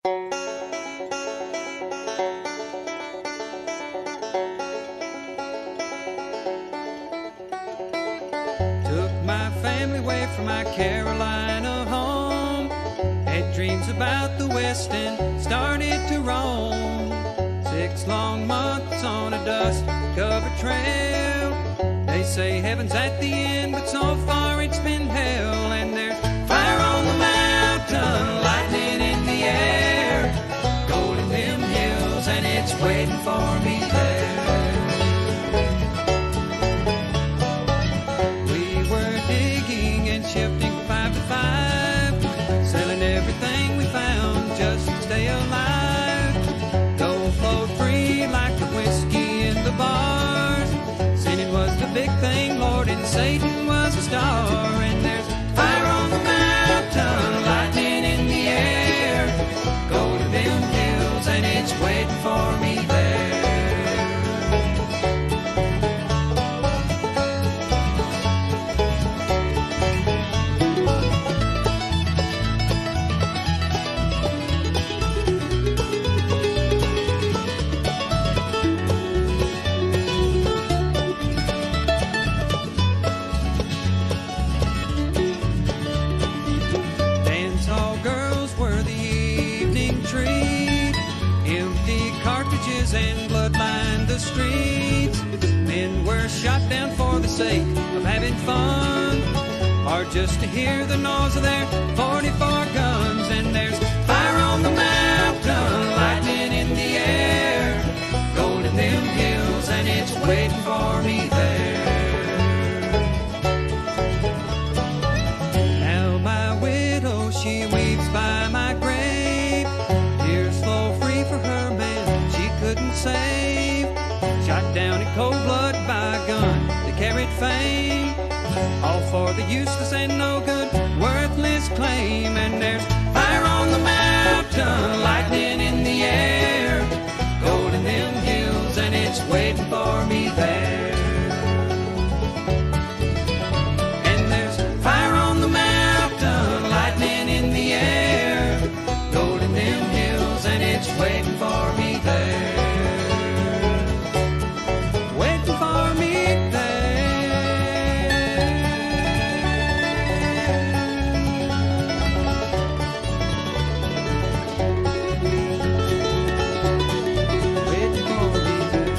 Took my family away from my Carolina home, had dreams about the West and started to roam. 6 long months on a dust-covered trail. They say heaven's at the end, but so far it's been hell. And there's fire on the mountain, lightning in the air, gold in them hills, and it's waiting for me there. We were digging and shifting 5 to 5, selling everything we found just to stay alive. Gold flowed free like the whiskey in the bars. Sinning was the big thing, Lord, and Satan was a star. And there's fire on the mountain, lightning in the air, gold in them hills, and it's waiting for me there. Dance hall girls were the evening treat, empty cartridges and blood lined the streets. Men were shot down for the sake of having fun, or just to hear the noise of their 44 guns. And there's fire on the mountain, lightning in the air, gold in them hills, and it's waiting for me there. Now my widow, she weeps by my grave, tears flow free for her man she couldn't save. Shot down in cold blood by a gun that carried fame, all for the useless and no good, worthless claim. And there's fire on the mountain, lightning in the air, gold in them hills, and it's waiting for me there. And there's fire on the mountain, lightning in the air, gold in them hills, and it's waiting for me there. Waiting for me there. Waiting for me there.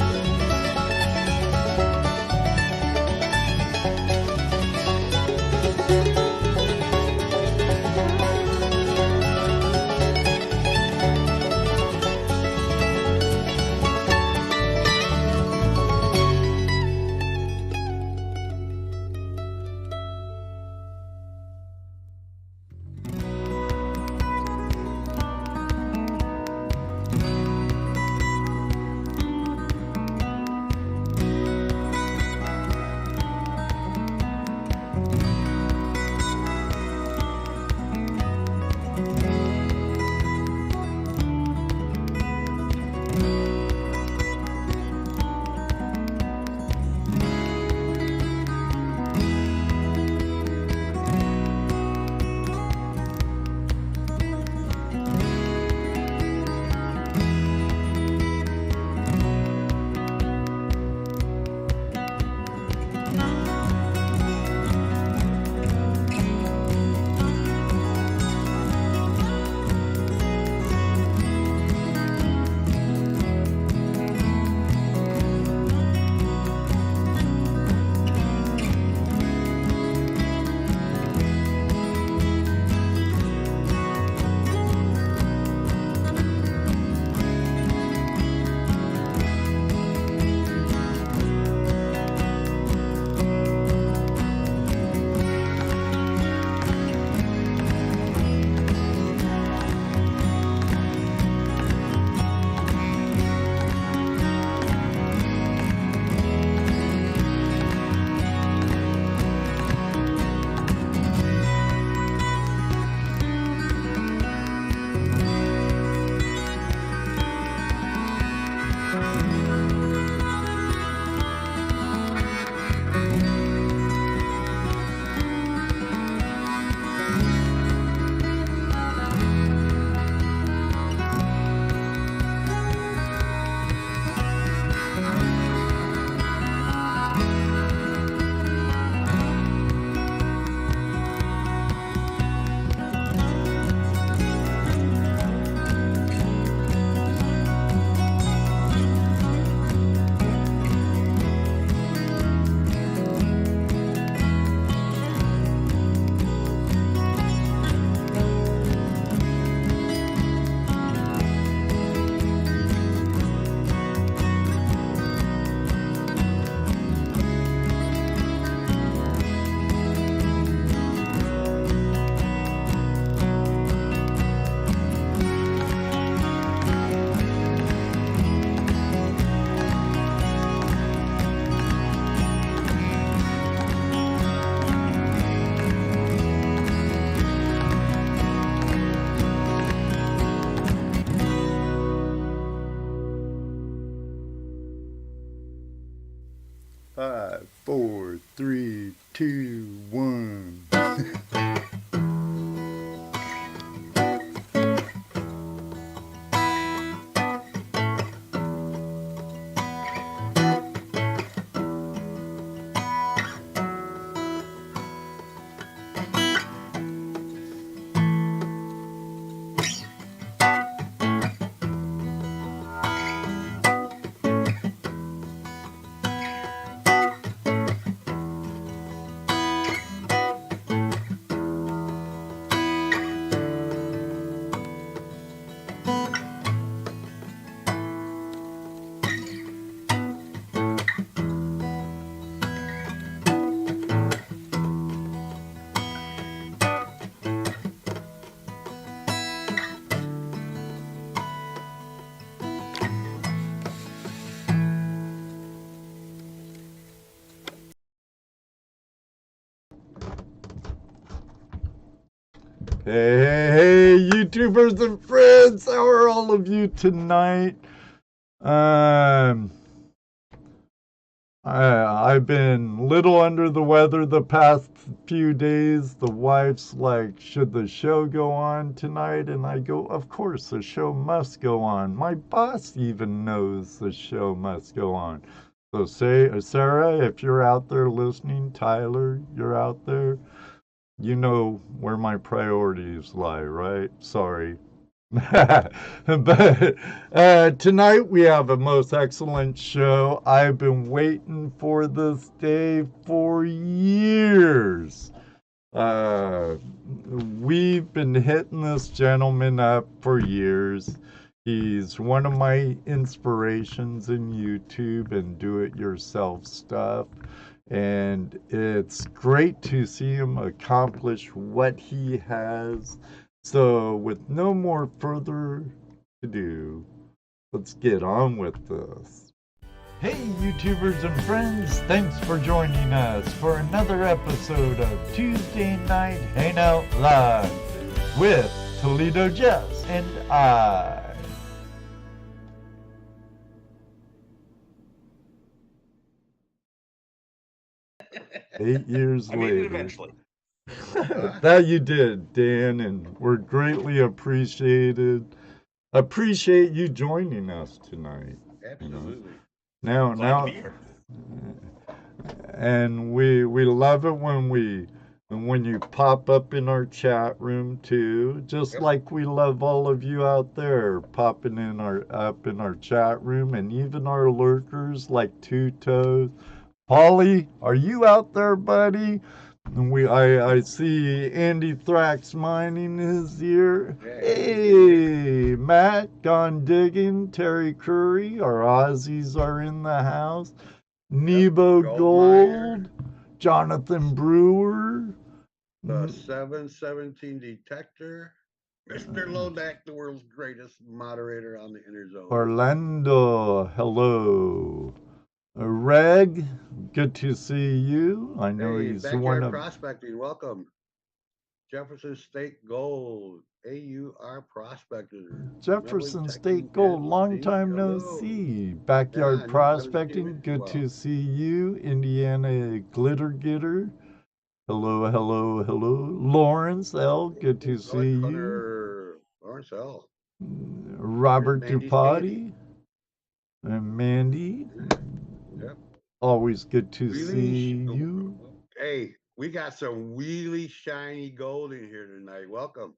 5, 4, 3, 2, 1. Hey, YouTubers and friends, how are all of you tonight? Um, I've been a little under the weather the past few days. The wife's like, should the show go on tonight? And I go, of course, the show must go on. My boss even knows the show must go on. So say, Sarah, if you're out there listening, Tyler, you're out there, you know where my priorities lie, right? Sorry. But tonight we have a most excellent show. I've been waiting for this day for years. Uh, we've been hitting this gentleman up for years. He's one of my inspirations in YouTube and do it yourself stuff. And it's great to see him accomplish what he has. So, with no more further ado, let's get on with this. Hey, YouTubers and friends, thanks for joining us for another episode of Tuesday Night Hangout Live with ToledoJess and I. Eight years I made later. it eventually. That you did, Dan, and we're greatly appreciated. Appreciate you joining us tonight. Absolutely. Now, Glad to be here. and we love it when you pop up in our chat room too. Just Yep. like we love all of you out there popping in our chat room, and even our lurkers like Two Toes. Polly, are you out there, buddy? And I see Andy Thrax mining his ear. Yeah, Hey, Matt, gone digging. Terry Curry, our Aussies are in the house. Nebo Gold Gold, Jonathan Brewer. The 717 detector. Mr. Lodak, the world's greatest moderator on the inner zone. Orlando, hello. Reg, good to see you. I know Hey, he's Backyard one of Prospecting, welcome. Jefferson State Gold, AUR Prospector. Jefferson Meddling State Teching Gold, 10, long time no hello. see. Yeah, Backyard I haven't seen Prospecting, you in a good while. to see you. Indiana Glitter Getter, hello, hello, hello. Lawrence L, good to see you. Lawrence L. Robert Mandy Dupotti and Mandy, Yep. always good to Really? see you. Hey, we got some really shiny gold in here tonight. Welcome.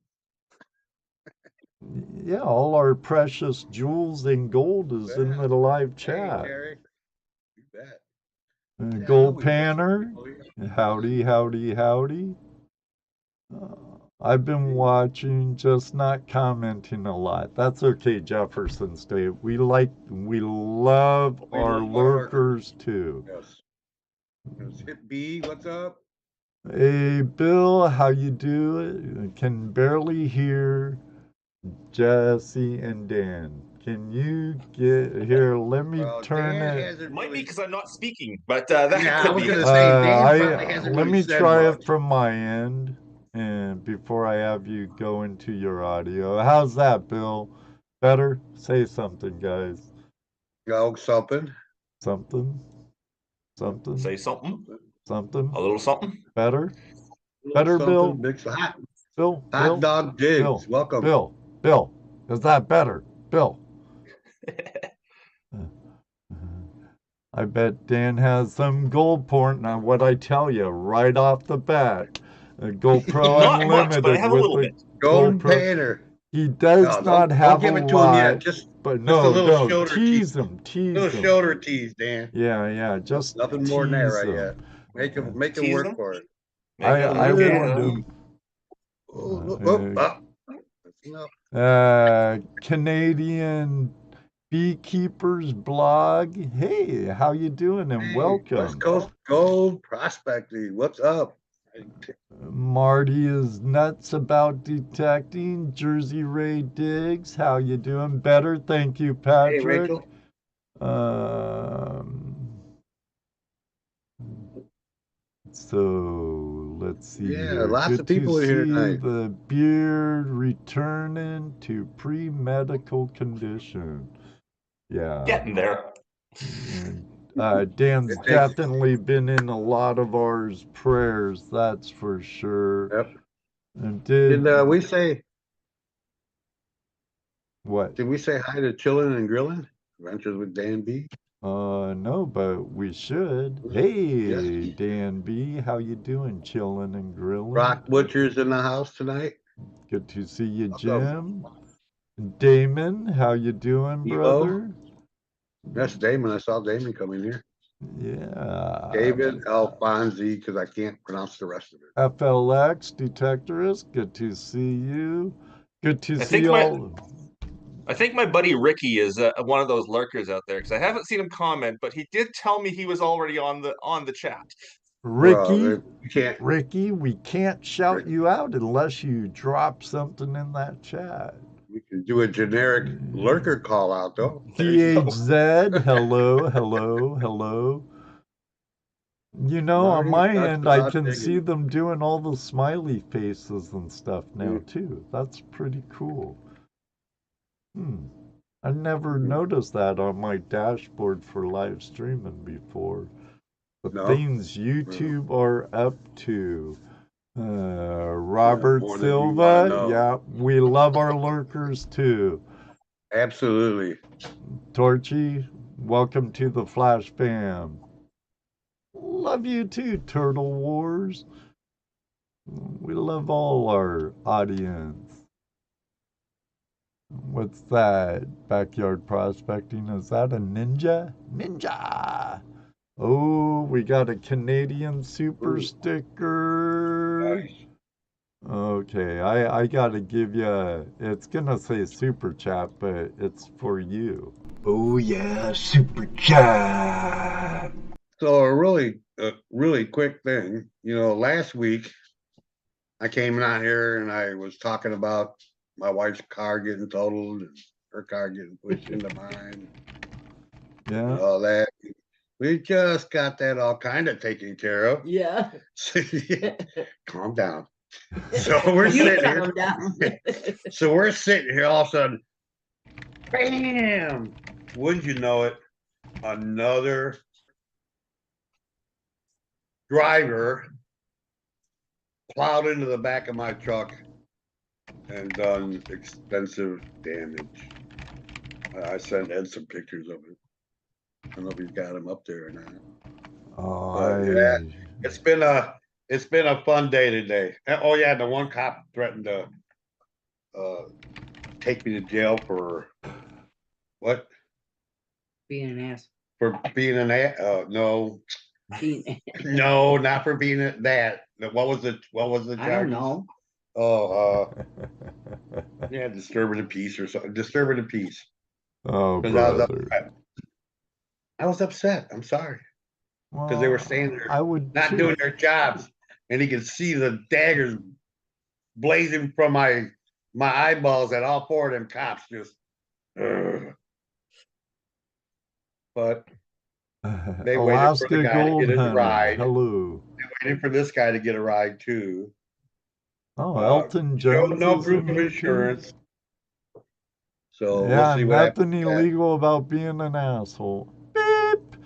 Yeah, all our precious jewels and gold is in the live Hey, chat. Terry. You bet. Yeah, Gold we got some Panner, people here. howdy, howdy, howdy. I've been watching, just not commenting a lot. That's okay, Jefferson State. We love We our love our lurkers too. Yes. Let's hit B. What's up? Hey, Bill, how you doing? Can barely hear Jesse and Dan. Can you get here? Let me turn Dan it. hasn't Might be really. because I'm not speaking, but that Yeah, I could was be. gonna say Dan probably hasn't Let really me said try much. it from my end, and before I have you go into your audio. How's that, Bill? Better? Say something, guys. Go something. Something. Something. Say something. Something. A little something. Better. Little Better, Bill. something, big hot, Bill. hot Bill. dog digs. Bill. Welcome. Bill. Is that better? Bill. I bet Dan has some gold porn. Now, what I tell you right off the bat, GoPro Not much, Unlimited but I have a with little the bit. Golden GoPro. Painter. He does No, not have don't give a it to him yet. lot, Just but a no, little shoulder tease tease. him, tease Little him. shoulder tease, Dan. Yeah, just Nothing more than that tease right him. yet. Make him Tease work him. for it. I Little warned him. Canadian Beekeepers blog. Hey, how you doing? And Hey, welcome. West Coast Gold Prospecting. What's up? Marty is nuts about detecting. Jersey Ray Diggs. How you doing? Better, thank you, Patrick. Hey, Rachel. So let's see. Yeah, here. lots Good of people to in here see tonight. the beard returning to pre-medical condition. Yeah. Getting there. Dan's It takes- definitely been in a lot of our prayers, that's for sure. Yep. And Did we say what? Did we say hi to Chillin' and Grillin'? Adventures with Dan B? No, but we should. Hey, Yes. Dan B, how you doing? Chilling and grilling. Rock Butcher's in the house tonight. Good to see you, Welcome. Jim. Damon, how you doing, Evo. brother? That's Damon. I saw Damon come in here. Yeah. David Alfonsi, because I can't pronounce the rest of it. FLX Detectorist, good to see you. Good to I see think all. I think my buddy Ricky is one of those lurkers out there because I haven't seen him comment, but he did tell me he was already on the chat. Ricky, Well, you can't. Ricky, we can't shout you out unless you drop something in that chat. We can do a generic lurker call out though. DHZ, hello. You know, on my end, I can see them doing all the smiley faces and stuff now, too. That's pretty cool. I never noticed that on my dashboard for live streaming before. The things YouTube are up to. Robert Silva, yeah, we love our lurkers, too. Absolutely. Torchy, welcome to the Flash Fam. Love you too, Turtle Wars. We love all our audience. What's that? Backyard prospecting? Is that a ninja? Ninja! Oh, we got a Canadian super sticker. Nice. Okay, I gotta give you it's gonna say super chat, but it's for you. Oh yeah, super chat. So a really quick thing, last week I came out here and I was talking about my wife's car getting totaled and her car getting pushed into mine. Yeah. And all that. We just got that all kind of taken care of. Yeah. Calm down. So we're sitting here. So we're sitting here all of a sudden. Bam! Wouldn't you know it? Another driver plowed into the back of my truck and done extensive damage. I sent Ed some pictures of it. I don't know if he's got them up there or not. Yeah, it's been a fun day today. Oh yeah, the one cop threatened to take me to jail for what? Being an ass. For being an ass? No. No, not for being that. What was the charge? I don't know. Oh, yeah, disturbing the peace or something. Disturbing the peace. Oh, brother. I was upset. I'm sorry. Because they were standing there not doing their jobs. And he could see the daggers blazing from my eyeballs at all four of them cops just. But they waited for the guy to get his ride. Hello. They waited for this guy to get a ride too. Oh, Elton Jones. No proof of insurance. So yeah, we'll see what nothing illegal about being an asshole. Beep.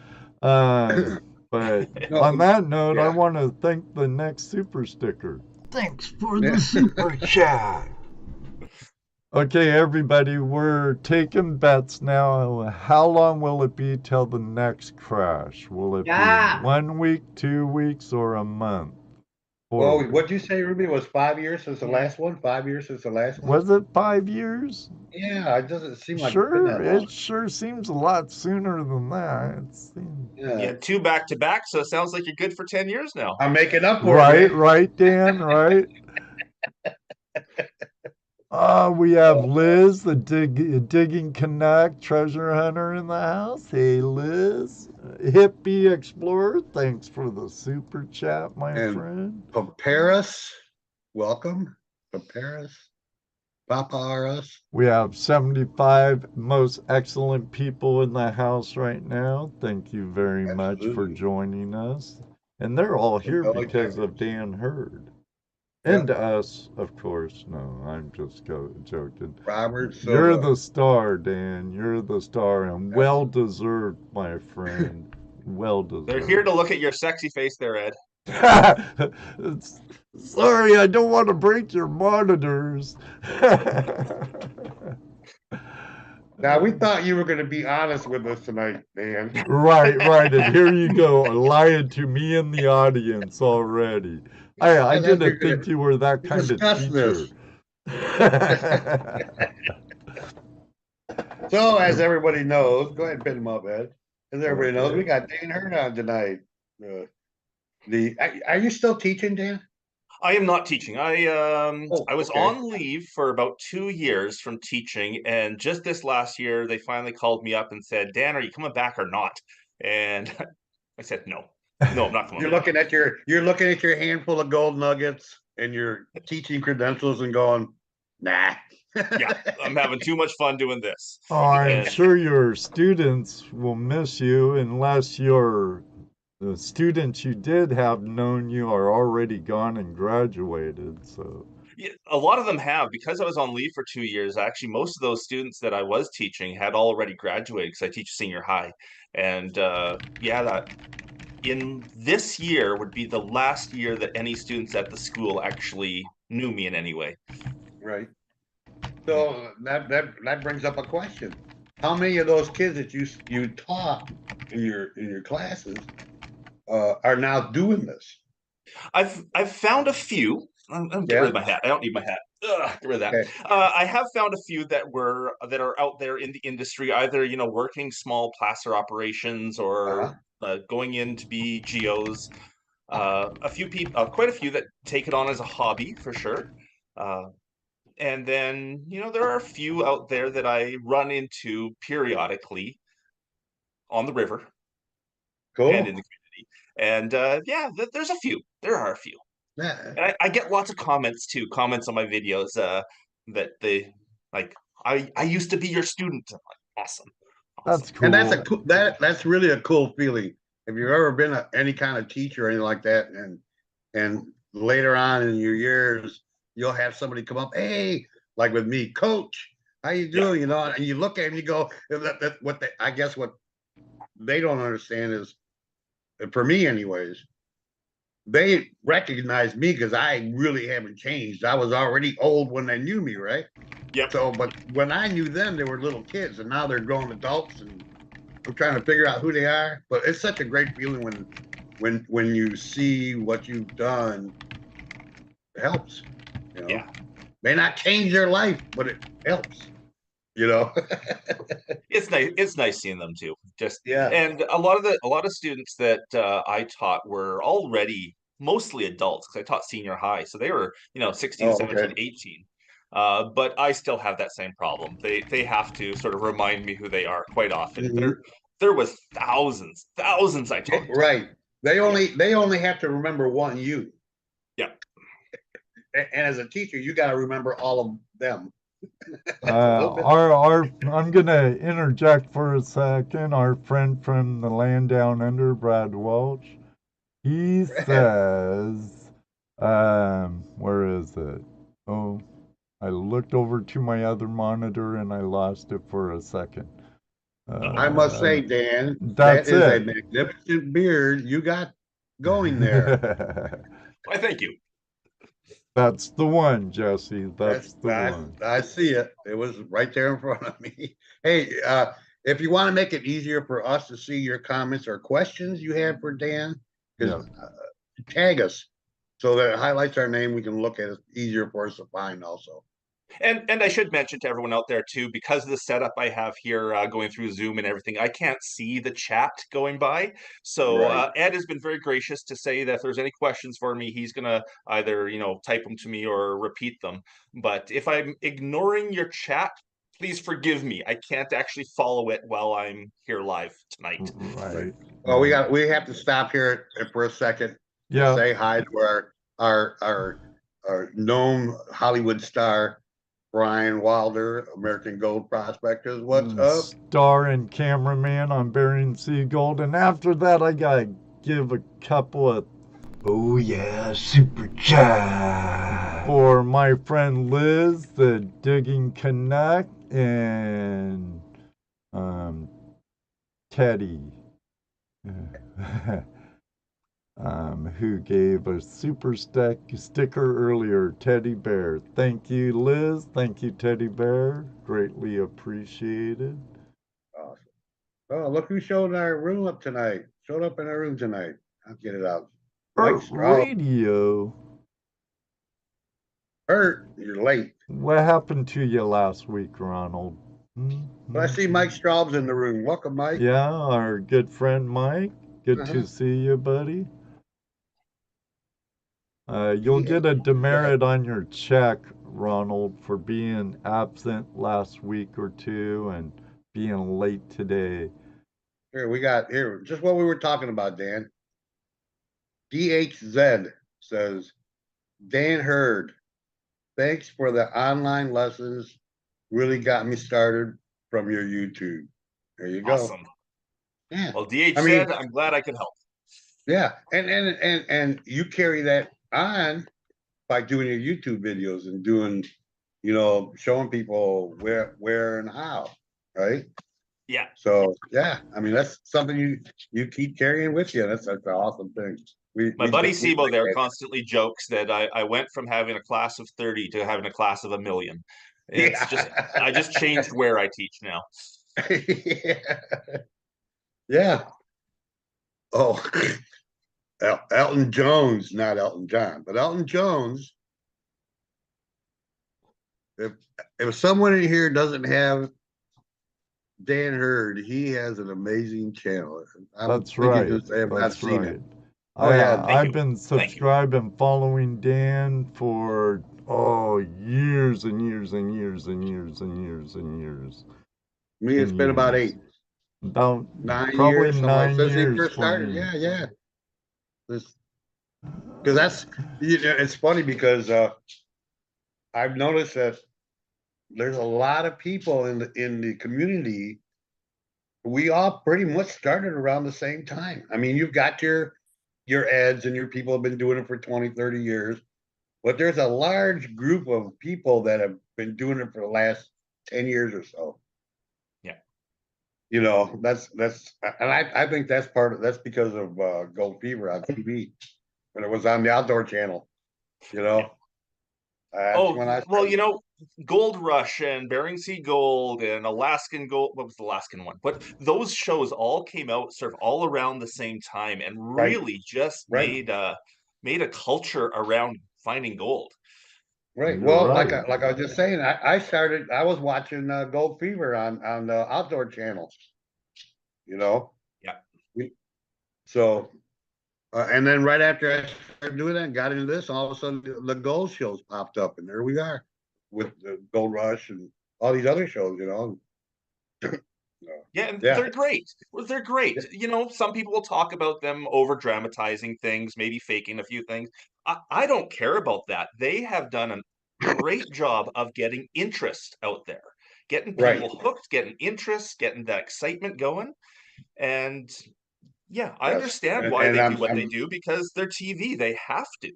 But No, on that note, I yeah. want to thank the next super sticker. Thanks for the super chat. Okay, everybody, we're taking bets now. How long will it be till the next crash? Will it be Yeah. 1 week, 2 weeks, or a month? Well, Or what'd you say, Ruby? It was 5 years since the Yeah. last one? 5 years since the last one? was it 5 years? Yeah, it doesn't seem like it's been Sure, that long. it sure seems a lot sooner than that. It seems... You Yeah. had 2 back-to-back, so it sounds like you're good for 10 years now. I'm making up for Right, it, man. right, Dan, right? We have Liz, the digging Canuck treasure hunter in the house. Hey, Liz. Hippie Explorer, thanks for the super chat, my And friend. Paparas, welcome. Paparas, Paparas. We have 75 most excellent people in the house right now. Thank you very much for Absolutely. joining us. And they're all here Belly because of checkers. Dan Hurd. Yep. And us, of course. No, I'm just joking. Robert You're Silva. the star, Dan. You're the star, and well deserved, my friend. Well deserved. They're here to look at your sexy face there, Ed. Sorry, I don't want to break your monitors. Now, we thought you were going to be honest with us tonight, Dan. Right, and here you go, lying to me in the audience already. I Yeah, that's didn't good. think you were that We kind of discussed teacher. So, as everybody knows, go ahead and pin them up, Ed. As everybody knows, Okay. we got Dan Hurd on tonight. Are you still teaching, Dan? I am not teaching. I was okay. on leave for about 2 years from teaching, and just this last year they finally called me up and said, "Dan, are you coming back or not?" And I said, "No, I'm not coming You're back." looking at your handful of gold nuggets and your teaching credentials and going, nah. Yeah, I'm having too much fun doing this. Oh, I'm And sure your students will miss you unless the students you did have known you are already gone and graduated. So yeah, a lot of them have, because I was on leave for 2 years. Actually, most of those students that I was teaching had already graduated because I teach senior high, and that in this year would be the last year that any students at the school actually knew me in any way. Right. So that brings up a question. How many of those kids that you taught in your classes are now doing this? I've found a few. I'm get rid of my hat. I don't need my hat. Ugh, get rid of that. Okay. I have found a few that are out there in the industry, either working small placer operations or going in to be geos. A few people, quite a few that take it on as a hobby for sure. And then there are a few out there that I run into periodically on the river and in Cool. the community. And there's a few. There are a few. Yeah. And I get lots of comments too, comments on my videos that they like, I used to be your student. I'm like, awesome. that's cool. And that's really a cool feeling. If you've ever been any kind of teacher or anything like that, and later on in your years, you'll have somebody come up, hey, like with me, coach, how you doing? And you look at him, you go, I guess what they don't understand is, for me anyways, they recognize me because I really haven't changed. I was already old when they knew me, right? Yep. So, but when I knew them, they were little kids, and now they're grown adults, and I'm trying to figure out who they are. But it's such a great feeling when you see what you've done. It helps. Yeah. May not change their life, but it helps. It's nice seeing them too. Yeah. And a lot of students that I taught were already mostly adults, because I taught senior high, so they were 16, 17, 18. But I still have that same problem. They have to sort of remind me who they are quite often. Mm-hmm. There was thousands I taught. Right. They only have to remember one you. Yeah. And as a teacher, you got to remember all of them. I'm gonna interject for a second. Our friend from the land down under, Brad Welch, he says, where is it? Oh, I looked over to my other monitor and I lost it for a second. I must say, Dan, that that's is a it. magnificent beard you got going there. Why, thank you. That's the one, Jesse. That's the one. I see it. It was right there in front of me. Hey, if you want to make it easier for us to see your comments or questions you have for Dan, because tag us so that it highlights our name. We can look at it easier for us to find also. And I should mention to everyone out there too, because of the setup I have here going through Zoom and everything, I can't see the chat going by. So Ed has been very gracious to say that if there's any questions for me, he's gonna either type them to me or repeat them. But if I'm ignoring your chat, please forgive me. I can't actually follow it while I'm here live tonight. Right. Well, we have to stop here for a second to say hi to our known Hollywood star, Brian Wilder, American Gold Prospectors. What's up? Star and cameraman on Bering Sea Gold. And after that, I gotta give a couple of super chat for my friend Liz, the Digging Canuck, and Teddy, who gave a super sticker earlier, Teddy Bear. Thank you, Liz. Thank you, Teddy Bear. Greatly appreciated. Awesome. Oh, look who showed our room up tonight. Showed up in our room tonight. I'll get it out. Radio. Hurt, you're late. What happened to you last week, Ronald? But I see Mike Straub's in the room. Welcome, Mike. Yeah, our good friend Mike. Good to see you, buddy. You'll get a demerit on your check, Ronald, for being absent last week or two and being late today. Here, just what we were talking about, Dan. DHZ says, Dan Hurd, thanks for the online lessons. Really got me started from your YouTube. There you go. Awesome. Yeah. Well, DHZ, I'm glad I could help. Yeah, and you carry that on by doing your YouTube videos and doing, showing people where and how, right? Yeah. So yeah, I mean that's something you keep carrying with you. That's an awesome thing. My buddy Sibo there constantly jokes that I went from having a class of 30 to having a class of 1 million. It's just I just changed where I teach now. Yeah. Oh, Elton Jones, not Elton John, but Elton Jones. If someone in here doesn't have Dan Hurd, he has an amazing channel. That's right. That's right. I've been subscribing, following Dan for years and years and years and years and years and years. Me, it's been about 8. About 9 probably years. 9 since years. He first started. Yeah. Because that's it's funny because I've noticed that there's a lot of people in the community. We all pretty much started around the same time. I mean, you've got your Eds and your people have been doing it for 20, 30 years, but there's a large group of people that have been doing it for the last 10 years or so. Yeah. That's and I think that's because of Gold Fever on TV when it was on the Outdoor Channel. Yeah. Gold Rush and Bering Sea Gold and Alaskan Gold. What was the Alaskan one? But those shows all came out sort of all around the same time and really just made a culture around finding gold. Right. Well, like I was just saying, I was watching Gold Fever on the Outdoor Channel. Yeah. So, and then right after I started doing that and got into this, all of a sudden the gold shows popped up, and there we are with the Gold Rush and all these other shows. They're great. They're great. Some people will talk about them over dramatizing things, maybe faking a few things. I don't care about that. They have done a great job of getting interest out there, getting people hooked, getting interest, getting that excitement going. And yeah, I understand why they do what they do, because they're TV. They have to.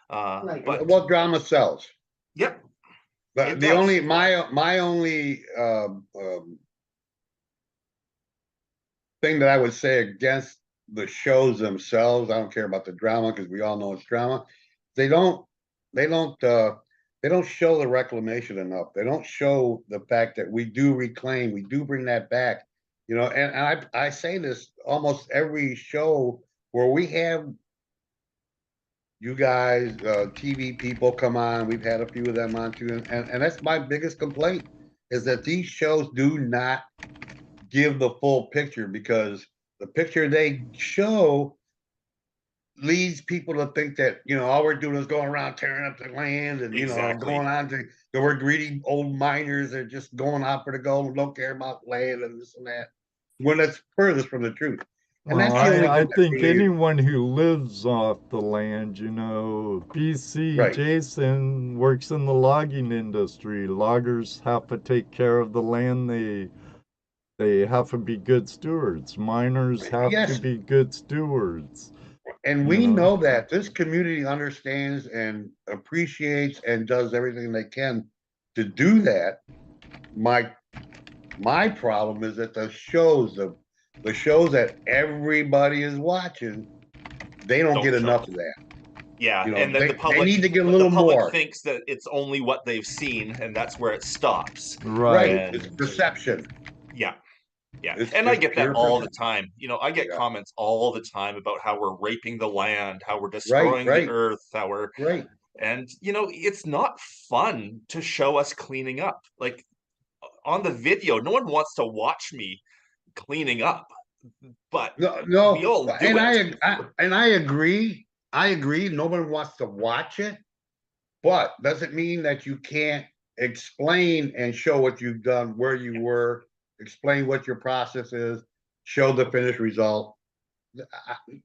But drama sells. Yep. But my only thing that I would say against the shows themselves, I don't care about the drama because we all know it's drama. They don't they don't show the reclamation enough. They don't show the fact that we do reclaim, we do bring that back. You know, and I say this almost every show where we have you guys, TV people come on. We've had a few of them on too, and that's my biggest complaint is that these shows do not give the full picture because the picture they show leads people to think that all we're doing is going around tearing up the land and Exactly. going on to we're greedy old miners that are just going out for the gold and don't care about land and this and that when it's furthest from the truth. And Well, that's the only I thing that think really, anyone who lives off the land, BC, Right. Jason works in the logging industry. Loggers have to take care of the land. They have to be good stewards. Miners have to Yes. be good stewards. And we know that this community understands and appreciates and does everything they can to do that. My problem is that the shows that everybody is watching, they don't get show enough it. of that. Yeah, And then they, the public they need to get a little the public more. thinks that it's only what they've seen, and that's where it stops. Right. It's perception. Yeah. It's And I get that all the perception. time. I get Yeah. comments all the time about how we're raping the land, how we're destroying Right. the earth, how we're Right. and it's not fun to show us cleaning up. Like on the video, no one wants to watch me cleaning up. But No, we all do and it. I agree. I agree. Nobody wants to watch it, but doesn't mean that you can't explain and show what you've done, where you were, explain what your process is, show the finished result.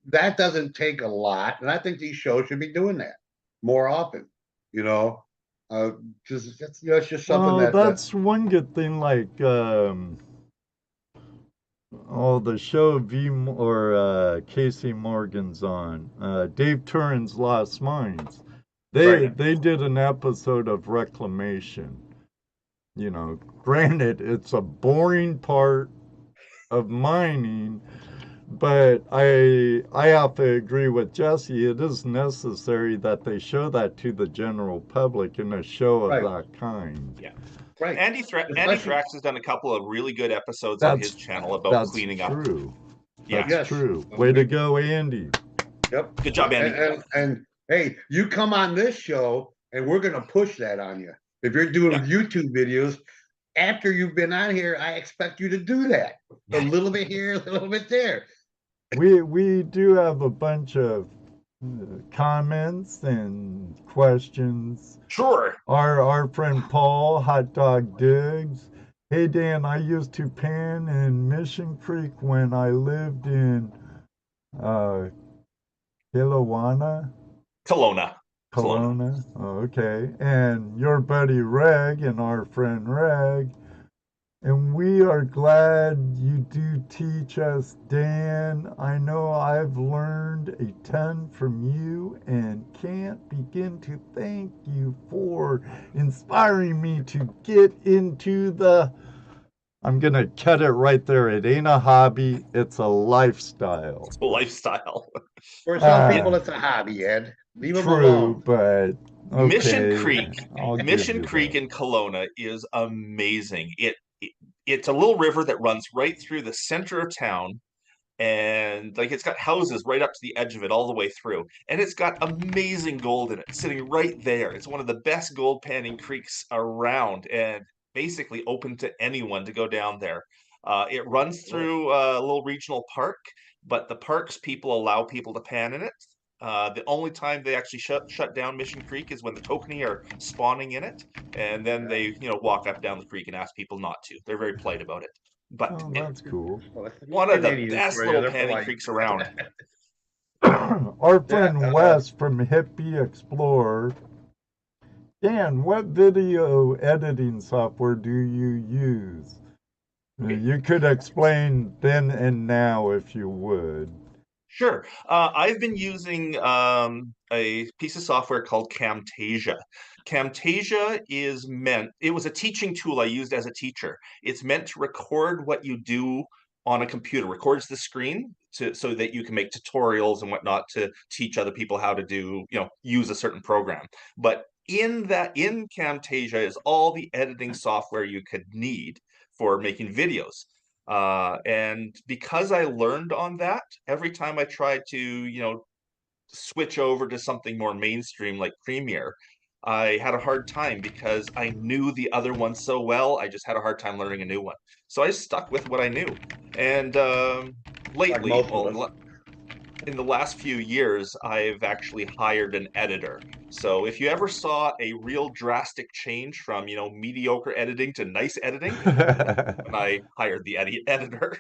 That doesn't take a lot, and I think these shows should be doing that more often. Because that's it's just something Well, that that's one good thing. Like, the show Casey Morgan's on, Dave Turin's Lost Mines. They did an episode of reclamation. Granted, it's a boring part of mining, but I have to agree with Jesse. It is necessary that they show that to the general public in a show of that kind. Yeah. Right. Andy Thrax has done a couple of really good episodes on his channel about cleaning up. That's true. Way to go, Andy. Yep. Good job, Andy. And hey, you come on this show and we're going to push that on you. If you're doing YouTube videos, after you've been on here, I expect you to do that. A little bit here, a little bit there. We do have a bunch of comments and questions. Sure. Our friend Paul, Hot Dog Diggs. Hey Dan, I used to pan in Mission Creek when I lived in Kelowna. Oh, okay. And your buddy Reg and our friend Reg. And we are glad you do teach us, Dan. I know I've learned a ton from you and can't begin to thank you for inspiring me to get into I'm going to cut it right there. It ain't a hobby. It's a lifestyle. It's a lifestyle. For some people, it's a hobby, Ed. Leave them alone. But okay. Mission Creek in Kelowna is amazing. It's a little river that runs right through the center of town, and it's got houses right up to the edge of it all the way through, and it's got amazing gold in it sitting right there. It's one of the best gold panning creeks around, and basically open to anyone to go down there. It runs through a little regional park, but the park's people allow people to pan in it. The only time they actually shut down Mission Creek is when the kokanee are spawning in it, and then they walk up down the creek and ask people not to. They're very polite about it. But that's cool. One of the best little panning creeks around. Our friend Wes from Hippie Explorer. Dan, what video editing software do you use? You could explain then and now if you would. Sure. I've been using a piece of software called Camtasia. Camtasia it was a teaching tool I used as a teacher. It's meant to record what you do on a computer, records the screen so that you can make tutorials and whatnot to teach other people how to do, use a certain program. But in Camtasia is all the editing software you could need for making videos. And because I learned on that, every time I tried to, switch over to something more mainstream like Premiere, I had a hard time because I knew the other one so well. I just had a hard time learning a new one. So I stuck with what I knew. And Like lately, most of well, us. in the last few years, I've actually hired an editor. So if you ever saw a real drastic change from, mediocre editing to nice editing, when I hired the editor.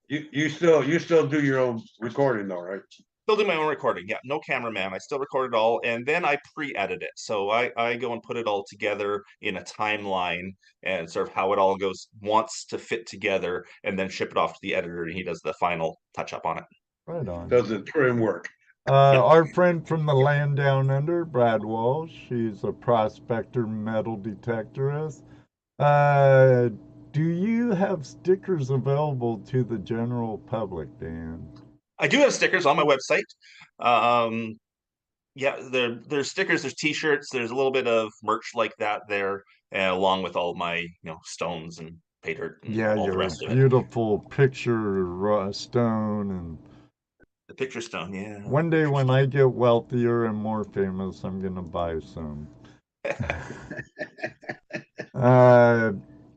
You still do your own recording though, right? Still do my own recording. Yeah, no cameraman. I still record it all, and then I pre-edit it. So I go and put it all together in a timeline and sort of how it all wants to fit together, and then ship it off to the editor, and he does the final touch up on it. Right on. Does the trim work? Our friend from the land down under, Brad Walsh, she's a prospector metal detectorist. Do you have stickers available to the general public, Dan? I do have stickers on my website. Yeah, there's stickers, there's t-shirts, there's a little bit of merch like that there, along with all my stones and pay dirt and all the your rest of it. beautiful picture stone and the picture stone. Yeah. One day when I get wealthier and more famous, I'm gonna buy some.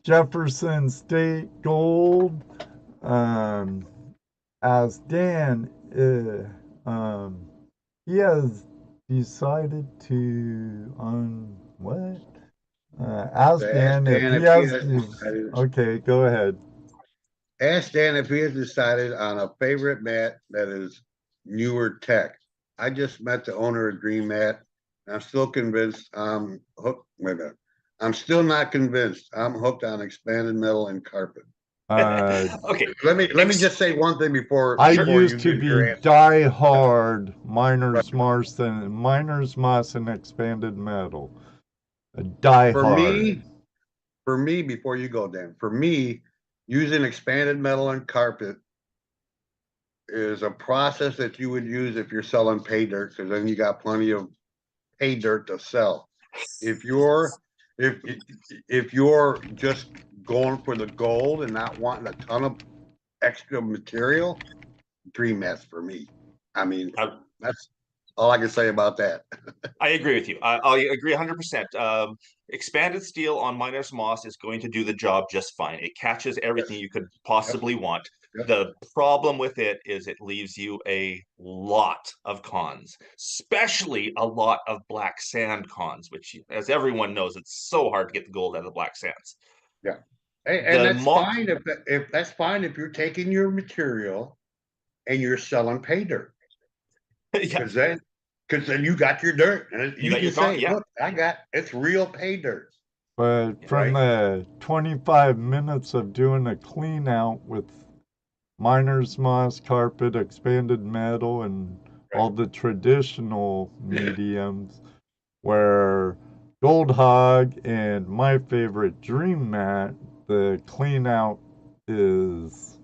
Jefferson State Gold as Dan, he has decided to what? Ask Dan if he has. Okay, go ahead. Ask Dan if he has decided on a favorite mat that is newer tech. I just met the owner of Green Mat. I'm still convinced I'm hooked. Wait a minute. I'm still not convinced. I'm hooked on expanded metal and carpet. Okay. Let me just say one thing before. I used to be die-hard Miners Moss and expanded metal. Die-hard. For me, before you go, Dan, for me, using expanded metal and carpet is a process that you would use if you're selling pay dirt, because then you got plenty of pay dirt to sell. If you're just going for the gold and not wanting a ton of extra material, Dream Mat's for me. I mean, that's all I can say about that. I agree with you. I agree 100%. Expanded steel on Miners Moss is going to do the job just fine. It catches everything you could possibly want. The problem with it is it leaves you a lot of cons, especially a lot of black sand cons, which, as everyone knows, it's so hard to get the gold out of the black sands. Yeah, and that's fine if that's fine if you're taking your material and you're selling pay dirt. Because then you got your dirt, and you can say, "Look, it's real pay dirt." But from the 25 minutes of doing a clean out with Miners Moss, carpet, expanded metal, and all the traditional mediums, where Gold Hog and my favorite Dream Mat, the clean out is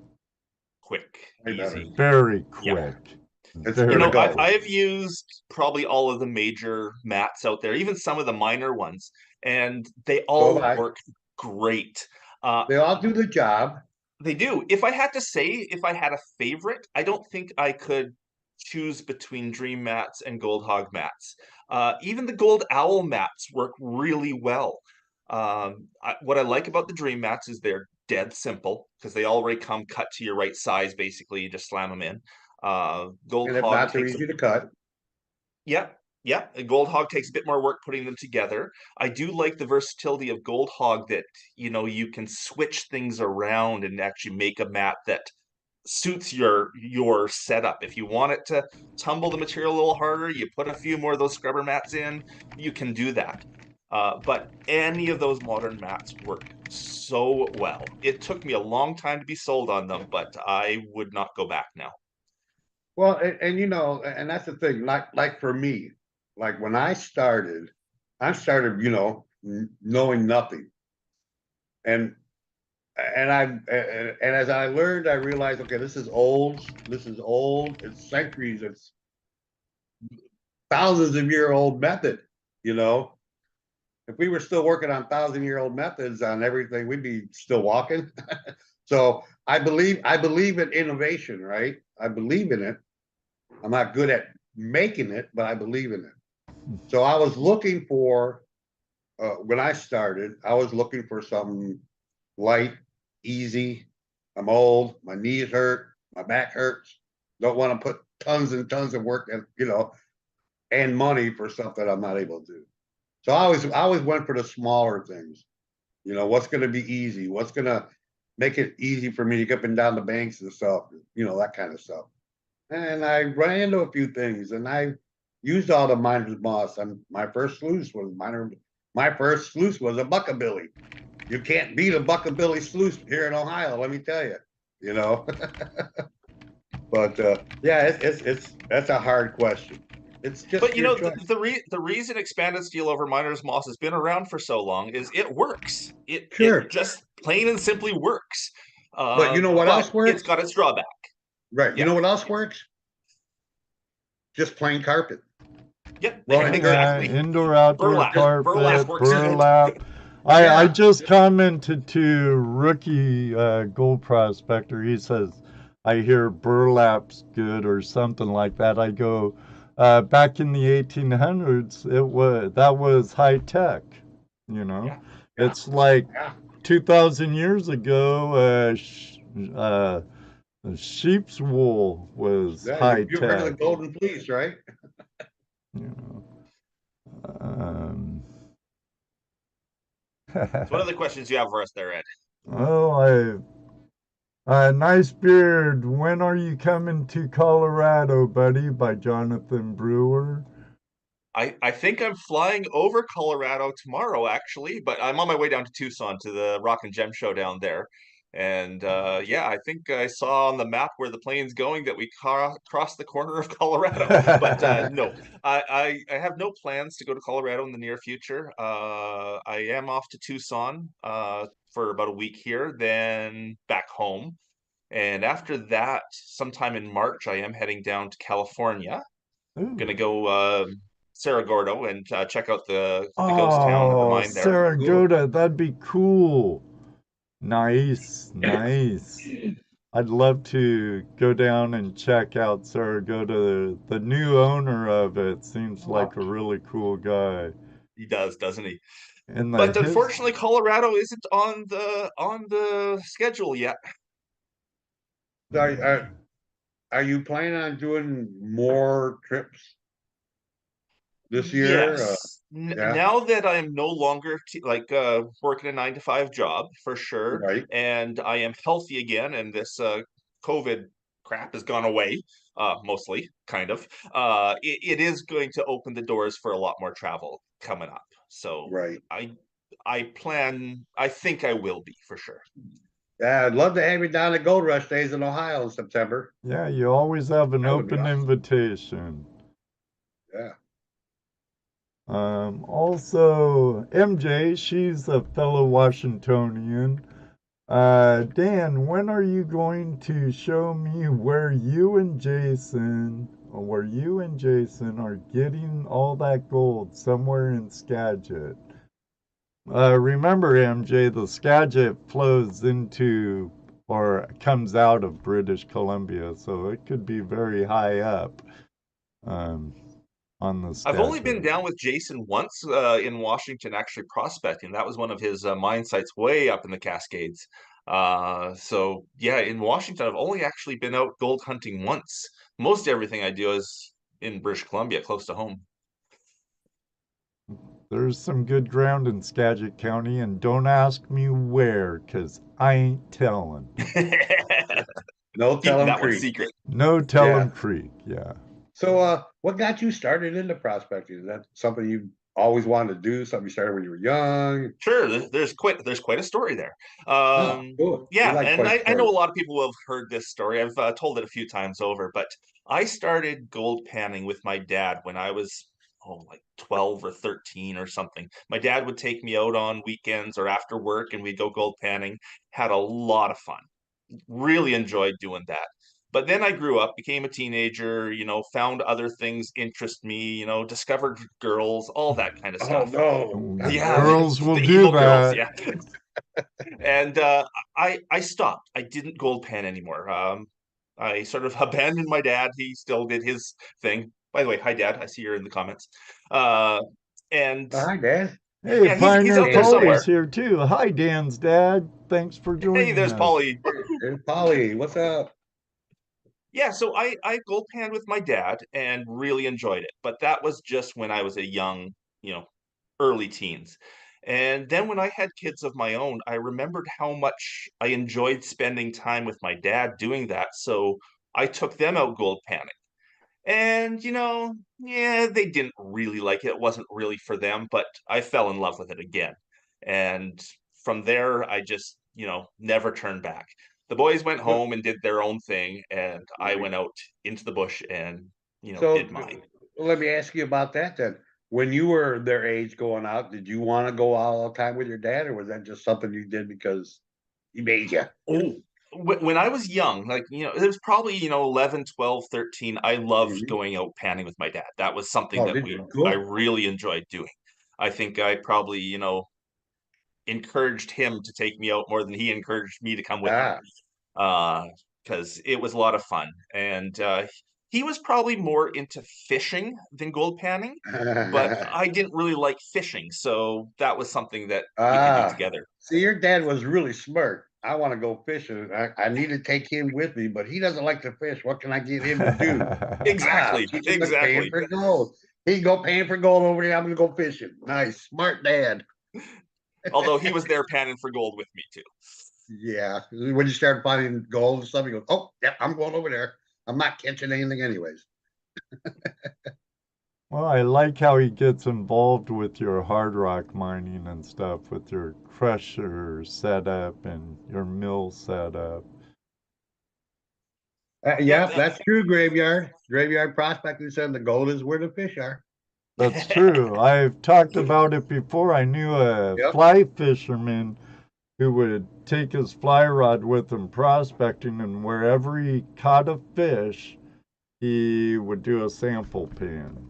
quick, easy, very quick. Yeah. I've used probably all of the major mats out there, even some of the minor ones, and they all work great. They all do the job. They do. If I had to say, if I had a favorite, I don't think I could choose between Dream Mats and Gold Hog mats. Even the Gold Owl mats work really well. What I like about the Dream Mats is they're dead simple because they already come cut to your right size. Basically, you just slam them in. Gold Hog they're easy to cut. Yep. Yeah, Gold Hog takes a bit more work putting them together. I do like the versatility of Gold Hog that, you can switch things around and actually make a mat that suits your setup. If you want it to tumble the material a little harder, you put a few more of those scrubber mats in, you can do that. But any of those modern mats work so well. It took me a long time to be sold on them, but I would not go back now. Well, and that's the thing, like for me, like when I started, knowing nothing. And and as I learned, I realized, okay, this is old. This is old. It's centuries. It's thousands of year old method. You know, if we were still working on 1,000-year-old methods on everything, we'd be still walking. So I believe in innovation, right? I believe in it. I'm not good at making it, but I believe in it. So I was looking for, when I started, I was looking for something light, easy. I'm old, my knees hurt, my back hurts. Don't want to put tons and tons of work and, you know, and money for stuff that I'm not able to do. So I always went for the smaller things. You know, what's going to be easy? What's going to make it easy for me to get up and down the banks and stuff, you know, that kind of stuff. And I ran into a few things, and I used all the miner's moss. And my first sluice was My first sluice was a buckabilly. You can't beat a buckabilly sluice here in Ohio, let me tell you. You know, but yeah, it's that's a hard question. It's just. But you know, the reason expanded steel over miner's moss has been around for so long is it works. It just plain and simply works. But you know what else works? It's got its drawback. Right. You know what else works? Just plain carpet. Yep. Exactly. Indoor, outdoor carpet, burlap. Yeah. I just commented to rookie Gold Prospector. He says, I hear burlap's good or something like that. I go, back in the 1800s, that was high tech, you know. Yeah. It's like 2,000 years ago, sheep's wool was high tech. You've heard of the golden fleece, right? You know. What other questions you have for us there, Ed? Oh, Nice Beard, when are you coming to Colorado, buddy? By Jonathan Brewer. I think I'm flying over Colorado tomorrow, actually, but I'm on my way down to Tucson to the Rock and Gem show down there. And yeah, I think I saw on the map where the plane's going that we crossed the corner of Colorado. But no, I have no plans to go to Colorado in the near future. I am off to Tucson for about a week here, then back home. And after that, sometime in March, I am heading down to California. I'm gonna go Cerro Gordo and check out the ghost town, the mine there. Cerro Gordo, that'd be cool. Nice, nice. I'd love to go down and check out Cerro Gordo. The new owner of it seems like a really cool guy. He does, doesn't he? But unfortunately, Colorado isn't on the schedule yet. Are you planning on doing more trips this year? Yes. Now that I am no longer working a 9-to-5 job, for sure, right, and I am healthy again, and this COVID crap has gone away, mostly, kind of. It is going to open the doors for a lot more travel coming up. So right. I think I will be, for sure. Yeah, I'd love to have you down at Gold Rush Days in Ohio in September. Yeah, you always have an open invitation. Yeah. Also, MJ, she's a fellow Washingtonian. Dan, when are you going to show me where you and Jason are getting all that gold somewhere in Skagit? Remember, MJ, the Skagit flows into or comes out of British Columbia, so it could be very high up on the Skagit. I've only been down with Jason once in Washington, actually prospecting. That was one of his mine sites way up in the Cascades. So yeah, in Washington, I've only actually been out gold hunting once. Most everything I do is in British Columbia, close to home. There's some good ground in Skagit County, and don't ask me where, because I ain't telling. No telling that Creek. One's secret. No telling Creek, yeah. So what got you started into prospecting? Is that something you always wanted to do, something you started when you were young? Sure, there's quite a story there. Cool. Yeah, and I know a lot of people will have heard this story. I've told it a few times over, but I started gold panning with my dad when I was like 12 or 13 or something. My dad would take me out on weekends or after work and we'd go gold panning. Had a lot of fun. Really enjoyed doing that. But then I grew up, became a teenager, found other things interest me, discovered girls, all that kind of Oh stuff. no, not Yeah, Girls will the do evil girls, that. yeah. And I stopped. I didn't gold pan anymore. I sort of abandoned my dad. He still did his thing. By the way, hi Dad. I see you're in the comments. And Hi, Dad. Hey, yeah, he's Pioneer out there Polly's somewhere. here too. Hi, Dan's dad. Thanks for Hey, joining there's us. Polly. There's Polly. What's up? Yeah, so I gold panned with my dad and really enjoyed it. But that was just when I was a young, early teens. And then when I had kids of my own, I remembered how much I enjoyed spending time with my dad doing that. So I took them out gold panning. And, yeah, they didn't really like it. It wasn't really for them, but I fell in love with it again. And from there, I just, never turned back. The boys went What- home and did their own thing, and I went out into the bush and, So did mine. let me ask you about that then. When you were their age going out, did you want to go out all the time with your dad, or was that just something you did because he made you? Oh, when I was young, like, it was probably, 11, 12, 13, I loved Mhm. going out panning with my dad. That was something Oh, that did you? I Cool. really enjoyed doing. I think I probably, encouraged him to take me out more than he encouraged me to come with him. Ah. Because it was a lot of fun. And he was probably more into fishing than gold panning, but I didn't really like fishing, so that was something that we could do Ah. together. See, your dad was really smart. I want to go fishing. I need to take him with me, but he doesn't like to fish. What can I get him to do? Exactly, Teach him to pan exactly. for gold. He can go pan for gold over there. I'm gonna go fishing. Nice, smart dad. Although he was there panning for gold with me too. Yeah. When you start finding gold and stuff, he goes, "Oh, yeah, I'm going over there. I'm not catching anything anyways." Well, I like how he gets involved with your hard rock mining and stuff, with your crusher setup and your mill setup. Yeah, Yep. that's true. Graveyard prospecting said the gold is where the fish are. That's true. I've talked about it before. I knew a Yep. fly fisherman who would take his fly rod with him prospecting, and wherever he caught a fish, he would do a sample pan.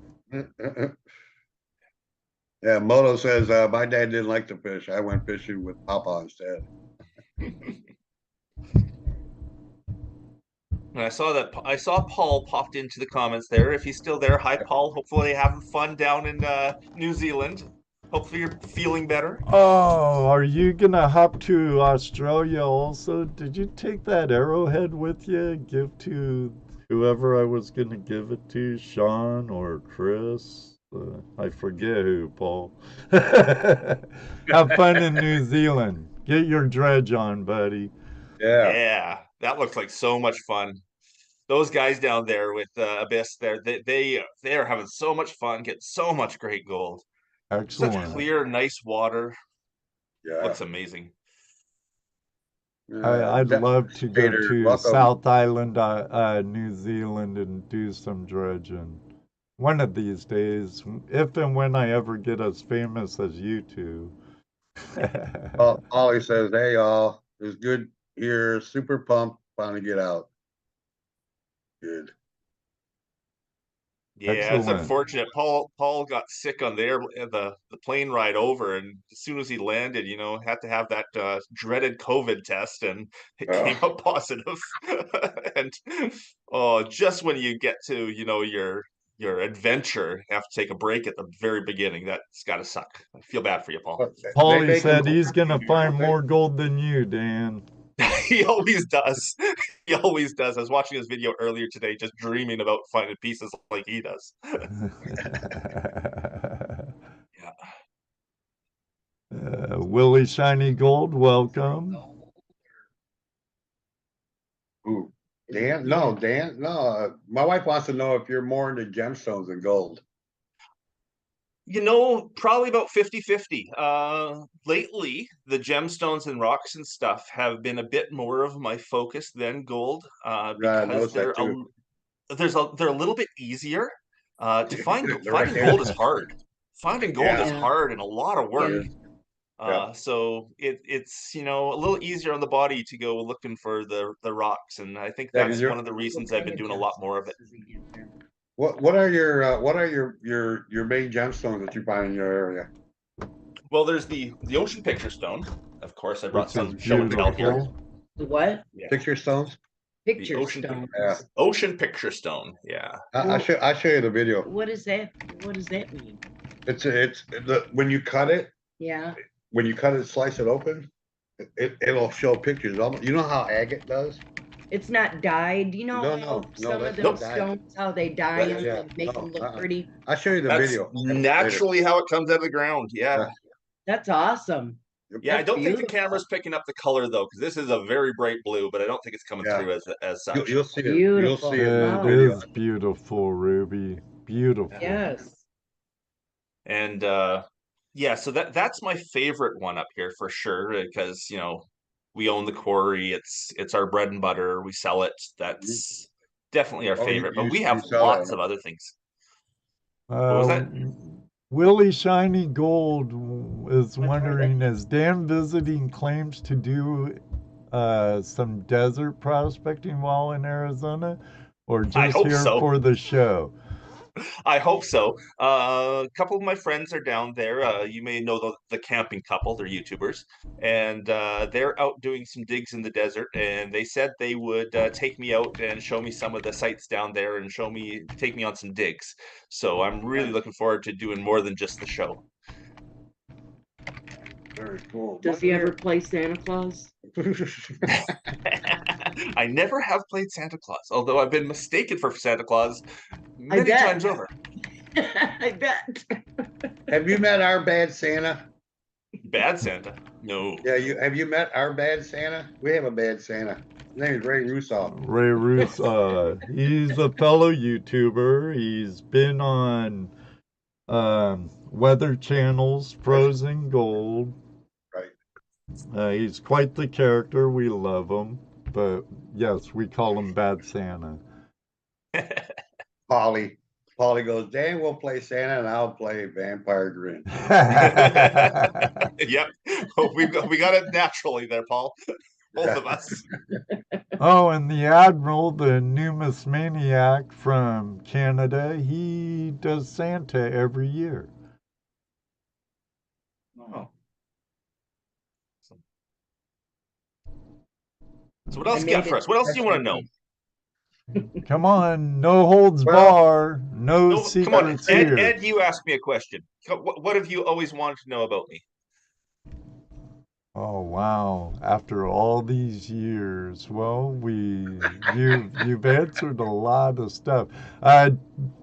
Yeah, Moto says my dad didn't like to fish. I went fishing with Papa instead. And I saw Paul popped into the comments there. If he's still there, hi Paul. Hopefully having fun down in New Zealand. Hopefully you're feeling better. Oh, are you gonna hop to Australia also? Did you take that arrowhead with you? Give to whoever I was gonna give it to, Sean or Chris? I forget who, Paul. Have fun in New Zealand. Get your dredge on, buddy. Yeah. Yeah, that looks like so much fun. Those guys down there with Abyss there, they are having so much fun, getting so much great gold. Such Excellent. clear, nice water. Yeah. Looks amazing. I'd love to go Peter, to welcome. South Island, New Zealand, and do some dredging. One of these days, if and when I ever get as famous as you two. Ollie says, "Hey y'all, it was good here. Super pumped. Finally get out. Good." Yeah, it's Excellent. unfortunate. Paul got sick on the plane ride over, and as soon as he landed, had to have that dreaded COVID test, and it came Oh, up positive. And oh, just when you get to your adventure, have to take a break at the very beginning. That's got to suck. I feel bad for you, Paul. but they Paulie make them said he's going to find don't they? more gold than you, Dan. He always does. He always does. I was watching his video earlier today, just dreaming about finding pieces like he does. Yeah. Willie Shiny Gold, welcome. Ooh. Dan? No, Dan. No. My wife wants to know if you're more into gemstones than gold. Probably about 50-50. Lately, the gemstones and rocks and stuff have been a bit more of my focus than gold, Yeah, I because noticed that too. they're a little bit easier. To find They're right finding there. gold is hard. Finding gold is Yeah. hard and a lot of work. Yeah. So it's a little easier on the body to go looking for the rocks, and I think Yeah, 'cause that's you're- one of the reasons I've been doing a lot more of it. What are your main gemstones that you find in your area? Well, there's the ocean picture stone. Of course, I brought Which some is show and tell here. beautiful. The what? Yeah. Picture stones? Picture ocean pic- stones. Yeah. Ocean picture stone. Yeah. I'll show you the video. What is that? What does that mean? When you cut it, Yeah. slice it open, it'll show pictures. You know how agate does? It's not dyed. You know No, how no, some of that's them not dyed. stones, how they dye them Yeah, and make them look pretty. I'll show you the That's video. naturally how it comes out of the ground. Yeah. That's awesome. Yeah, I That's don't think the beautiful. camera's picking up the color though, because this is a very bright blue, but I don't think it's coming Yeah. through as such. You'll see it. Beautiful. You'll see it. It Wow. is beautiful, Ruby. Beautiful. Yes. And yeah, so that's my favorite one up here for sure, because we own the quarry. It's our bread and butter. We sell it. That's definitely our favorite. But we have lots of other things. What was that? Willie Shiny Gold is wondering, is Dan visiting claims to do some desert prospecting while in Arizona, or just hope here so. for the show? I hope so. A couple of my friends are down there. You may know the camping couple. They're YouTubers, and they're out doing some digs in the desert. And they said they would take me out and show me some of the sites down there and take me on some digs. So I'm really looking forward to doing more than just the show. Very cool. Does he ever play Santa Claus? I never have played Santa Claus, although I've been mistaken for Santa Claus many bet. times over. I bet. Have you met our bad Santa? Bad Santa? No. Yeah, have you met our bad Santa? We have a bad Santa. His name is Ray Russo. Ray Russo. He's a fellow YouTuber. He's been on Weather Channel's Frozen Gold. Right. He's quite the character. We love him. But yes, we call him Bad Santa. Polly goes, Dan will play Santa and I'll play Vampire Grinch. Yep. We got it naturally there, Paul. Both of us. Oh, and the Admiral, the numismaniac from Canada, he does Santa every year. Oh. So what else you got for us? What else do you want to know? Come on, no holds bar, no secrets come on, here. Ed, you asked me a question. What have you always wanted to know about me? Oh wow! After all these years, well, you've answered a lot of stuff.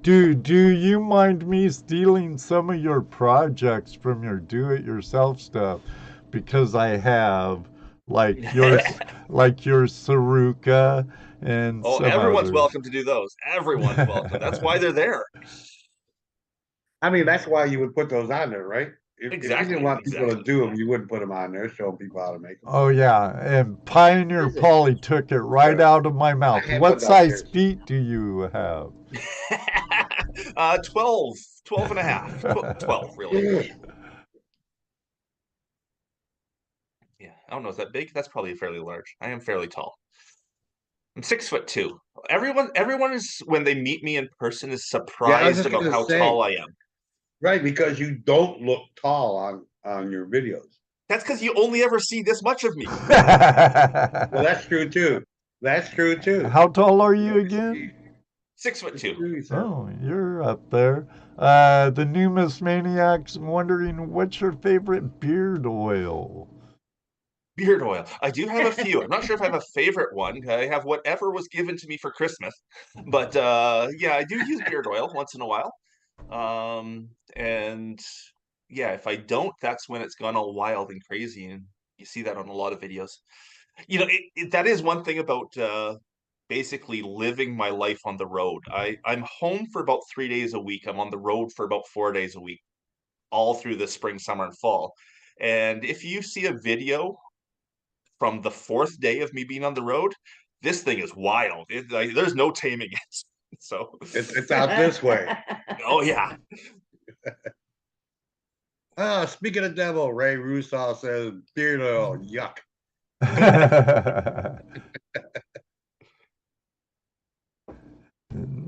Do you mind me stealing some of your projects from your do-it-yourself stuff? Because I have, like your Saruka and some everyone's others. welcome to do those. Everyone's welcome. That's why they're there. I mean, that's why you would put those on there, right? If you didn't want people to do them, you wouldn't put them on there, showing people how to make them. Oh yeah, and Pioneer Polly took it right out of my mouth. What size feet do you have? 12 and a half. 12, really. Yeah, I don't know. Is that big? That's probably fairly large. I am fairly tall. I'm 6'2". Everyone is, when they meet me in person, is surprised about how tall I am. Right, because you don't look tall on your videos. That's because you only ever see this much of me. Well, that's true too. That's true too. How tall are you again? 6'2". Oh, you're up there. The numismaniac's wondering, what's your favorite beard oil? Beard oil. I do have a few. I'm not sure if I have a favorite one. I have whatever was given to me for Christmas. But yeah, I do use beard oil once in a while. And yeah, if I don't, that's when it's gone all wild and crazy, and you see that on a lot of videos. That is one thing about basically living my life on the road. I'm home for about 3 days a week. I'm on the road for about 4 days a week, all through the spring, summer, and fall. And if you see a video from the 4th day of me being on the road, this thing is wild. There's no taming it. So it's out this way. Oh yeah. Speaking of devil, Ray Russo says beard oil, yuck.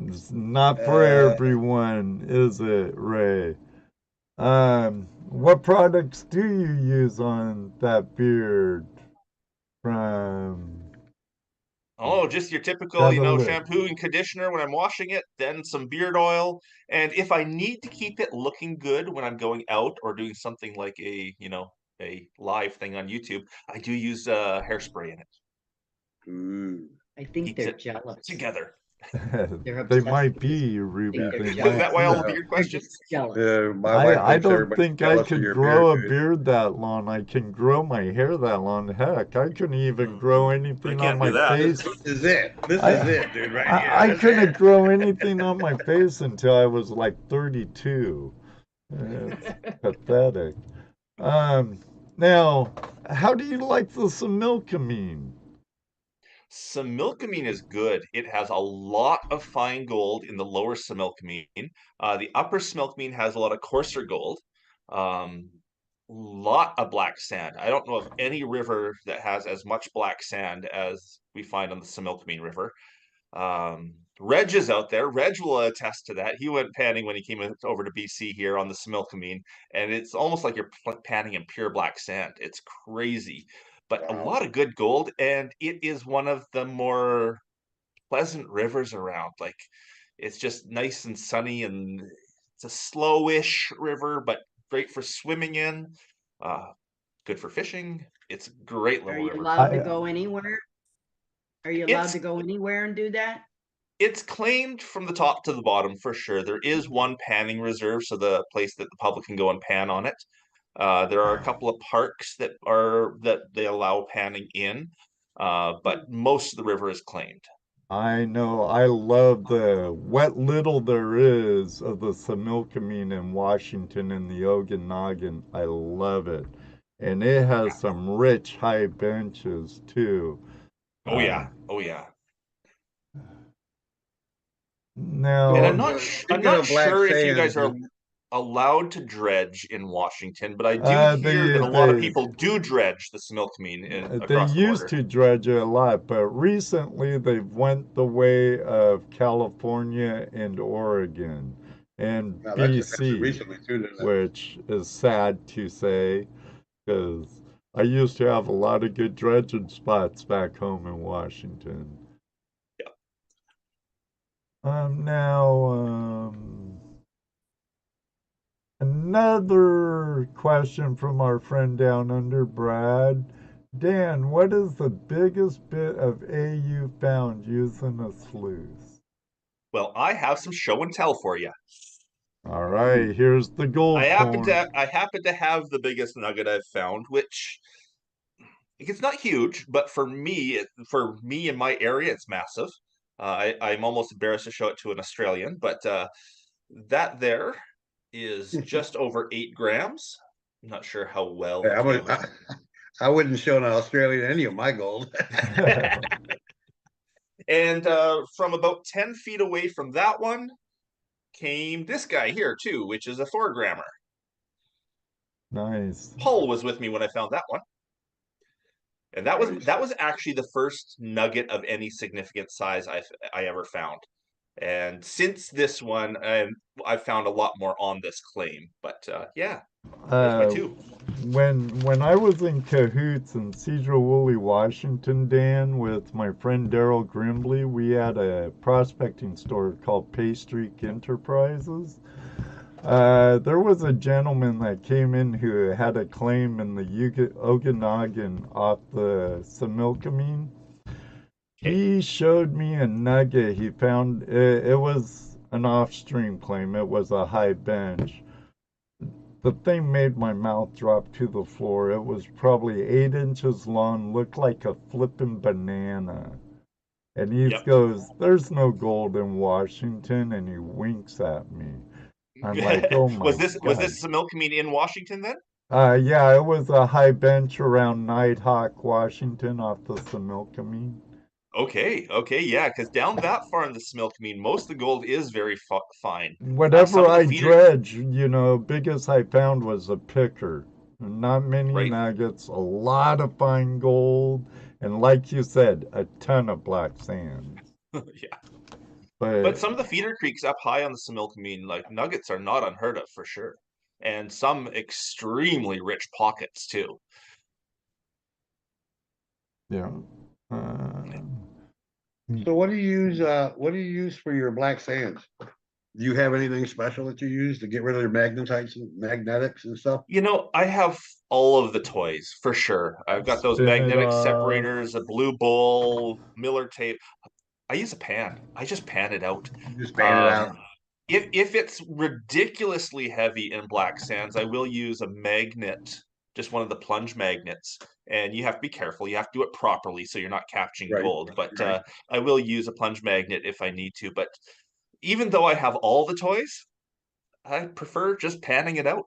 It's not for everyone, is it, Ray? What products do you use on that beard from Oh, just your typical, Catalyst? shampoo and conditioner when I'm washing it, then some beard oil. And if I need to keep it looking good when I'm going out or doing something like a live thing on YouTube, I do use hairspray in it. Ooh. I think Keeps they're it jealous. together. They're They obsessed might with this. be, Ruby. They're They Is jealous. that might why all be. the Yeah. beard They're questions? just jealous. My wife I thinks don't everybody's think I jealous of could your grow a beard, dude. beard that long. I can grow my hair that long. Heck, I couldn't even grow I anything on can't do my that. face. This is it. This I is it, dude, right here. I That's couldn't it. grow anything on my face until I was like 32. It's pathetic. Um, Now, how do you like the similkameen? Similkameen is good. It has a lot of fine gold in the lower similkameen. The upper similkameen has a lot of coarser gold. Um, Lot of black sand. I don't know of any river that has as much black sand as we find on the Similkameen River. Reg is out there. Reg will attest to that. He went panning when he came over to BC here on the Similkameen, and it's almost like you're panning in pure black sand. It's crazy, but a Wow. lot of good gold, and it is one of the more pleasant rivers around. Like it's just nice and sunny, and it's a slowish river, but great for swimming in. Uh, Good for fishing. It's a great Are little you river. allowed to go anywhere? Are you allowed It's to go anywhere and do that? it's claimed from the top to the bottom for sure. There is one panning reserve, so the place that the public can go and pan on it. There are a couple of parks that they allow panning in, but most of the river is claimed. I know I love the what little there is of the Similkameen in Washington and the Okanagan. I love it. And it has some rich high benches too. Oh Uh, yeah, oh yeah. And Now, I'm Speaking not of black sure if you sand, guys are allowed to dredge in Washington, but I do hear that they a lot of people do dredge the Similkameen they across the used border. to dredge it a lot, but recently they've went the way of California and Oregon and now that's BC, recently too, isn't it? which is sad to say because I used to have a lot of good dredging spots back home in Washington. Yeah. Now, another question from our friend down under, Brad. Dan, what is the biggest bit of AU found using a sluice? Well, I have some show and tell for you. All right, here's the gold corn. I happen to have the biggest nugget I've found, which it's not huge, but for me in my area, it's massive. I'm almost embarrassed to show it to an Australian, but that there is just over 8 grams. I'm not sure how well Hey, the camera. I wouldn't show an Australian any of my gold. And from about 10 feet away from that one came this guy here too, which is a 4 grammer. Nice. Paul was with me when I found that one. And that was actually the first nugget of any significant size I ever found. And since this one, I've found a lot more on this claim. But yeah, there's my two. When I was in cahoots in Cedar-Woolley, Washington, Dan, with my friend Daryl Grimbley, we had a prospecting store called Paystreak Enterprises. There was a gentleman that came in who had a claim in the Okanagan off the Similkameen. He showed me a nugget he found. It was an off-stream claim. It was a high bench. The thing made my mouth drop to the floor. It was probably 8 inches long, looked like a flippin' banana. And he goes, "There's no gold in Washington," and he winks at me. I'm like, "Oh my God." Was this Similkameen in Washington then? Yeah, it was a high bench around Nighthawk, Washington, off the Similkameen. Okay, yeah, because down that far in the Smilkameen, most of the gold is very fine. Whatever Some of the I feeder, dredge, biggest I found was a picker. Not many right? nuggets, a lot of fine gold, and like you said, a ton of black sand. Yeah. But But some of the feeder creeks up high on the Similkameen, like nuggets, are not unheard of for sure, and some extremely rich pockets too. yeah. Uh, So what do you use? What do you use for your black sands? Do you have anything special that you use to get rid of your magnetites and magnetics and stuff? I have all of the toys for sure. I've got those spin it magnetic off. separators, a blue bowl, Miller tape. I use a pan. I just pan it out. You just pan it Um, out. if it's ridiculously heavy in black sands, I will use a magnet, just one of the plunge magnets. And you have to be careful. You have to do it properly so you're not catching Right. gold. But Right. I will use a plunge magnet if I need to. But even though I have all the toys, I prefer just panning it out.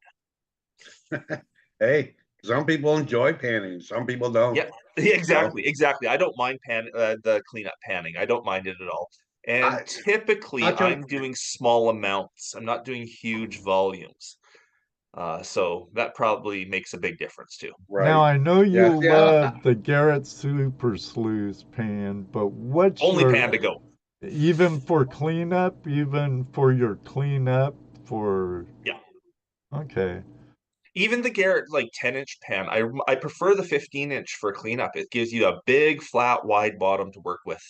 Hey, some people enjoy panning, some people don't. Yeah, exactly. I don't mind the cleanup panning. I don't mind it at all. And I, typically, I'll tell I'm doing small amounts. I'm not doing huge volumes. So that probably makes a big difference too. Now right. I know you Yes, yeah. love the Garrett Super Sleuth pan, but what's Only your pan to go. even for cleanup, even for your cleanup for Yeah. okay. Even the Garrett like 10-inch pan, I prefer the 15-inch for cleanup. It gives you a big, flat, wide bottom to work with,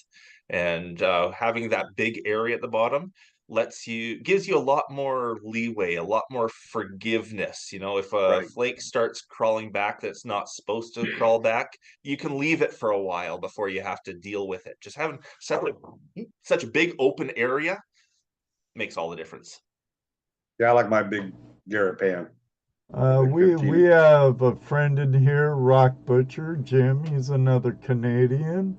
and having that big area at the bottom gives you a lot more leeway, a lot more forgiveness. If a Right. flake starts crawling back that's not supposed to crawl back, you can leave it for a while before you have to deal with it. Just having such a big open area makes all the difference. Yeah, I like my big Garrett pan. The big We 15. have a friend in here, Rock Butcher, Jim. He's another Canadian.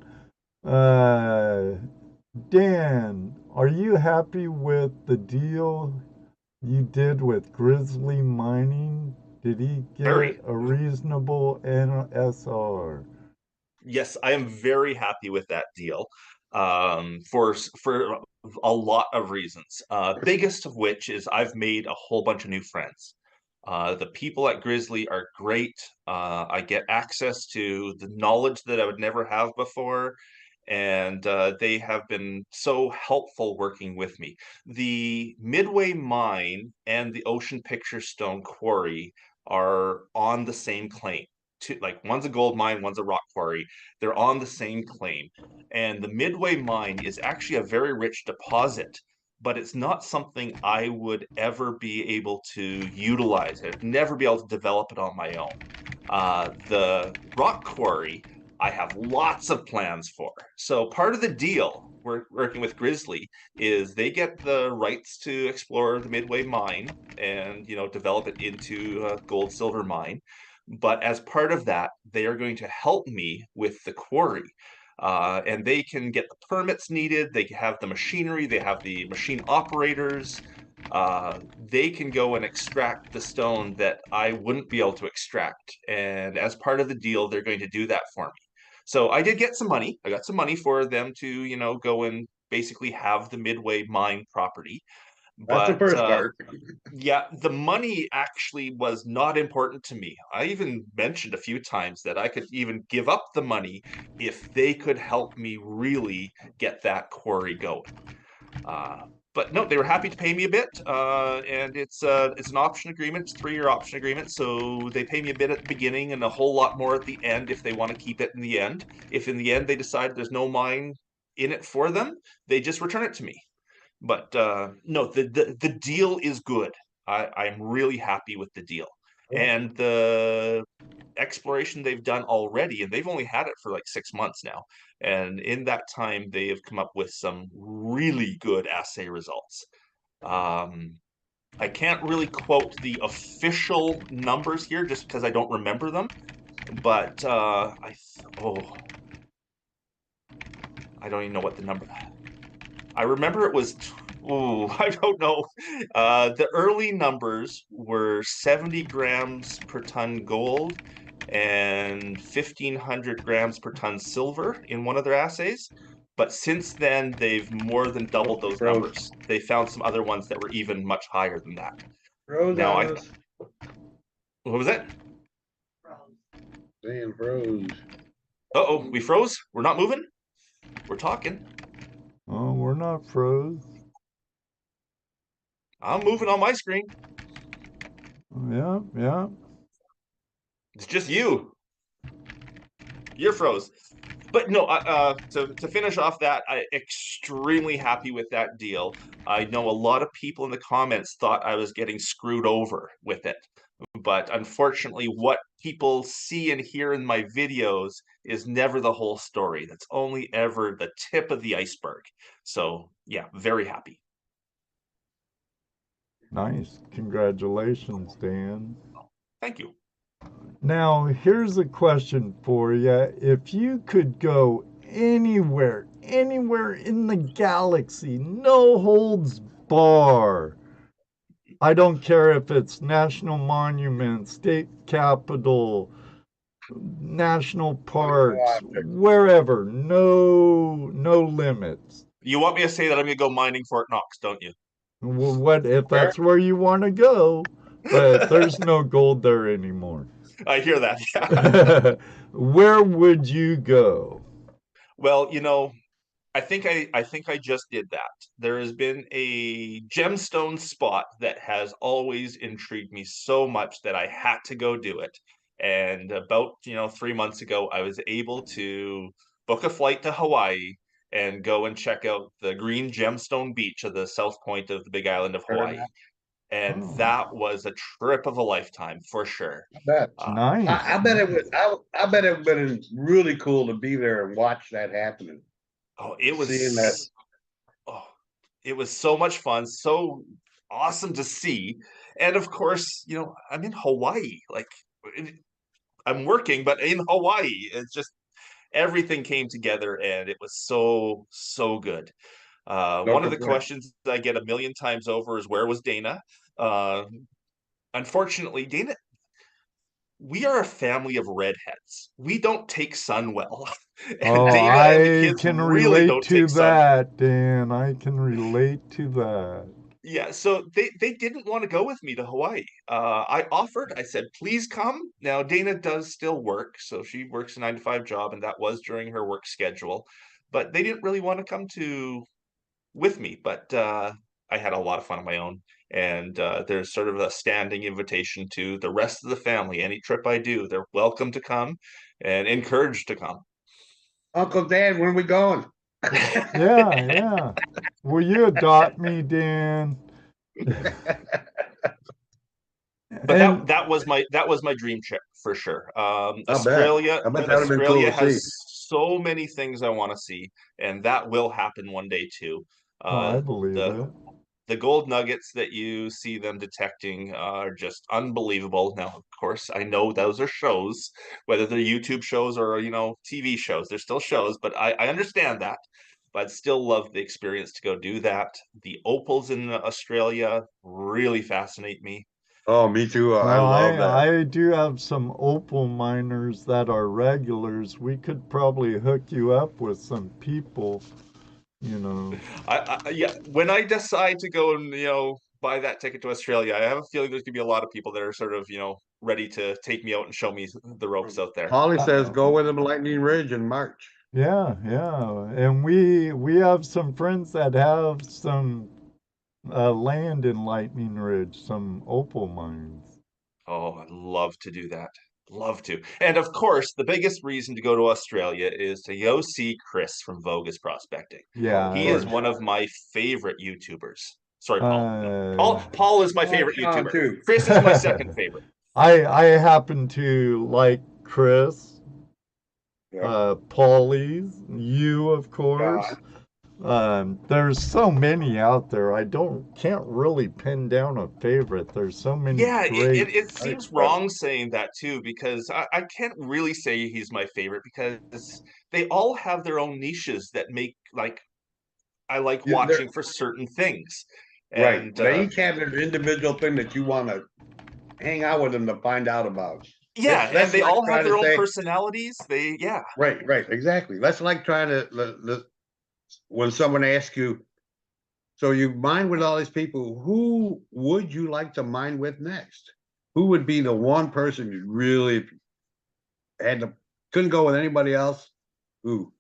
Uh, Dan, are you happy with the deal you did with Grizzly Mining? Did he get Very. a reasonable NSR? Yes, I am very happy with that deal, for a lot of reasons. Biggest of which is I've made a whole bunch of new friends. The people at Grizzly are great. I get access to the knowledge that I would never have before, and they have been so helpful working with me. The Midway Mine and the Ocean Picture Stone Quarry are on the same claim. Like one's a gold mine, one's a rock quarry. They're on the same claim. And the Midway Mine is actually a very rich deposit, but it's not something I would ever be able to utilize. I'd never be able to develop it on my own. The rock quarry, I have lots of plans for. So part of the deal we're working with Grizzly is they get the rights to explore the Midway Mine and develop it into a gold silver mine. But as part of that, they are going to help me with the quarry. And they can get the permits needed. They have the machinery. They have the machine operators. They can go and extract the stone that I wouldn't be able to extract. And as part of the deal, they're going to do that for me. So I did get some money. I got some money for them to, go and basically have the Midway mine property. That's the But first part. yeah, the money actually was not important to me. I even mentioned a few times that I could even give up the money if they could help me really get that quarry going. But no, they were happy to pay me a bit, and it's an option agreement, it's a 3-year option agreement. So they pay me a bit at the beginning and a whole lot more at the end if they want to keep it in the end. If in the end they decide there's no mine in it for them, they just return it to me. But no, the deal is good. I'm really happy with the deal. And the exploration they've done already, and they've only had it for like 6 months now. And in that time, they have come up with some really good assay results. I can't really quote the official numbers here just because I don't remember them, but I don't even know what the number. I remember it was, I don't know. The early numbers were 70 grams per ton gold and 1,500 grams per ton silver in one of their assays. But since then, they've more than doubled those numbers. They found some other ones that were even much higher than that. Froze Now, on us. what was that? Saying froze. Uh-oh, we froze? We're not moving? We're talking. Oh, we're not froze. I'm moving on my screen. Yeah, yeah. It's just you. You're froze. But no, to finish off that, I'm extremely happy with that deal. I know a lot of people in the comments thought I was getting screwed over with it. But unfortunately, what people see and hear in my videos is never the whole story. That's only ever the tip of the iceberg. So yeah, very happy. Nice. Congratulations, Dan. Thank you. Now, here's a question for you. If you could go anywhere in the galaxy, no holds bar. I don't care if it's national monument, state capital, national parks, wherever, no limits. You want me to say that I'm going to go mining Fort Knox, don't you? What if that's where you want to go? But there's no gold there anymore. I hear that. Yeah. Where would you go? Well, I think I just did that. There has been a gemstone spot that has always intrigued me so much that I had to go do it. And about 3 months ago, I was able to book a flight to Hawaii and go and check out the green gemstone beach of the south point of the big island of Hawaii. And that was a trip of a lifetime for sure. I bet. Nice. I bet it was. I bet it would have been really cool to be there and watch that happening. Oh, it was seeing that. Oh, it was so much fun, so awesome to see. And of course, I'm in Hawaii. Like I'm working, but in Hawaii. It's just everything came together and it was so good. One of the questions I get a million times over is where was Dana? Unfortunately, Dana, we are a family of redheads. We don't take sun well. And Dana and the kids can really relate don't to take that, sun. Dan. I can relate to that. Yeah, so they didn't want to go with me to Hawaii. I offered, I said, please come. Now, Dana does still work, so she works a 9 to 5 job, and that was during her work schedule. But they didn't really want to come with me. But I had a lot of fun on my own. And there's sort of a standing invitation to the rest of the family. Any trip I do, they're welcome to come and encouraged to come. Uncle Dan, when are we going? Yeah. Will you adopt me, Dan? But that was my dream trip for sure. Australia has so many things I want to see, and that will happen one day too. I believe it. The gold nuggets that you see them detecting are just unbelievable. Now, of course, I know those are shows, whether they're YouTube shows or TV shows. They're still shows, but I understand that. But I'd still love the experience to go do that. The opals in Australia really fascinate me. Oh, me too. I love that. I do have some opal miners that are regulars. We could probably hook you up with some people, Yeah, when I decide to go and buy that ticket to Australia, I have a feeling there's gonna be a lot of people that are sort of ready to take me out and show me the ropes out there. Holly says go with him Lightning Ridge in March. Yeah, and we have some friends that have some land in Lightning Ridge, some opal mines. Oh, I'd love to do that. Love to. And of course, the biggest reason to go to Australia is to go see Chris from Gold Prospecting. Yeah. He is one of my favorite YouTubers. Sorry, Paul. Paul is my favorite YouTuber. Too. Chris is my second favorite. I happen to like Chris, Paulie's, you, of course. There's so many out there. I can't really pin down a favorite. There's so many. Yeah, it seems wrong saying that too, because I can't really say he's my favorite because they all have their own niches that make I like watching for certain things. Right. They each have an individual thing that you want to hang out with them to find out about. Yeah, and That's they like all have trying their to own say, personalities. Yeah. right, exactly. That's like trying to when someone asks you, so you mine with all these people, who would you like to mine with next? Who would be the one person you really had to couldn't go with anybody else? Who?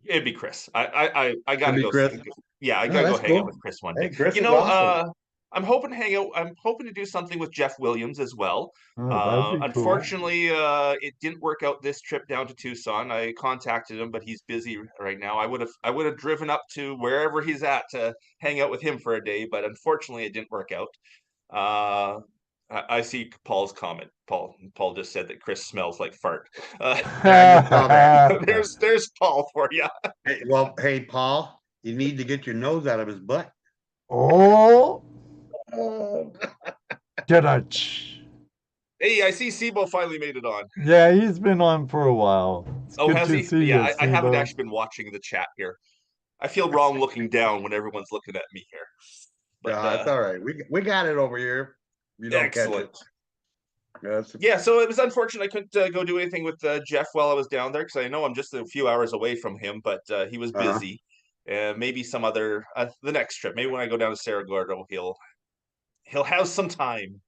It'd be Chris. I It'd gotta be go. Chris. Yeah, I Oh, gotta go that's hang out cool. with Chris one day. Hey, Chris You is know, awesome. I'm hoping to hang out. I'm hoping to do something with Jeff Williams as well. Oh, that'd be cool. Unfortunately, it didn't work out this trip down to Tucson. I contacted him, but he's busy right now. I would have driven up to wherever he's at to hang out with him for a day, but unfortunately, it didn't work out. Uh, I see Paul's comment. Paul just said that Chris smells like fart. Yeah, I just saw that. There's Paul for you. Hey, well, hey, Paul, you need to get your nose out of his butt. Oh, Gadach. Hey, I see Sibo finally made it on. Yeah, he's been on for a while. It's Oh, good has to he? see Yeah, you, I haven't Sibo. actually been watching the chat here. I feel wrong looking down when everyone's looking at me here. But Yeah, it's all right. We got it over here. You don't excellent. catch it. Yeah, so it was unfortunate I couldn't go do anything with Jeff while I was down there because I know I'm just a few hours away from him, but he was busy. Maybe some other the next trip. Maybe when I go down to Cerro Gordo, he'll have some time.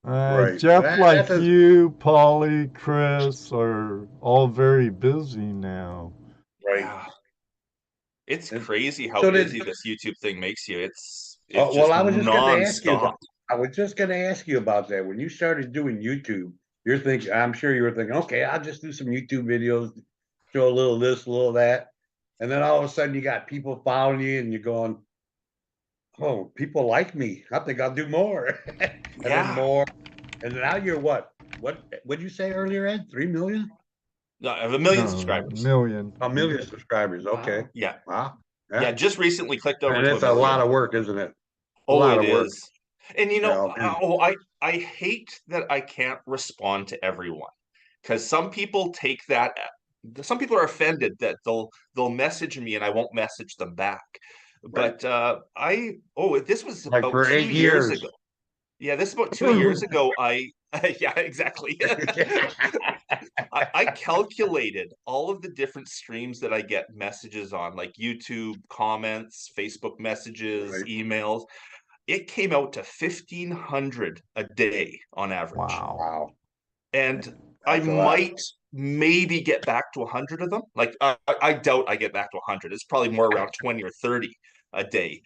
Right. Jeff, like you, Polly, Chris are all very busy now. Right. Yeah. It's crazy how busy this YouTube thing makes you. It's just I was just going to ask you. nonstop. I was just going to ask you about that. When you started doing YouTube, you're thinking. I'm sure you were thinking, okay, I'll just do some YouTube videos, show a little this, a little that, and then all of a sudden you got people following you, and you're going, "Oh, people like me. I think I'll do more." And then more, and now you're what? What did you say earlier, Ed? 3 million? No, I have 1 million subscribers. A million subscribers. Okay. Wow. Yeah. Wow. Yeah, just recently clicked over. And it's a lot of work, isn't it? Oh, it is. And you know, I hate that I can't respond to everyone because some people take that. Some people are offended that they'll message me and I won't message them back. But this was like about for 2 8 years years ago. Yeah, this is about 2 years ago. Yeah, exactly. I calculated all of the different streams that I get messages on, like YouTube comments, Facebook messages, emails. It came out to 1,500 a day on average. Wow. And I might maybe get back to 100 of them. Like I doubt I get back to 100. It's probably more around 20 or 30 a day.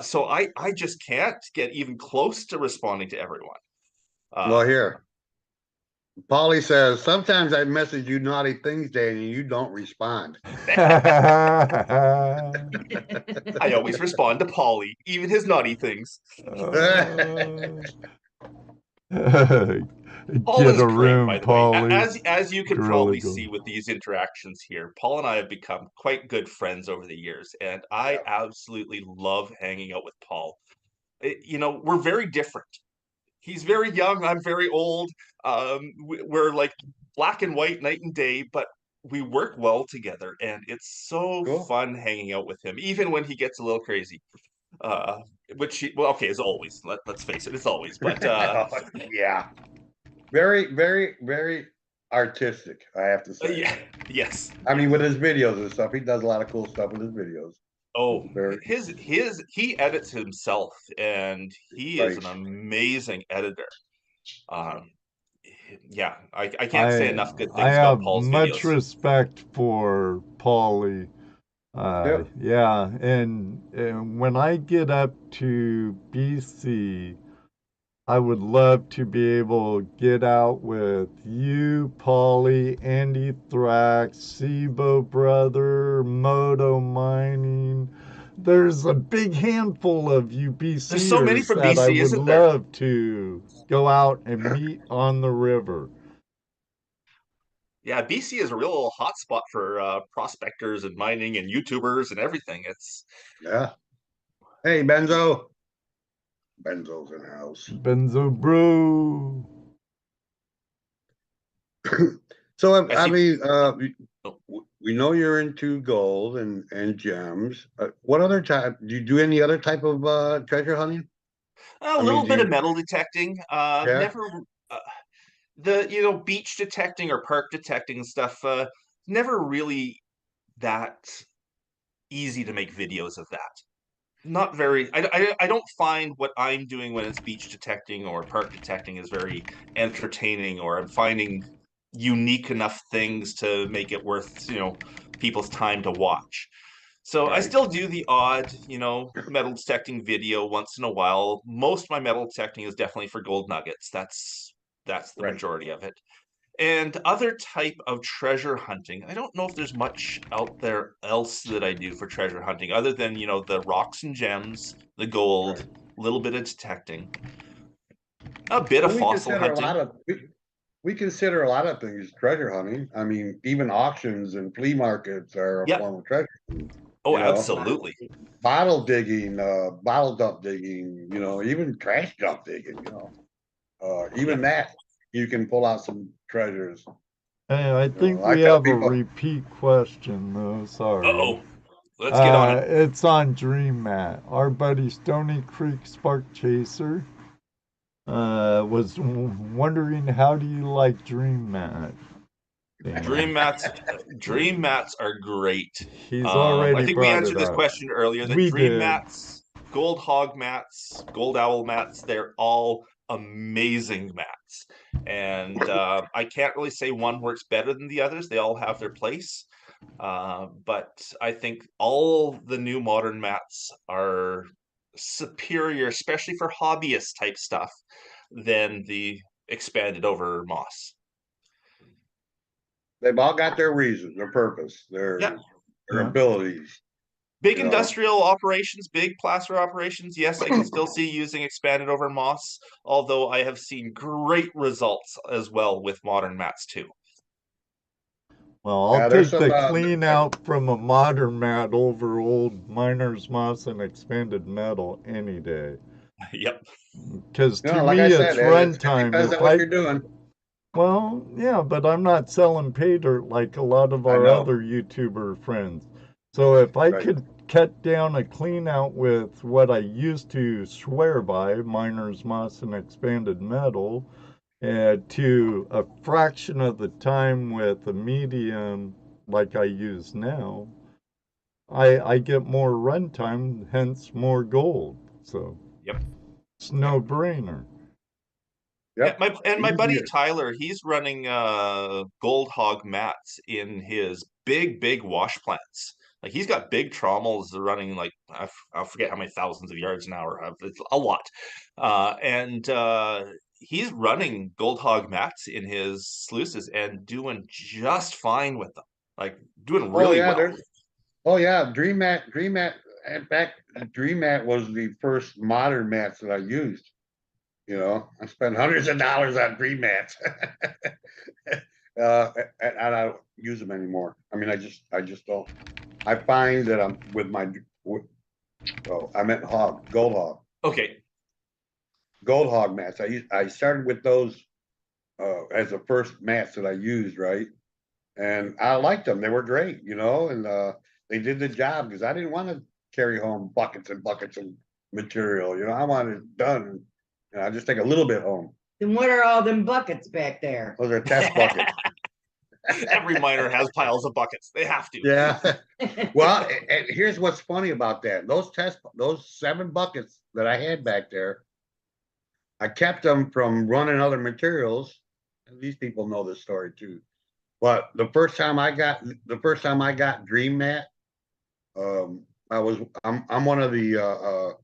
So I just can't get even close to responding to everyone. Well, here, Polly says, sometimes I message you naughty things, Danny, and you don't respond. I always respond to Polly, even his naughty things. Paul is great, by the way. As you can probably see with these interactions here, Paul and I have become quite good friends over the years, and I absolutely love hanging out with Paul. You know, we're very different. He's very young, I'm very old. We're like black and white, night and day, but we work well together, and it's so fun hanging out with him, even when he gets a little crazy. As always. Let's face it, it's always. But yeah, very, very, very artistic, I have to say. Yes. I mean, with his videos and stuff, he does a lot of cool stuff with his videos. Oh, he edits himself, and he is an amazing editor. Yeah, I can't say enough good things about Paul's videos. I have much respect for Paulie. Yeah, and when I get up to BC, I would love to be able to get out with you, Paulie, Andy Thrax, Sibo Brother, Moto Mining. There's a big handful of you BCers There's so many from BC, that I would isn't there? love to go out and meet on the river. Yeah, BC is a real little hotspot for prospectors and mining and YouTubers and everything. It's Hey, Benzo. Benzo's in the house. Benzo bro. So I mean, we know you're into gold and gems. What other type? Do you do any other type of treasure hunting? A little bit of metal detecting. the beach detecting or park detecting stuff, never really that easy to make videos of that. Not very. I don't find what I'm doing when it's beach detecting or park detecting is very entertaining, or I'm finding unique enough things to make it worth people's time to watch. So I Right. still do the odd metal detecting video once in a while. Most of my metal detecting is definitely for gold nuggets. That's the Right. majority of it. And other type of treasure hunting, I don't know if there's much out there else that I do for treasure hunting other than, the rocks and gems, the gold, Right. a little bit of detecting, a bit Well, of fossil hunting. we consider a lot of things treasure hunting. I mean, even auctions and flea markets are a Yeah. form of treasure hunting, Oh, you know. absolutely. Bottle digging, bottle dump digging, even trash dump digging, even Yep. that you can pull out some treasures. Hey, I think I we tell have a people, repeat question though. Sorry. Uh-oh. Let's get on it. It's on Dream Mat. Our buddy Stony Creek Spark Chaser was wondering, how do you like Dream Mat? Dream mats, dream mats are great. He's I already think we brought answered it this up. question earlier that We dream did. mats, gold hog mats, gold owl mats, they're all amazing mats. And I can't really say one works better than the others. They all have their place. But I think all the new modern mats are superior, especially for hobbyist type stuff, than the expanded over moss. they've all got their reasons, their purpose, Yeah. their Yeah. abilities. Big industrial operations, big placer operations, yes, I can still see using expanded over moss, although I have seen great results as well with modern mats too. Well, I'll Yeah, there's take some. the clean out from a modern mat over old miner's moss and expanded metal any day. Yep. Because to Like I me, said, it's it runtime. depends If on what I you're doing. Well, yeah, but I'm not selling pay dirt like a lot of I our know, other YouTuber friends. So if I right? could cut down a clean out with what I used to swear by, miner's moss and expanded metal, to a fraction of the time with a medium like I use now, I get more runtime, hence more gold. So Yep. it's no brainer. Yeah, Yep. my buddy Easier. Tyler, he's running gold hog mats in his big wash plants. Like he's got big trommels running like I forget how many thousands of yards an hour. It's a lot. And he's running gold hog mats in his sluices and doing just fine with them. Like doing Oh really yeah, well. Dream Mat. In fact, Dream Mat was the first modern mats that I used. I spent hundreds of dollars on Dream Mats, and I don't use them anymore. I mean, I just don't. I find that I'm with my. I meant Okay. gold hog mats. I started with those as the first mats that I used, right? And I liked them. They were great, and they did the job because I didn't want to carry home buckets and buckets of material. I wanted it done, and I just take a little bit home. Then what are all them buckets back there? Those are test buckets. Every miner has piles of buckets. They have to. Yeah. Well, and here's what's funny about that. Those 7 buckets that I had back there, I kept them from running other materials. And these people know this story too. But the first time I got Dream Mat, I'm one of the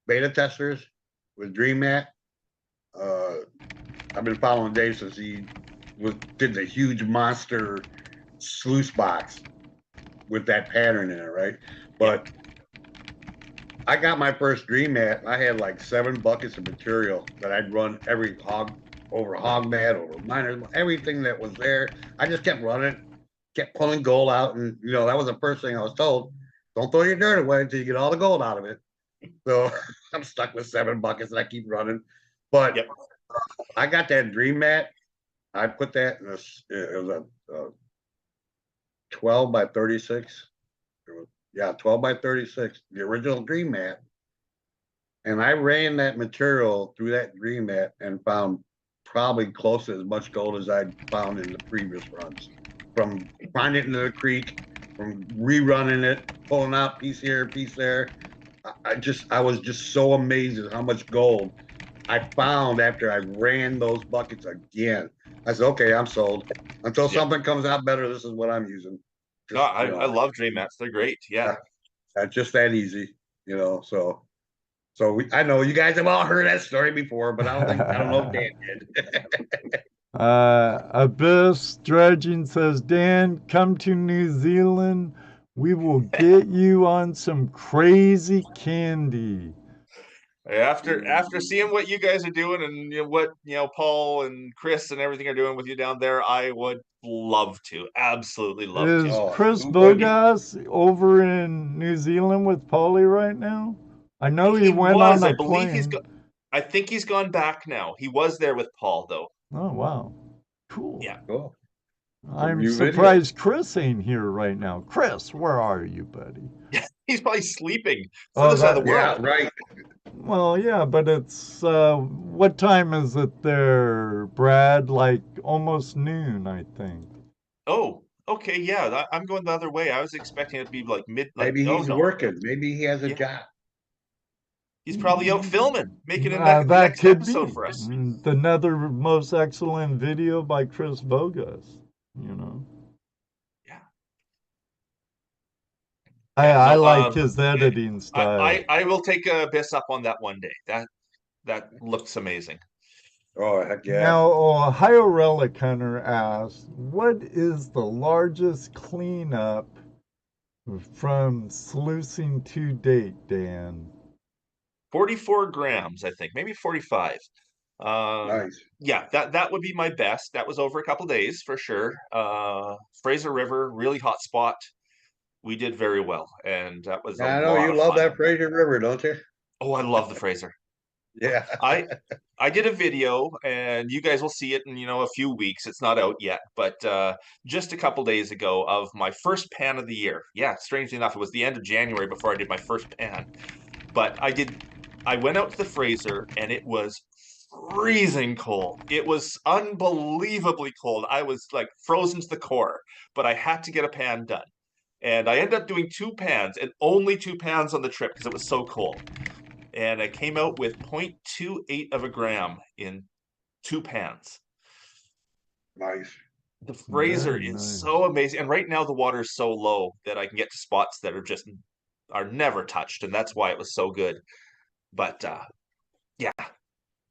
beta testers with Dream Mat. I've been following Dave since he did the huge monster sluice box with that pattern in it, right? But I got my first Dream Mat. I had like 7 buckets of material that I'd run every hog mat, over miners, everything that was there. I just kept running, kept pulling gold out, and that was the first thing I was told: don't throw your dirt away until you get all the gold out of it. So I'm stuck with 7 buckets, and I keep running. But I got that Dream Mat. I put that in it was a 12 by 36. 12 by 36, the original Dream Mat. And I ran that material through that Dream Mat and found probably close to as much gold as I'd found in the previous runs. From finding it into the creek, from rerunning it, pulling out piece here, piece there. I was just so amazed at how much gold I found after I ran those buckets again. I said, okay, I'm sold. Until something comes out better, this is what I'm using. No, I love dream mats. They're great. Yeah. Just that easy, so I know you guys have all heard that story before, but I don't know if Dan did. Abyss Dredging says, Dan, come to New Zealand. We will get you on some crazy candy. After seeing what you guys are doing and what Paul and Chris and everything are doing with you down there, I would love to, absolutely love to. Is Chris Bogas over in New Zealand with Paulie right now? I know he went on a plane. I think he's gone back now. He was there with Paul though. Oh wow, cool. Yeah, cool. I'm surprised Chris ain't here right now. Chris, where are you, buddy? He's probably sleeping. Oh, this side of the world. Yeah, right. Well, yeah, but it's what time is it there, Brad? Like almost noon, I think. Oh, okay, yeah. I'm going the other way. I was expecting it to be like mid. Maybe he's working. Maybe he has a job. He's probably out filming, making a next episode for us. Another most excellent video by Chris Bogas. Yeah. I like his editing style. I will take Abyss up on that one day. That looks amazing. Oh, heck yeah. Now, Ohio Relic Hunter asked, what is the largest cleanup from sluicing to date, Dan? 44 grams, I think, maybe 45. Nice. Yeah, that would be my best. That was over a couple days for sure. Fraser River, really hot spot. We did very well, and that was. I know you love that Fraser River, don't you? Oh, I love the Fraser. Yeah. I did a video, and you guys will see it in a few weeks. It's not out yet, but just a couple days ago of my first pan of the year. Yeah, strangely enough, it was the end of January before I did my first pan. But I went out to the Fraser, and it was freezing cold. It was unbelievably cold. I was like frozen to the core, but I had to get a pan done. And I ended up doing 2 pans, and only 2 pans on the trip because it was so cold. And I came out with 0.28 of a gram in 2 pans. Nice. The Fraser is so amazing. And right now the water is so low that I can get to spots that are never touched. And that's why it was so good. But yeah,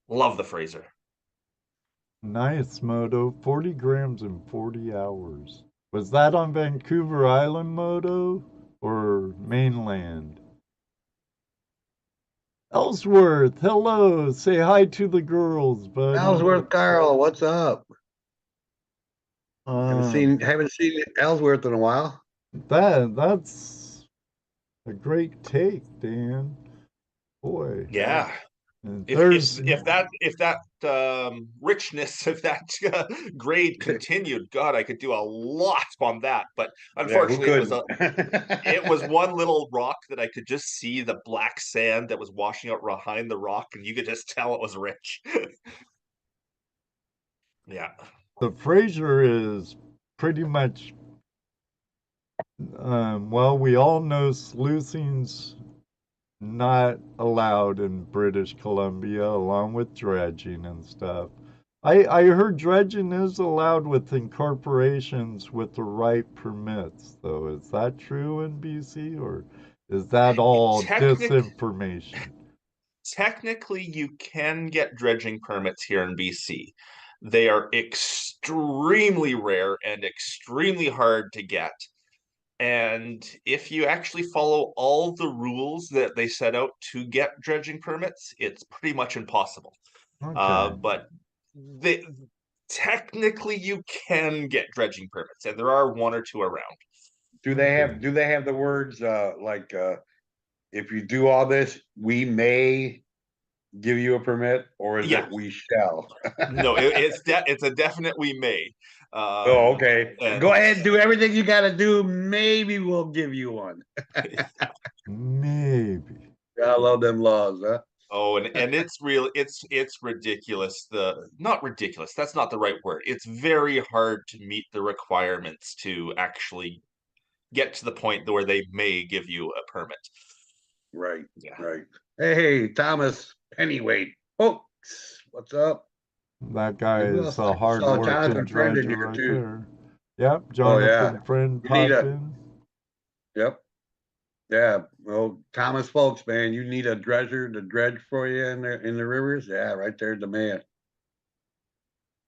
love the Fraser. Nice, Moto. 40 grams in 40 hours. Was that on Vancouver Island, Moto, or mainland? Ellsworth, hello. Say hi to the girls, bud. Ellsworth Carl, what's up? Haven't seen Ellsworth in a while. That's a great take, Dan. Boy. Yeah. If that richness, if that grade continued, God, I could do a lot on that. But unfortunately, it was one little rock that I could just see the black sand that was washing out behind the rock, and you could just tell it was rich. Yeah. The Fraser is pretty much, well, we all know sluicing's not allowed in British Columbia, along with dredging and stuff. I heard dredging is allowed within corporations with the right permits, though. Is that true in BC, or is that all disinformation? Technically, you can get dredging permits here in BC. They are extremely rare and extremely hard to get. And if you actually follow all the rules that they set out to get dredging permits, it's pretty much impossible. Okay. But technically you can get dredging permits, and there are 1 or 2 around. Do they have the words like if you do all this, we may give you a permit, or is it we shall? No, it's a definite we may. Okay. Go ahead and do everything you got to do. Maybe we'll give you one. Maybe. I love them laws, huh? Oh, and it's real. It's ridiculous. Not ridiculous. That's not the right word. It's very hard to meet the requirements to actually get to the point where they may give you a permit. Right, Yeah. right. Hey, Thomas Pennyweight, folks, what's up? That guy And who is else? a I saw hard-working Jonathan Friend in dredger here right too. there. Yep, Oh yeah, Jonathan Friend you need popped a. in. Yep. Yeah. Well, Thomas, folks, man, you need a dredger to dredge for you in the rivers. Yeah, right there's the man.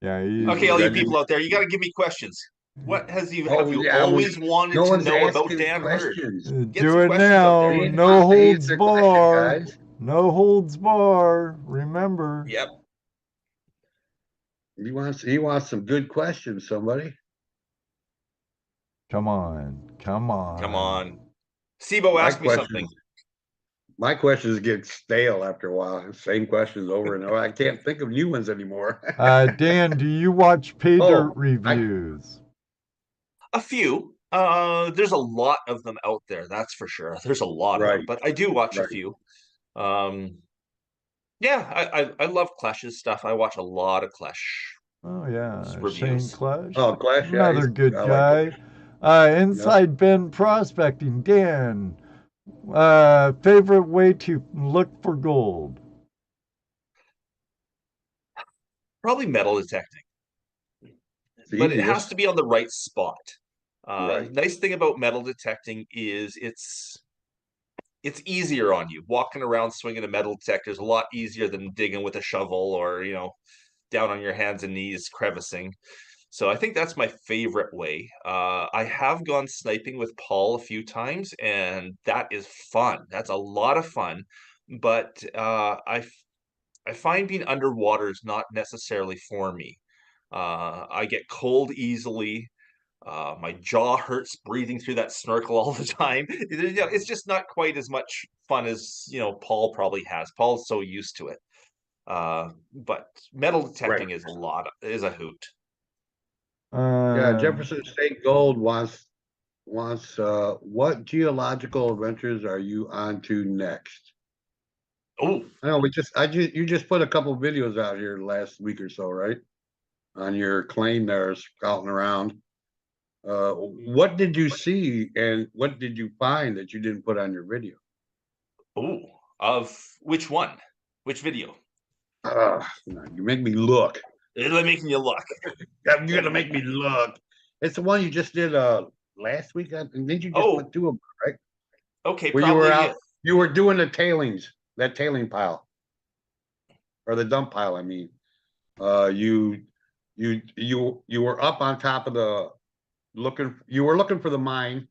Yeah, Okay, he's all you Dredging. people out there, you got to give me questions. What have Oh you yeah, always wanted no to one's know about asking Dan Hurd? questions. Get do some it questions out there. now. He No wants to holds answer questions, bar. guys. No holds bar. Remember. Yep. He wants some good questions, somebody. Come on. Come on. Come on. Sibo, My ask me something. questions get stale after a while. Same questions over and over. I can't think of new ones anymore. Dan, do you watch pay dirt Oh, reviews? A few. There's a lot of them out there, that's for sure. There's a lot of them, Right, but I do watch a right. few. Yeah, I love Clash's stuff. I watch a lot of Clash Oh yeah, Shane reviews. Clash. Oh, Clash, yeah, Another good I like guy. Yep. Inside Ben Prospecting. Dan, favorite way to look for gold? Probably metal detecting, It's but it has easiest. to be on the right spot. Right. Nice thing about metal detecting is it's easier on you. Walking around swinging a metal detector is a lot easier than digging with a shovel or, down on your hands and knees crevicing. So I think that's my favorite way. I have gone sniping with Paul a few times, and that is fun. That's a lot of fun. But I find being underwater is not necessarily for me. I get cold easily. My jaw hurts breathing through that snorkel all the time. It's just not quite as much fun as Paul probably has. Paul's so used to it. But metal Right. detecting is a hoot. Yeah, Um, Jefferson State Gold wants what geological adventures are you on to next? Oh, I know you just put a couple videos out here last week or so, right? On your claim there, scouting around. What did you see and what did you find that you didn't put on your video? oh, of which one? Which video? You make me look. They're making you look. You're gonna make me look. It's the one you just did last week. Didn't you just Oh, put two of them, right? okay, Where you were probably. out, you were doing the tailings, that tailing pile. Or the dump pile, I mean. You were up on top of you were looking for the mine.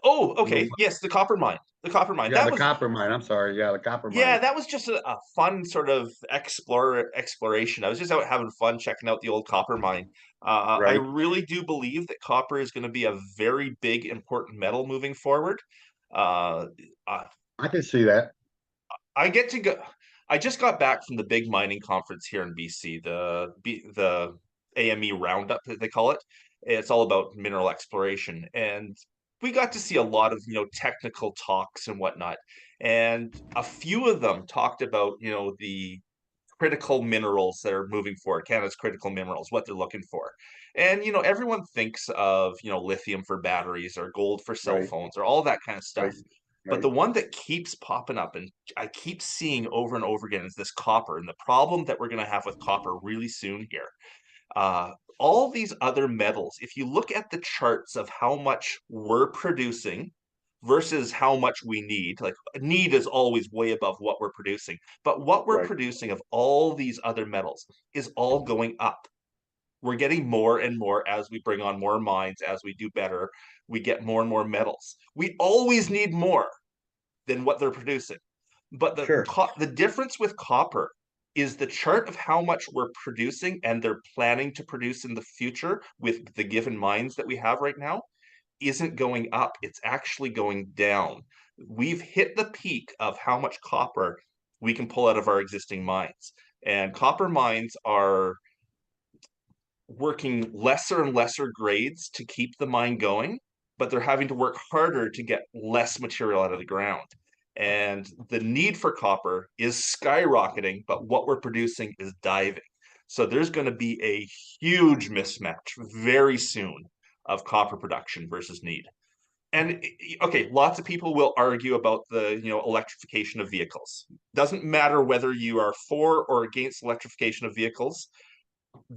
Oh, okay. Yes, the copper mine. The copper mine. Yeah, That the was copper mine. I'm sorry. Yeah, the copper Yeah, mine. that was just a fun sort of exploration. I was just out having fun checking out the old copper mine. I Right. really do believe that copper is going to be a very big, important metal moving forward. Uh, uh, I can see that. I get to go. I just got back from the big mining conference here in BC, the AME Roundup, they call it. It's all about mineral exploration, and we got to see a lot of technical talks and whatnot. And a few of them talked about the critical minerals that are moving forward, Canada's critical minerals, what they're looking for. And everyone thinks of lithium for batteries or gold for cell Right. phones or all that kind of stuff. Right. But Right. the one that keeps popping up and I keep seeing over and over again is this copper. And the problem that we're going to have with copper really soon here, all these other metals, if you look at the charts of how much we're producing versus how much we need, like need is always way above what we're producing, but what we're Right. producing of all these other metals is all going up. We're getting more and more as we bring on more mines, as we do better, we get more and more metals. We always need more than what they're producing. But Sure. the difference with copper is the chart of how much we're producing and they're planning to produce in the future with the given mines that we have right now isn't going up. It's actually going down. We've hit the peak of how much copper we can pull out of our existing mines. And copper mines are working lesser and lesser grades to keep the mine going, but they're having to work harder to get less material out of the ground. and the need for copper is skyrocketing, but what we're producing is diving. So there's going to be a huge mismatch very soon of copper production versus need. And okay, lots of people will argue about the electrification of vehicles. Doesn't matter whether you are for or against electrification of vehicles,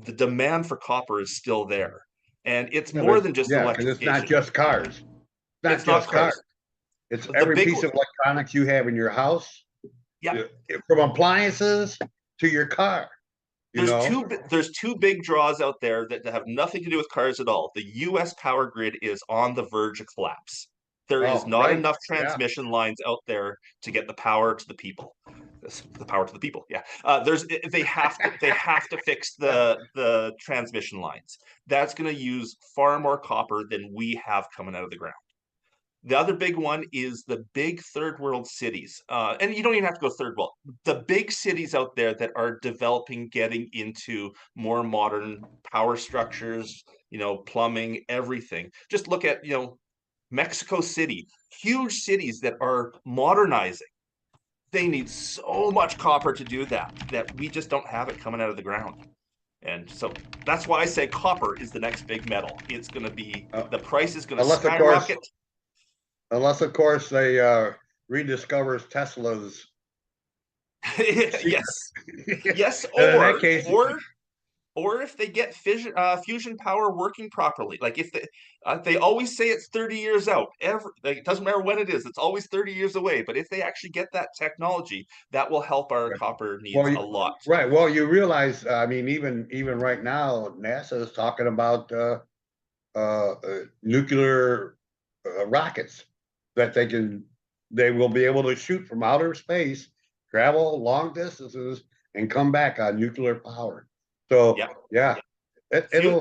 the demand for copper is still there. And it's more than just because it's not just cars. It's not cars. It's every piece of electronics you have in your house. Yeah. From appliances to your car. There's two big draws out there that have nothing to do with cars at all. The U.S. power grid is on the verge of collapse. There is not enough transmission lines out there to get the power to the people. The power to the people. Yeah. They have to fix the transmission lines. That's going to use far more copper than we have coming out of the ground. The other big one is the big third world cities. And you don't even have to go third world. The big cities out there that are developing, getting into more modern power structures, plumbing, everything. Just look at, Mexico City, huge cities that are modernizing. They need so much copper to do that we just don't have it coming out of the ground. And so that's why I say copper is the next big metal. It's going to be, the price is going to skyrocket. Unless, of course, they rediscovers Tesla's. Yes. Or if they get fusion power working properly. Like if they always say it's 30 years out. It doesn't matter when it is. It's always 30 years away. But if they actually get that technology, that will help our copper needs a lot. Right. Well, you realize, even right now, NASA is talking about nuclear rockets that they will be able to shoot from outer space, travel long distances, and come back on nuclear power. So yeah.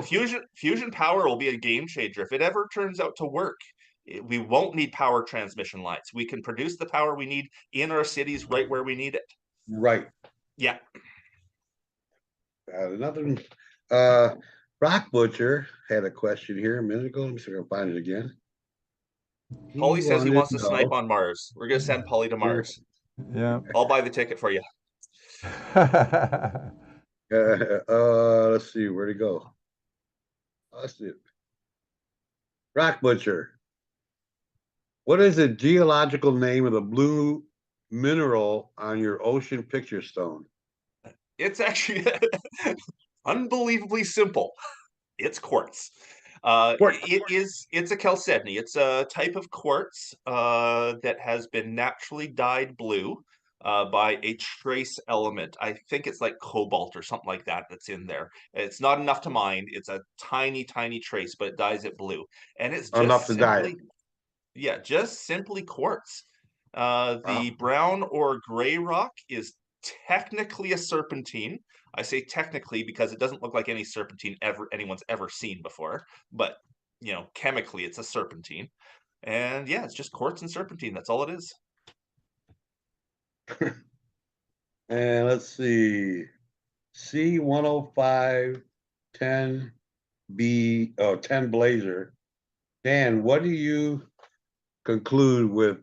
Fusion power will be a game changer. If it ever turns out to work, we won't need power transmission lines. We can produce the power we need in our cities right where we need it. Right. Yeah. Another Rock Butcher had a question here a minute ago. Let me see if I can find it again. Paulie says he wants to snipe on Mars. We're going to send Paulie to Mars. Yeah. I'll buy the ticket for you. Let's see, where'd it go? Let's see. Rock Butcher. What is the geological name of the blue mineral on your ocean picture stone? It's actually unbelievably simple. It's quartz. It's a chalcedony. It's a type of quartz that has been naturally dyed blue by a trace element. I think it's like cobalt or something like that that's in there. It's not enough to mine. It's a tiny, tiny trace, but it dyes it blue. And it's just enough to dye. Yeah, just simply quartz. The brown or gray rock is technically a serpentine. I say technically because it doesn't look like any serpentine anyone's ever seen before, but chemically it's a serpentine. And yeah, it's just quartz and serpentine. That's all it is. And let's see. C105 10B 10 Blazer. Dan, what do you conclude with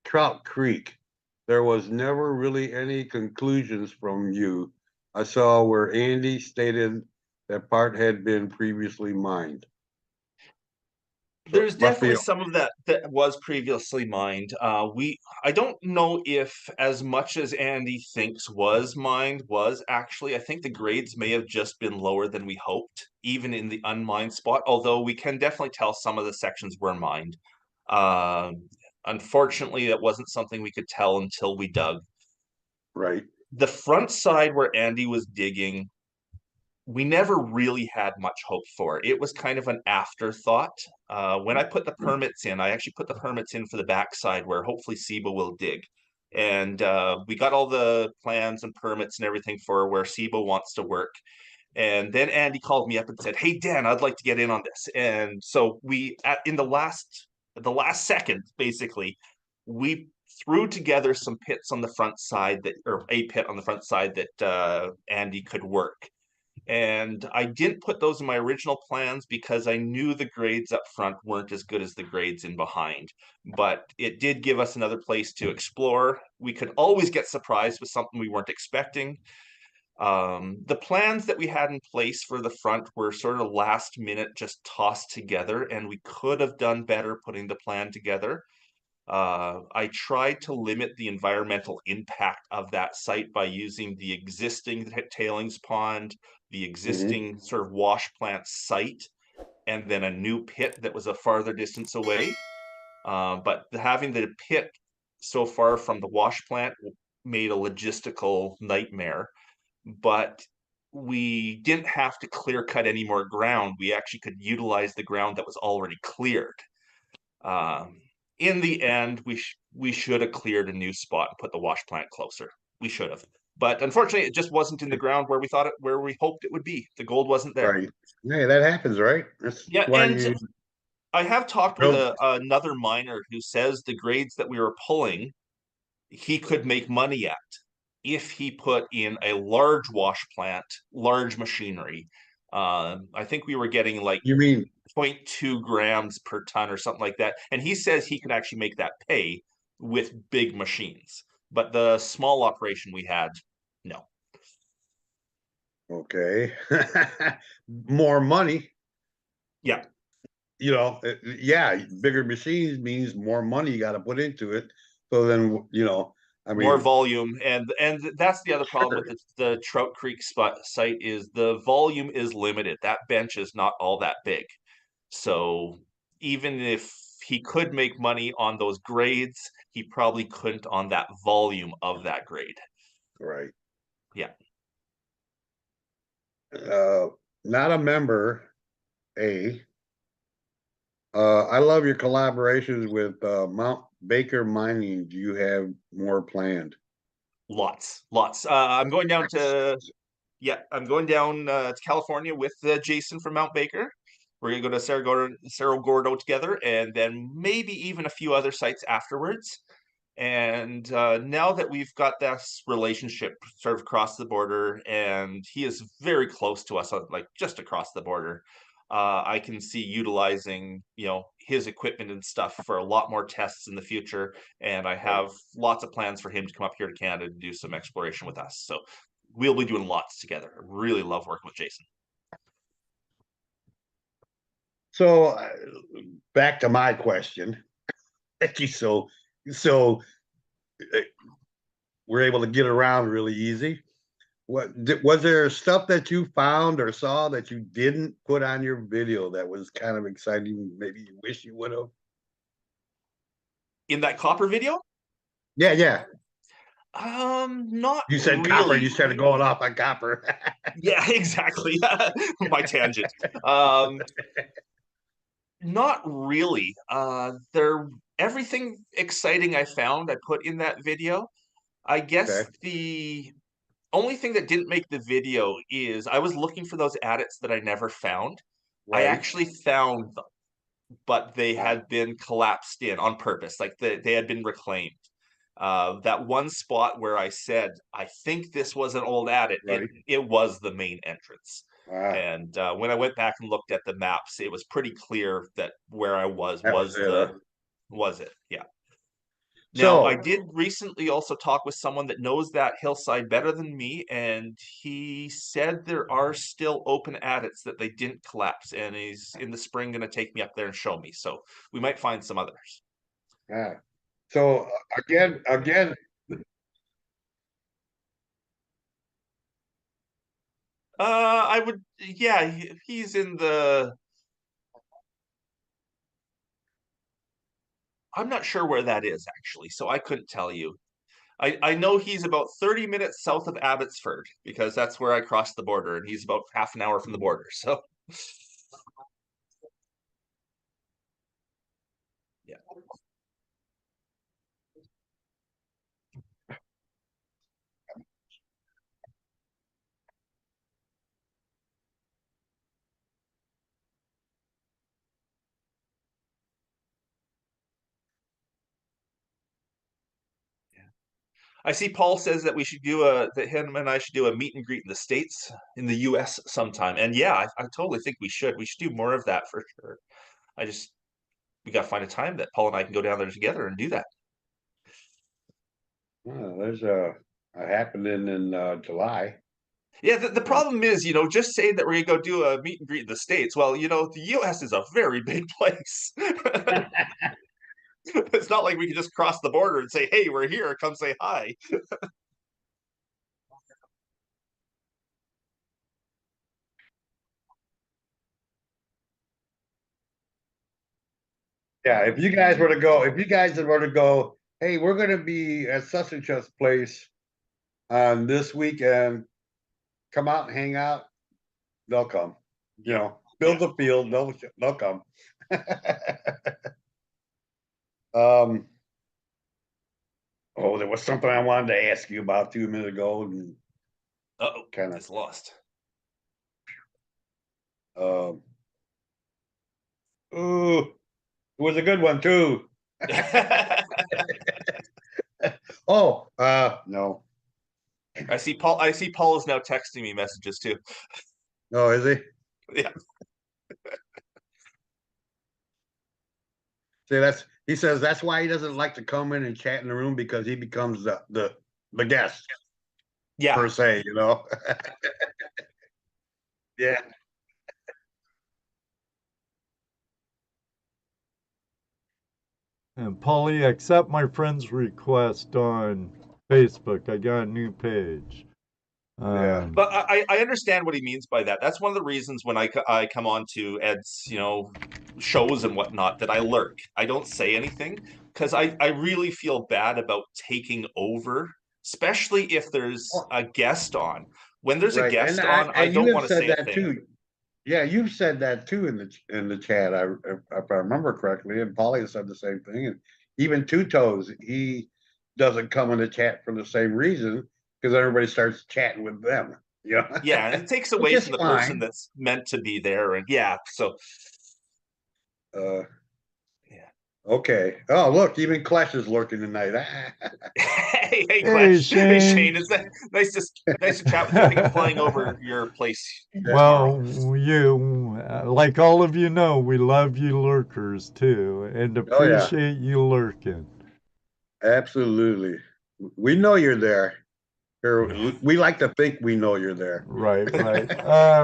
Trout Creek? There was never really any conclusions from you. I saw where Andy stated that part had been previously mined. There's definitely some of that was previously mined. I don't know if as much as Andy thinks was mined was actually. I think the grades may have just been lower than we hoped, even in the unmined spot. Although we can definitely tell some of the sections were mined. Unfortunately, that wasn't something we could tell until we dug. Right. The front side where Andy was digging, we never really had much hope for. It was kind of an afterthought. When I put the permits in, I actually put the permits in for the backside where hopefully SEBA will dig. And we got all the plans and permits and everything for where SEBA wants to work. And then Andy called me up and said, "Hey, Dan, I'd like to get in on this." And so in the last second, basically, we threw together some pits on the front side or a pit on the front side that Andy could work. And I didn't put those in my original plans because I knew the grades up front weren't as good as the grades in behind. But it did give us another place to explore. We could always get surprised with something we weren't expecting. The plans that we had in place for the front were sort of last minute, just tossed together, and we could have done better putting the plan together. I tried to limit the environmental impact of that site by using the existing tailings pond, the existing sort of wash plant site, and then a new pit that was a farther distance away. But having the pit so far from the wash plant made a logistical nightmare. But we didn't have to clear cut any more ground. We actually could utilize the ground that was already cleared. In the end, we should have cleared a new spot and put the wash plant closer. We should have, but unfortunately, it just wasn't in the ground where we thought it, where we hoped it would be. The gold wasn't there. Right. Yeah, that happens, right? That's Yeah, why and you I have talked with build. another miner who says the grades that we were pulling, he could make money at if he put in a large wash plant, large machinery. I think we were getting like You mean 0.2 grams per ton or something like that. And he says he can actually make that pay with big machines. But the small operation we had, no. okay? More money, Yeah, yeah, bigger machines means more money you got to put into it. So then, I more mean, volume, and that's the other problem sure, with the Trout Creek site is the volume is limited. That bench is not all that big. So even if he could make money on those grades, he probably couldn't on that volume of that grade. right. Yeah. Not a member, A. I love your collaborations with Mount Baker Mining. Do you have more planned? Lots. I'm going down to I'm going down to California with Jason from Mount Baker. We're gonna go to Cerro Gordo together, and then maybe even a few other sites afterwards. And now that we've got this relationship sort of across the border, and he is very close to us, like just across the border, I can see utilizing, his equipment and stuff for a lot more tests in the future. And I Right. have lots of plans for him to come up here to Canada to do some exploration with us. So we'll be doing lots together. I really love working with Jason. So back to my question. So uh, we're able to get around really easy. Was there stuff that you found or saw that you didn't put on your video that was kind of exciting? Maybe you wish you would have. In that copper video, Yeah. not You said copper. You really. started going off on copper. Yeah, exactly. My tangent. Um, Not really. There Everything exciting I found I put in that video. I guess Okay. the only thing that didn't make the video is I was looking for those adits that I never found. I Right. actually found them, but they Ah, had been collapsed in on purpose, like they had been reclaimed. That one spot where I said I think this was an old adit, it right. it was the main entrance. Ah, And when I went back and looked at the maps, it was pretty clear that where I that was it. Huh? was it. Yeah. Now, I So, did recently also talk with someone that knows that hillside better than me, and he said there are still open adits that they didn't collapse, and he's in the spring going to take me up there and show me. So we might find some others. ah. So again, I would, yeah, he's in the. I'm not sure where that is actually, so I couldn't tell you. I know he's about 30 minutes south of Abbotsford because that's where I crossed the border, and he's about half an hour from the border. So, yeah. I see Paul says that we should do that him and I should do a meet and greet in the States, in the US sometime. And yeah, I totally think we should. We should do more of that for sure. We got to find a time that Paul and I can go down there together and do that. There's a happening in July. Yeah, the problem is, just saying that we're going to go do a meet and greet in the States. Well, the US is a very big place. It's not like we can just cross the border and say, hey, we're here, come say hi. Yeah, if you guys were to go, hey, we're going to be at such and such place on this weekend, come out and hang out, they'll come. Build the field, they'll come. There was something I wanted to ask you about 2 minutes ago, and kind of lost. Ooh, it was a good one too. No. I see Paul is now texting me messages too. Oh, is he? Yeah. See, he says that's why he doesn't like to come in and chat in the room, because he becomes the guest. Yeah. Per se, Yeah. And Paulie, accept my friend's request on Facebook. I got a new page. Yeah. But I understand what he means by that. That's one of the reasons when I come on to Ed's, shows and whatnot, that I lurk. I don't say anything because I really feel bad about taking over, especially if there's a guest on. When there's a guest on, I don't want to say a thing. Too. Yeah, you've said that too in the chat. If I remember correctly, and Paulie said the same thing. And even Two Toes, he doesn't come in the chat for the same reason, because everybody starts chatting with them. Yeah, and it takes away from the person that's meant to be there. And so. Okay. Oh, look, even Clash is lurking tonight. Hey, Clash. Hey, Shane. It's nice to chat with you. I think I'm flying over your place. Well, like all of you know, we love you lurkers too, and appreciate you lurking. Absolutely. We know you're there. We like to think we know you're there. Right.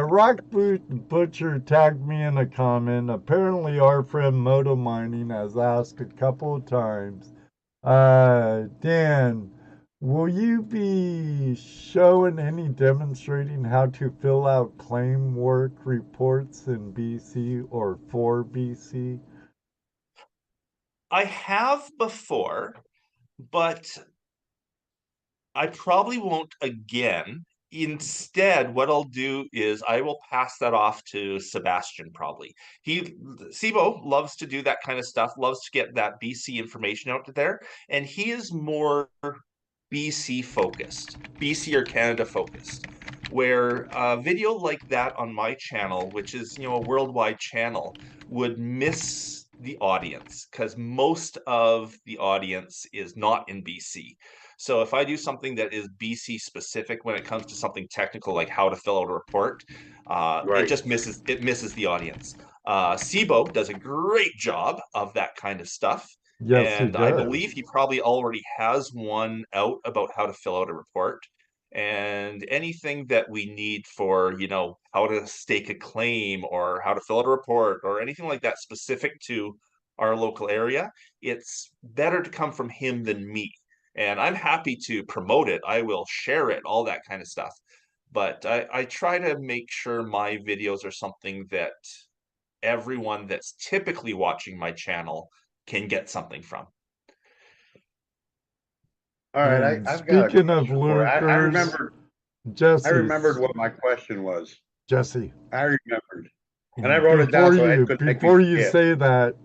Rock Butcher tagged me in a comment. Apparently our friend Moto Mining has asked a couple of times, Dan, will you be showing any demonstrating how to fill out claim work reports in BC or for BC? I have before, but I probably won't again. Instead, what I'll do is I will pass that off to Sebastian. Probably Sibo loves to do that kind of stuff, loves to get that BC information out there, and he is more BC focused, BC or Canada focused. Where a video like that on my channel, which is a worldwide channel, would miss the audience, because most of the audience is not in BC. So if I do something that is BC specific when it comes to something technical like how to fill out a report, it just misses the audience. Sibo does a great job of that kind of stuff. Yes, and I believe he probably already has one out about how to fill out a report. And anything that we need for, how to stake a claim or how to fill out a report or anything like that specific to our local area, it's better to come from him than me. And I'm happy to promote it. I will share it, all that kind of stuff. But I try to make sure my videos are something that everyone that's typically watching my channel can get something from. All right, I've got speaking of lurkers, I remembered what my question was. Jesse. I remembered. And I wrote it down. Before you say that,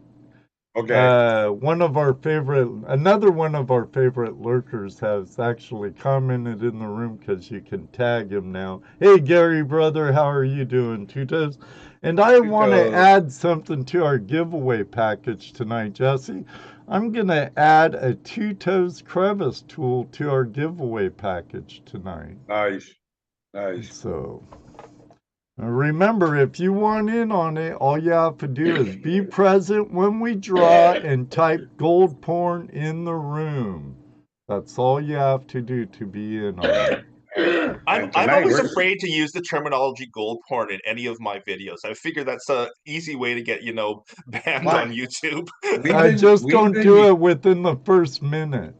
Okay. Another one of our favorite lurkers has actually commented in the room because you can tag him now. Hey, Gary, brother, how are you doing? Two toes. And I want to add something to our giveaway package tonight, Jesse. I'm going to add a two toes crevice tool to our giveaway package tonight. Nice. Nice. So remember, if you want in on it, all you have to do is be present when we draw and type gold porn in the room. That's all you have to do to be in on it. I'm always afraid to use the terminology gold porn in any of my videos. I figure that's an easy way to get, banned on YouTube. Don't do it within the first minute.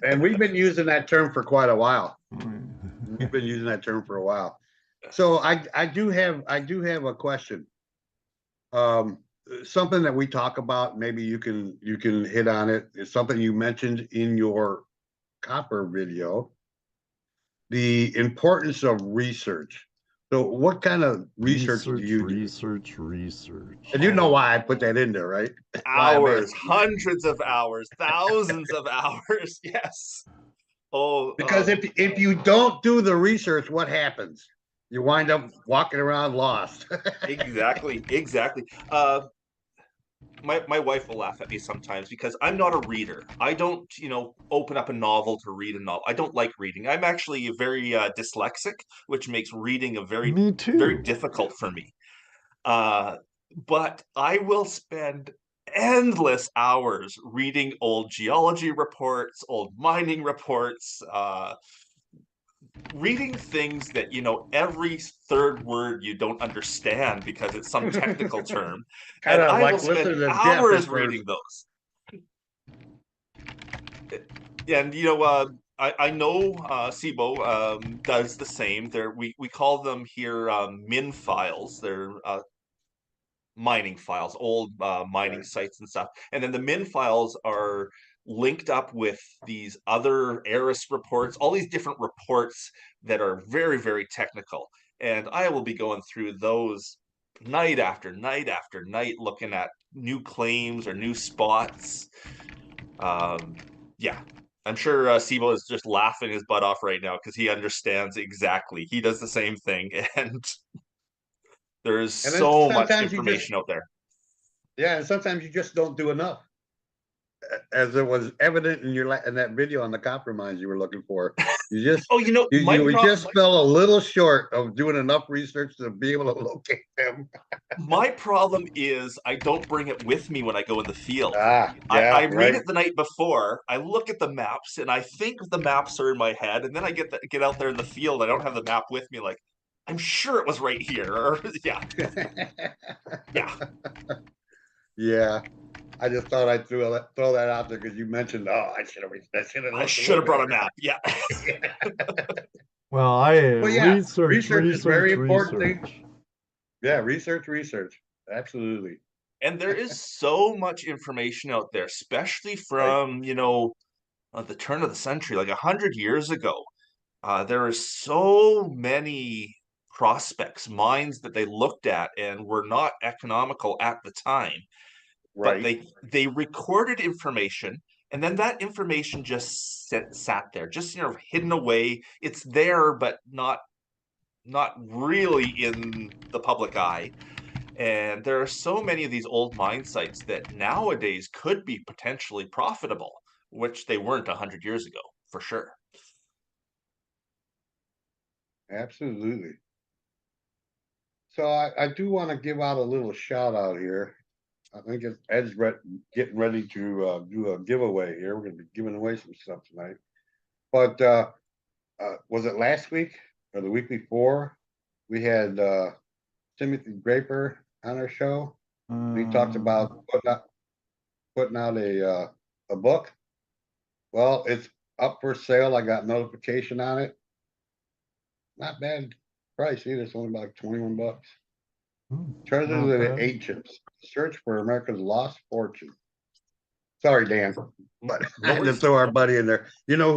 And we've been using that term for quite a while. We've been using that term for a while. So I do have a question. Something that we talk about, maybe you can hit on it. It's something you mentioned in your copper video. The importance of research. So what kind of research do you do? Research. And you know why I put that in there, right? Hours, hundreds of hours, thousands of hours. Yes. Oh, because if you don't do the research, what happens? You wind up walking around lost. Exactly. My wife will laugh at me sometimes because I'm not a reader. I don't, open up a novel to read a novel. I don't like reading. I'm actually very dyslexic, which makes reading very difficult for me. But I will spend endless hours reading old geology reports, old mining reports, reading things that every third word you don't understand because it's some technical term. And I will spend hours reading those. And I know SIBO does the same. We call them here min files. They're mining files, old mining sites and stuff. And then the min files are linked up with these other ARIS reports, all these different reports that are very, very technical. And I will be going through those night after night after night, looking at new claims or new spots. Yeah, I'm sure SIBO is just laughing his butt off right now because he understands exactly. He does the same thing, and there is so much information out there. Yeah, and sometimes you just don't do enough. As it was evident in that video on the copper mines you were looking for. You just you just fell a little short of doing enough research to be able to locate them. My problem is I don't bring it with me when I go in the field. I read it the night before. I look at the maps and I think the maps are in my head, and then I get out there in the field. I don't have the map with me. Like, I'm sure it was right here. Or, yeah. Yeah. I just thought I'd throw that out there because you mentioned, I should have brought a map. Yeah. Well, research is very important thing. Yeah, research. Absolutely. And there is so much information out there, especially from, the turn of the century, like 100 years ago. There are so many prospects, mines that they looked at and were not economical at the time. Right. But they recorded information, and then that information just sat there, just hidden away. It's there, but not really in the public eye. And there are so many of these old mine sites that nowadays could be potentially profitable, which they weren't 100 years ago, for sure. Absolutely. So I do want to give out a little shout out here. I think Ed's getting ready to do a giveaway here. We're going to be giving away some stuff tonight. But was it last week or the week before? We had Timothy Draper on our show. He talked about putting out a book. Well, it's up for sale. I got notification on it. Not bad price either. It's only about $21. Treasures of the Ancients. Search for America's Lost Fortune. Sorry, Dan, but I had to throw our buddy in there. You know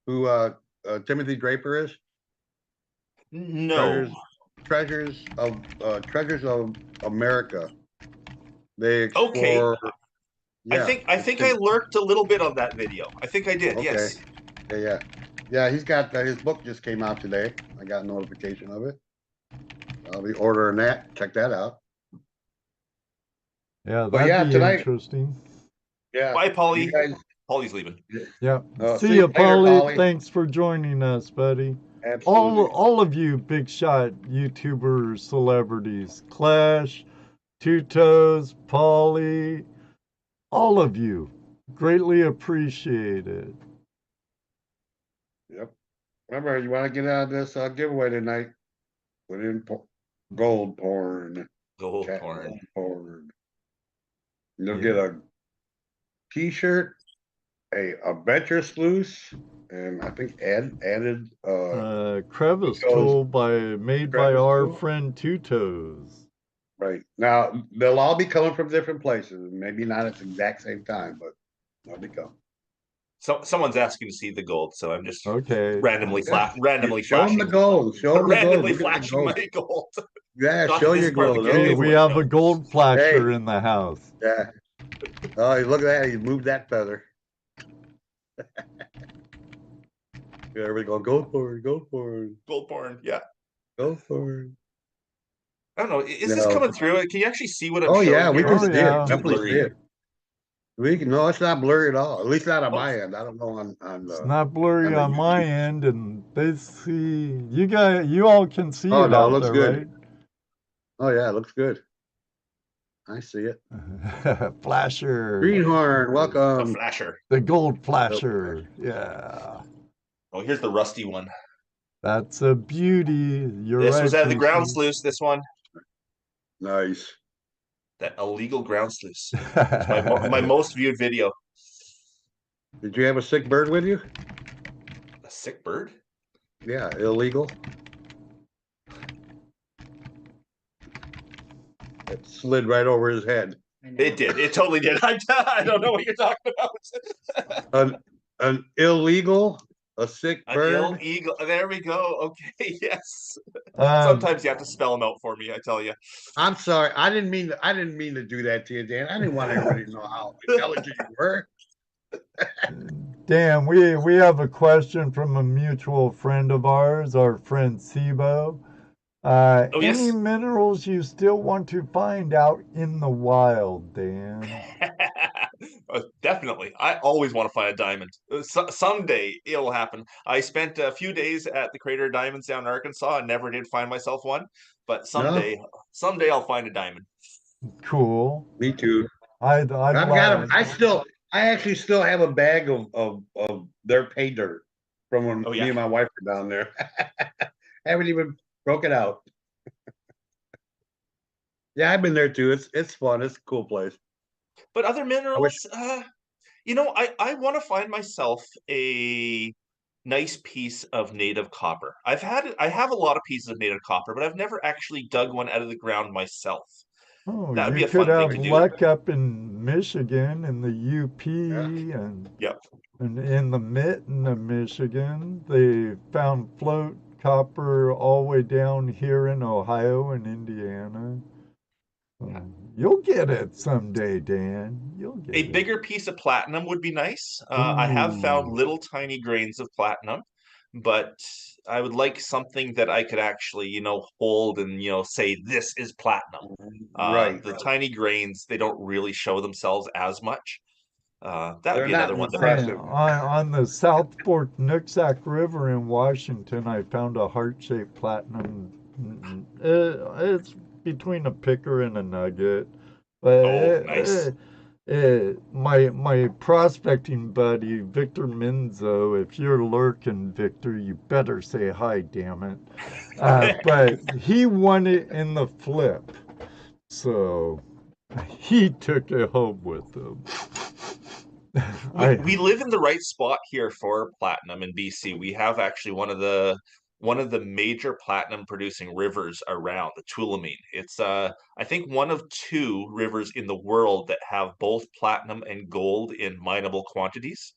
who Timothy Draper is? No. Treasures of America. They Okay. explore. Yeah, I think I lurked a little bit on that video. I think I did. Okay. Yes. Yeah. He's got his book just came out today. I got a notification of it. I'll be ordering that. Check that out. Yeah, But that'd be tonight. interesting. Yeah. Bye, Polly. You guys. Polly's leaving. Yeah. See See you you, later, Polly. Polly. Thanks for joining us, buddy. Absolutely. All of you big shot YouTubers, celebrities, Clash, Two Toes, Polly, all of you, greatly appreciate it. Yep. Remember, you want to get out of this giveaway tonight? Put in gold porn. Gold Chat porn. gold porn. You'll Yeah. get a T-shirt, a adventure sluice, and I think added Crevice tool made by Crevice our tool? friend Two Toes. right now. They'll all be coming from different places. Maybe not at the exact same time, but they'll be coming. So someone's asking to see the gold, so I'm just Okay. randomly Yeah. Show them flashing. the gold. Show them the gold. Randomly Look at the flashing gold. my gold. Yeah, Not show that this your is part of gold. the Hey, giveaway, we have no. a gold flasher Hey. in the house. Yeah. Oh, look at that. He moved that feather. Yeah, everybody go, go for it, go for it, Gold porn. Yeah. go for it. I don't know. Is this coming through? Can you actually see what I'm Oh showing yeah, we here? can Oh, see yeah. it. Definitely Blurry. see it. We can. No, it's not blurry at all. At least not on my end. I don't know on It's the. not blurry on the on my YouTube. end, and they see you all can see Oh it no, it out looks there, good. Oh yeah, it looks good. I see it. right? Flasher. Greenhorn, The welcome. flasher. The gold flasher. Yeah. Oh, here's the rusty one. That's a beauty. You're This right. was at the ground PC. sluice. This one, Nice. that illegal ground sluice. It's my most viewed video. Did you have a sick bird with you? A sick bird? Yeah, illegal. It slid right over his head. It did. It totally did. I don't know what you're talking about. An illegal, a sick An bird. illegal. There we go. Okay. Yes. Um, Sometimes you have to spell them out for me. I tell you. I'm sorry. I didn't mean to do that to you, Dan. I didn't want everybody to know how intelligent you were. Dan, we have a question from a mutual friend of ours, our friend Sibo. Oh, yes. Any minerals you still want to find out in the wild, Dan? Definitely. I always want to find a diamond. Someday it'll happen. I spent a few days at the Crater of Diamonds down in Arkansas and never did find myself one. But someday I'll find a diamond. Cool. Me too. I've got them. I actually still have a bag of their pay dirt from when me and my wife were down there. Haven't even broke it out. Yeah, I've been there too. It's fun. It's a cool place. But other minerals, I want to find myself a nice piece of native copper. I have a lot of pieces of native copper, but I've never actually dug one out of the ground myself. Oh, that would be you a could fun thing have to do. luck up in Michigan, in the UP, and in the Mitten of Michigan. They found float copper all the way down here in Ohio and Indiana. You'll get it someday, Dan. You'll get it. A bigger piece of platinum would be nice. I have found little tiny grains of platinum, but I would like something that I could actually, hold and, say this is platinum. Right. The tiny grains, they don't really show themselves as much. That would They're be not another one. impressive. On the South Fork Nooksack River in Washington, I found a heart-shaped platinum. It's between a picker and a nugget. But nice. My prospecting buddy, Victor Menzo, if you're lurking, Victor, you better say hi, damn it. But he won it in the flip. So he took it home with him. We live in the right spot here for platinum in BC. We have actually one of the major platinum producing rivers around, the Tulameen. It's I think one of two rivers in the world that have both platinum and gold in mineable quantities.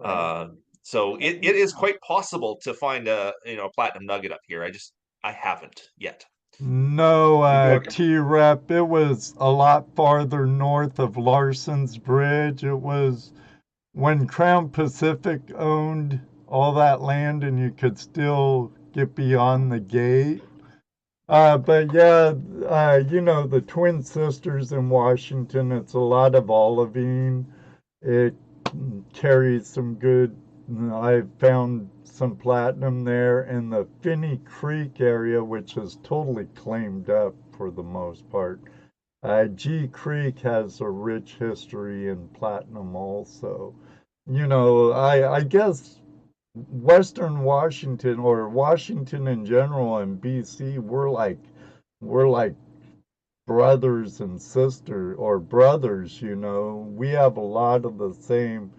So it is quite possible to find a platinum nugget up here. I haven't yet. No, You do it. T-Rep. It was a lot farther north of Larson's Bridge. It was when Crown Pacific owned all that land and you could still get beyond the gate. But yeah, the Twin Sisters in Washington, it's a lot of olivine. It carries some good, I found some platinum there, and the Finney Creek area, which is totally claimed up for the most part. G Creek has a rich history in platinum also. I guess Western Washington or Washington in general and BC, we're like brothers and sisters or brothers, We have a lot of the same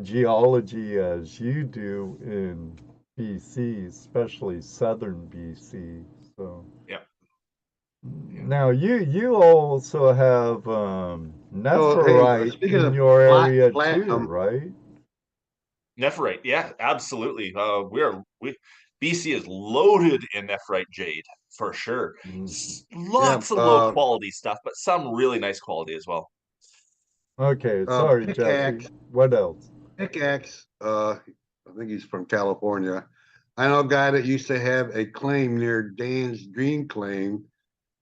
geology as you do in BC, especially southern BC. So Yeah. now you also have nephrite speaking in of your area too, platinum, right? Nephrite, yeah, absolutely. BC is loaded in nephrite jade for sure. yeah, Lots of low quality stuff, but some really nice quality as well. Okay, sorry, Jesse. What else? Pickaxe, I think he's from California. I know a guy that used to have a claim near Dan's Dream Claim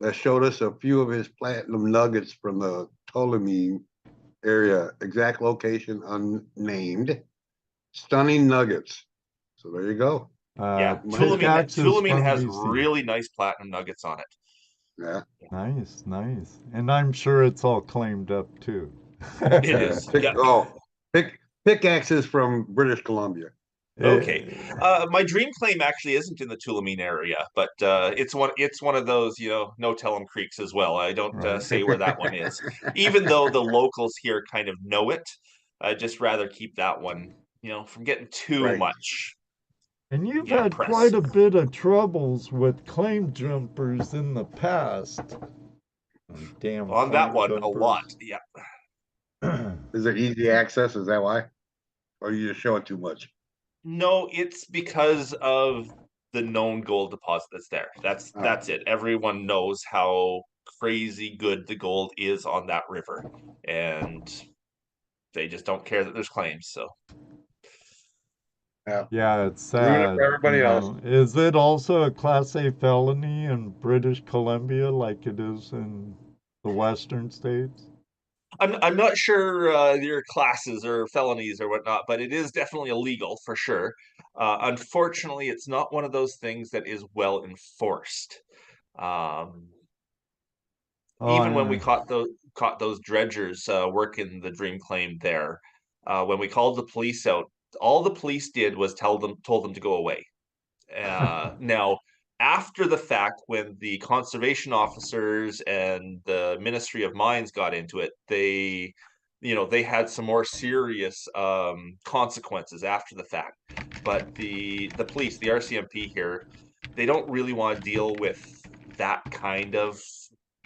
that showed us a few of his platinum nuggets from the Ptolemy area. Exact location unnamed. Stunning nuggets. So there you go. Yeah, Pickaxe is Tulamine from has BC. really nice platinum nuggets on it. Yeah. Nice. And I'm sure it's all claimed up too. It is. Pickaxes from British Columbia. Okay. My dream claim actually isn't in the Tulamine area, but it's one of those, no tell 'em creeks as well. I don't Right. say where that one is, even though the locals here kind of know it. I just rather keep that one, from getting too much. And you've had quite a bit of troubles with claim jumpers in the past. Damn. On that one, jumpers. a lot. Yeah. Is it easy access? Is that why? Or you just show it too much? No, it's because of the known gold deposit that's there. That's it. Everyone knows how crazy good the gold is on that river, and they just don't care that there's claims. So yeah, it's sad. For everybody else. Is it also a Class A felony in British Columbia like it is in the Western states? I'm not sure your classes or felonies or whatnot, but it is definitely illegal for sure. Unfortunately, it's not one of those things that is well enforced. Even when we caught those dredgers working the dream claim there, when we called the police out, all the police did was told them to go away. Now, after the fact, when the conservation officers and the Ministry of Mines got into it, they had some more serious consequences after the fact. But the police, the RCMP here, they don't really want to deal with that kind of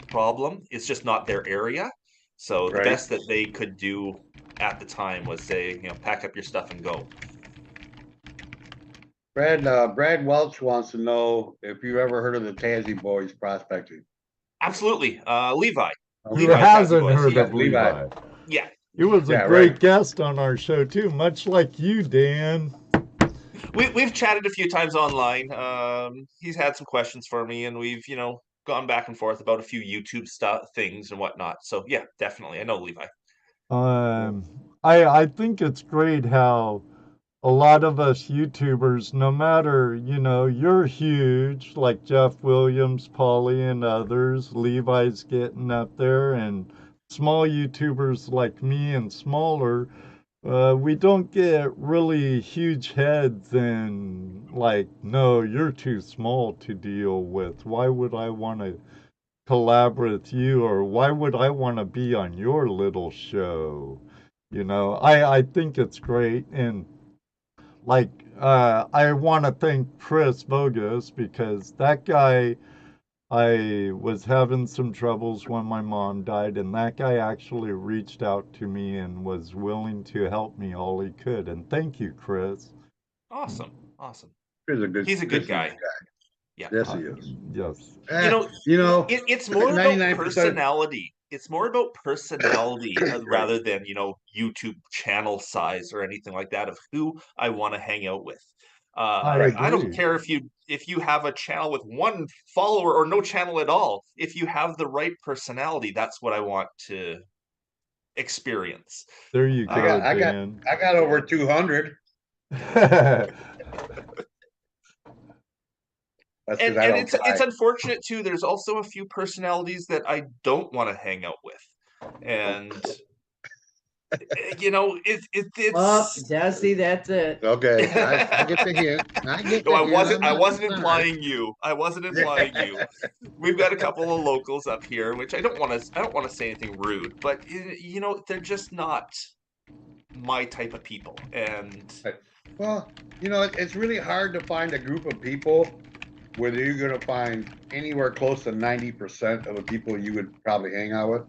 problem. It's just not their area. So the best that they could do at the time was say, pack up your stuff and go. Brad Welch wants to know if you ever heard of the Tassie Boys prospecting. Absolutely. Levi. Who hasn't heard of Levi? Yeah. He was a great guest on our show too, much like you, Dan. We've chatted a few times online. He's had some questions for me, and we've gone back and forth about a few YouTube things and whatnot. So yeah, definitely, I know Levi. I think it's great how a lot of us YouTubers, no matter, you're huge, like Jeff Williams, Paulie, and others. Levi's getting up there, and small YouTubers like me and smaller, we don't get really huge heads and like, no, you're too small to deal with. Why would I want to collaborate with you, or why would I want to be on your little show? I think it's great, and like I want to thank Chris Bogus because that guy, I was having some troubles when my mom died, and that guy actually reached out to me and was willing to help me all he could. And thank you, Chris. Awesome. He's a good guy. Yeah. Yes, he is. Yes. It's more about 99%. personality. It's more about personality rather than, YouTube channel size or anything like that of who I want to hang out with. I don't agree. care if you have a channel with one follower or no channel at all. If you have the right personality, that's what I want to experience. There you go, I got over 200. And it's unfortunate too. There's also a few personalities that I don't want to hang out with, and it's. Oh, Jesse, that's it. Okay, I get the hint. No, I wasn't implying you. I wasn't implying you. We've got a couple of locals up here, which I don't want to say anything rude, but they're just not my type of people. And well, it's really hard to find a group of people where you're going to find anywhere close to 90% of the people you would probably hang out with.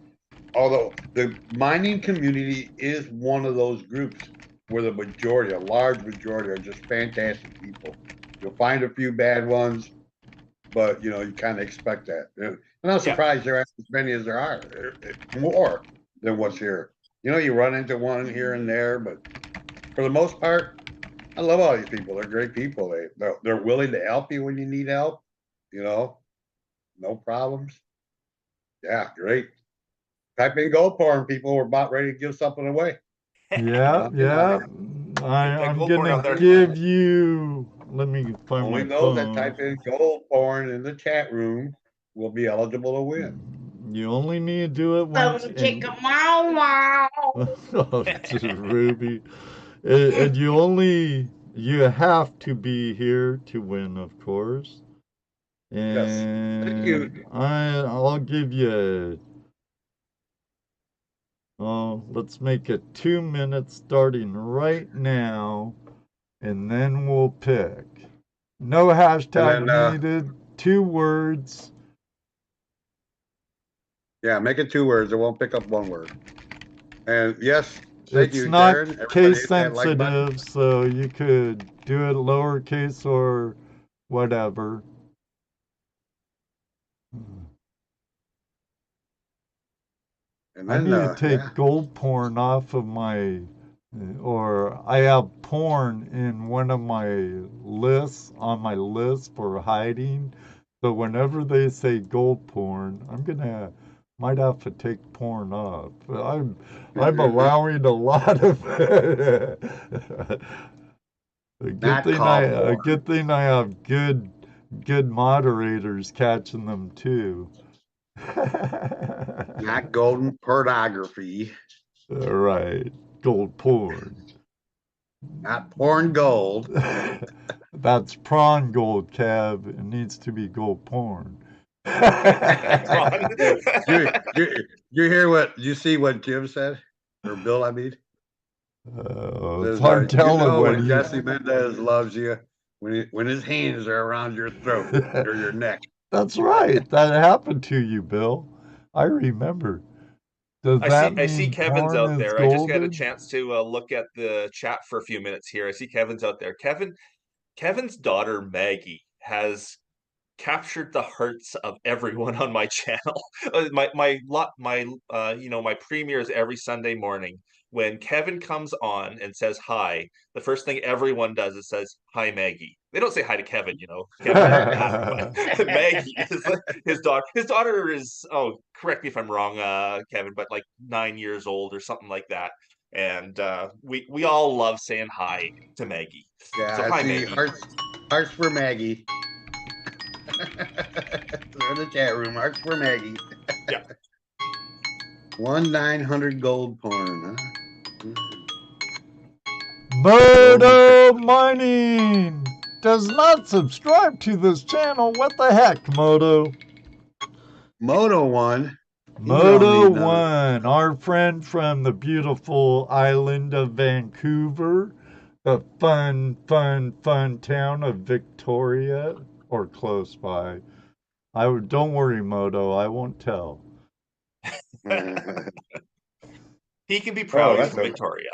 Although the mining community is one of those groups where the majority, a large majority, are just fantastic people. You'll find a few bad ones, but you kind of expect that. And I'm surprised there aren't as many as there are. More than what's here. You run into one here and there, but for the most part, I love all these people. They're great people. They're willing to help you when you need help. No problems. Yeah, great. Type in gold porn, people were about ready to give something away. Yeah. I'm gonna give you. Let me find Only my those phone. that type in gold porn in the chat room will be eligible to win. You only need to do it once. Oh, Ruby. And you have to be here to win, of course. And Thank you. I'll give you. Let's make it 2 minutes starting right now, and then we'll pick. No hashtag needed. 2 words. Yeah, make it 2 words. It won't pick up 1 word. And yes, thank you, It's not Darren. case sensitive, so you could do it lowercase or whatever. And I then, need to take gold porn off of my, or I have porn in one of my lists, on my list for hiding. So whenever they say gold porn, might have to take porn off. I'm allowing a lot of. Good thing I have good moderators catching them too. Not golden pornography. Right, gold porn. Not porn gold. That's prawn gold, Kev. It needs to be gold porn. You see what Jim said? Or Bill, I mean? It's hard telling when Jesse Mendez loves you, when his hands are around your throat or your neck. That's right. That happened to you, Bill. I remember. I see Kevin's out there. I just got a chance to look at the chat for a few minutes here. I see Kevin's out there. Kevin's daughter Maggie has captured the hearts of everyone on my channel. My premieres every Sunday morning. When Kevin comes on and says hi, the first thing everyone does is says, "Hi, Maggie." They don't say hi to Kevin, Kevin, but Maggie is his daughter. His daughter is, correct me if I'm wrong, Kevin, but like 9 years old or something like that. And we all love saying hi to Maggie. Yeah, so hi, Maggie. Hearts for Maggie. They're in the chat room. Hearts for Maggie. Yeah. 1-900 gold porn, huh? Moto Mining does not subscribe to this channel. What the heck, Moto? Moto One, our friend from the beautiful island of Vancouver, the fun town of Victoria, or close by. Don't worry, Moto, I won't tell. He can be proud of Victoria.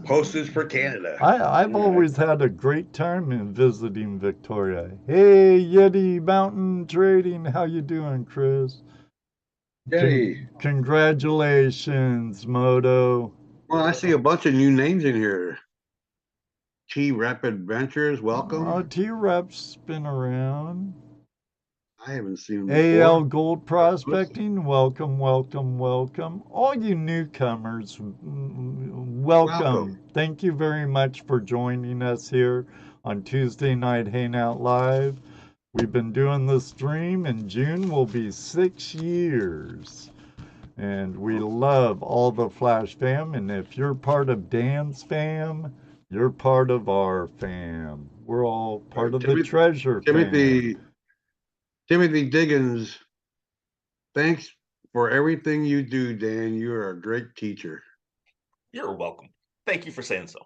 Postage for Canada. I've always had a great time in visiting Victoria. Hey, Yeti Mountain Trading, how you doing, Chris? Yeti. Congratulations, Moto. Well, I see a bunch of new names in here. T-Rep Adventures, welcome. T-Rep's been around. I haven't seen him AL before. Gold Prospecting, welcome, welcome, welcome. All you newcomers, welcome. Thank you very much for joining us here on Tuesday Night Hangout Live. We've been doing this stream. In June will be 6 years. And we love all the Flash fam. And if you're part of Dan's fam, you're part of our fam. We're all part of the treasure fam. Timothy Diggins, thanks for everything you do, Dan. You are a great teacher. You're welcome. Thank you for saying so.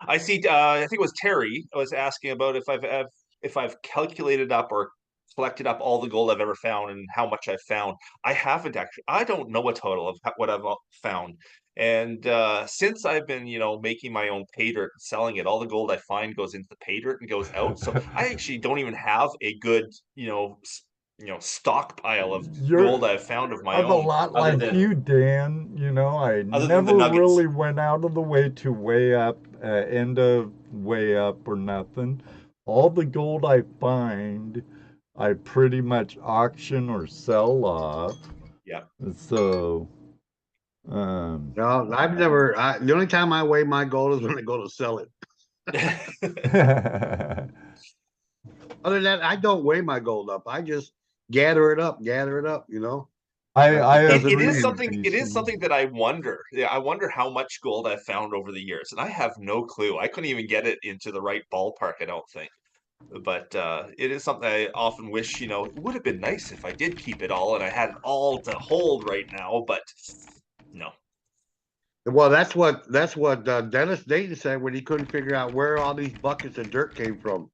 I see. I think it was Terry was asking about if I've calculated up or collected up all the gold I've ever found and how much I've found. I haven't actually. I don't know a total of what I've found. And since I've been, making my own pay dirt and selling it, all the gold I find goes into the pay dirt and goes out. So I actually don't even have a good, stockpile of gold I've found of my own. I'm a lot like you, Dan. I never really went out of the way to weigh up, end of weigh up or nothing. All the gold I find, I pretty much auction or sell off. Yeah. So. No, I've never. The only time I weigh my gold is when I go to sell it. Other than that, I don't weigh my gold up. I just gather it up. It is something that I wonder. Yeah, I wonder how much gold I've found over the years, and I have no clue. I couldn't even get it into the right ballpark, I don't think. But it is something I often wish, it would have been nice if I did keep it all and I had it all to hold right now, but no. Well, that's what Dennis Dayton said when he couldn't figure out where all these buckets of dirt came from.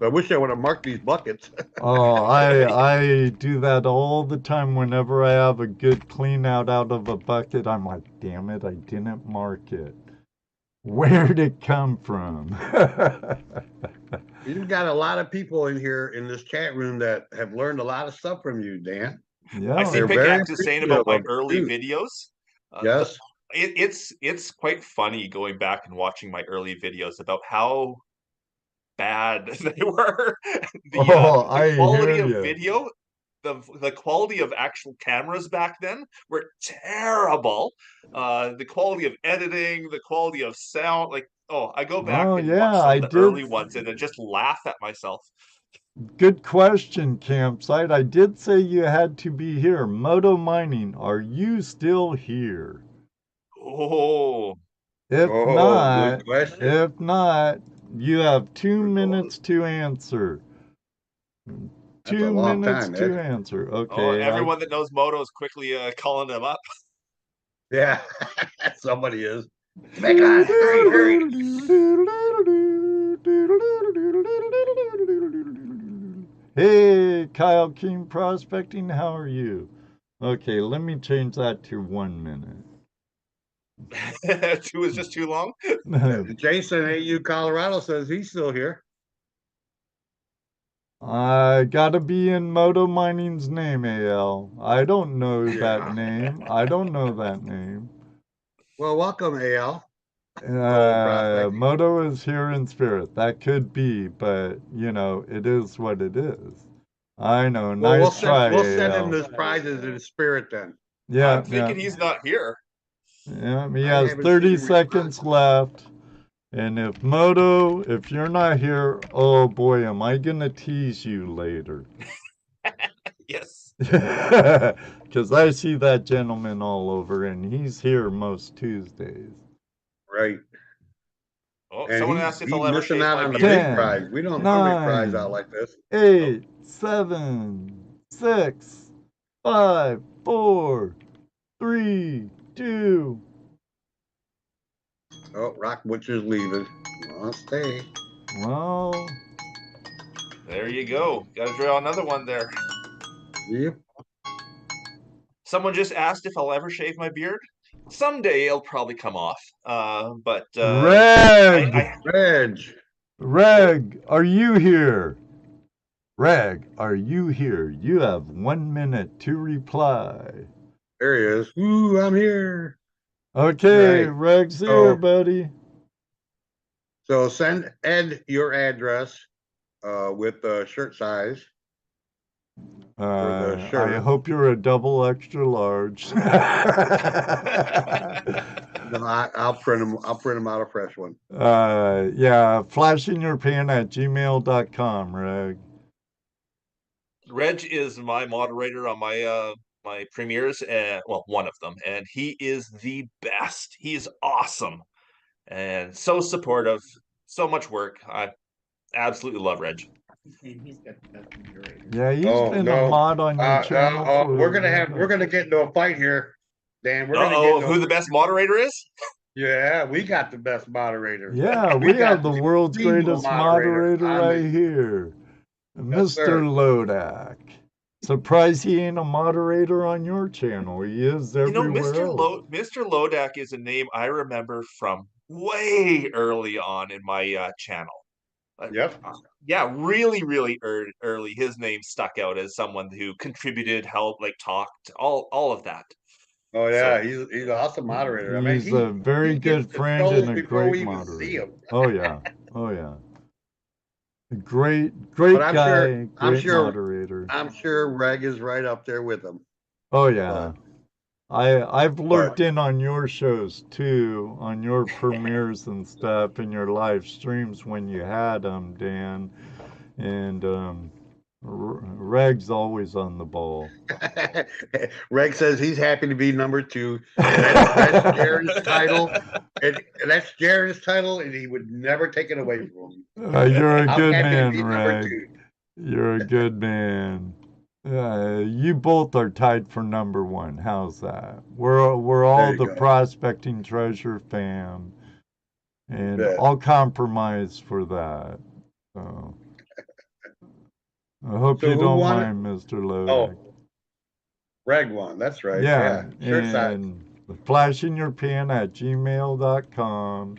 I wish I would have marked these buckets. Oh, I do that all the time. Whenever I have a good clean out of a bucket, I'm like, damn it, I didn't mark it. Where'd it come from? You've got a lot of people in here in this chat room that have learned a lot of stuff from you, Dan. Yeah, I see Pickaxe saying about my early videos. Yes. It's quite funny going back and watching my early videos about how bad they were. The quality of video, the quality of actual cameras back then were terrible. The quality of editing, the quality of sound, I go back and watch some of the early ones and I just laugh at myself. Good question, Campsite. I did say you had to be here. Moto Mining, are you still here? Oh. If not, you have 2 minutes to answer. That's 2 minutes to answer. Okay. Oh, everyone that knows Moto is quickly calling them up. Yeah, somebody is. Make us hurry. Hey, Kyle King Prospecting, how are you? Okay, let me change that to 1 minute. 2 is just too long? Jason AU Colorado says he's still here. I gotta be in Moto Mining's name, AL. I don't know that name. Well, welcome, AL. Moto is here in spirit. That could be, but it is what it is. I know. Well, nice try. We'll send him the prizes in spirit then. Yeah. I'm thinking he's not here. Yeah, he has 30 seconds left. And if you're not here, oh boy, am I gonna tease you later. Yes. Because I see that gentleman all over, and he's here most Tuesdays. Right. Oh, someone asked if I'll ever shave out my on the beard. big prize. We don't have a big prize out like this. 8, 7, 6, 5, 4, 3, 2. Oh, Rock Butcher's leaving. I'll stay. Well, there you go. Got to draw another one there. Yep. Someone just asked if I'll ever shave my beard. Someday it'll probably come off. But Reg, Reg. Reg, are you here? Reg, are you here? You have 1 minute to reply. There he is. Ooh, I'm here. Okay, Right. Reg's here, So- buddy. So send Ed your address with the shirt size. the I shirt. hope you're a double extra large. No, I'll print them. I'll print them out a fresh one. Yeah, flashingyourpan@gmail.com, Reg. Reg is my moderator on my premieres, well, one of them, and he is the best. He's awesome and so supportive. So much work. I absolutely love Reg. Yeah, he's Oh, been no. a mod on your channel. for- We're gonna get into a fight here, Dan. We're gonna Uh-oh, get who the best moderator is? Yeah, we got the best moderator. Yeah, We we got have the the world's female greatest moderator moderator on right the- here, Yes, sir. Mr. Lodak. Surprised he ain't a moderator on your channel. He is everywhere else. Mr. Lodak is a name I remember from way early on in my channel. Yep. Yeah, really, really early. His name stuck out as someone who contributed, helped, talked, all of that. Oh yeah, So- he's an awesome moderator. I mean, He's a very he good gets the friend shows and a before we great even see moderator. him. Oh yeah, oh yeah. A great But I'm guy, sure- I'm great sure- moderator. I'm sure Reg is right up there with him. Oh yeah. I've lurked But- in on your shows too, on your premieres and stuff, and your live streams when you had them, Dan. And Reg's always on the ball. Reg says he's happy to be number 2. That's Jared's title. And that's Jared's title, and he would never take it away from him. You're a I'm good happy to man, be number Reg. 2. You're a good man. You both are tied for number 1. How's that? We're all you the go. Prospecting Treasure fam, and Bet. I'll compromise for that. So I hope So you who don't won? mind, Mr. Lodak. Reg won. That's right. Yeah, Shirt size. and flashingyourpan@gmail.com,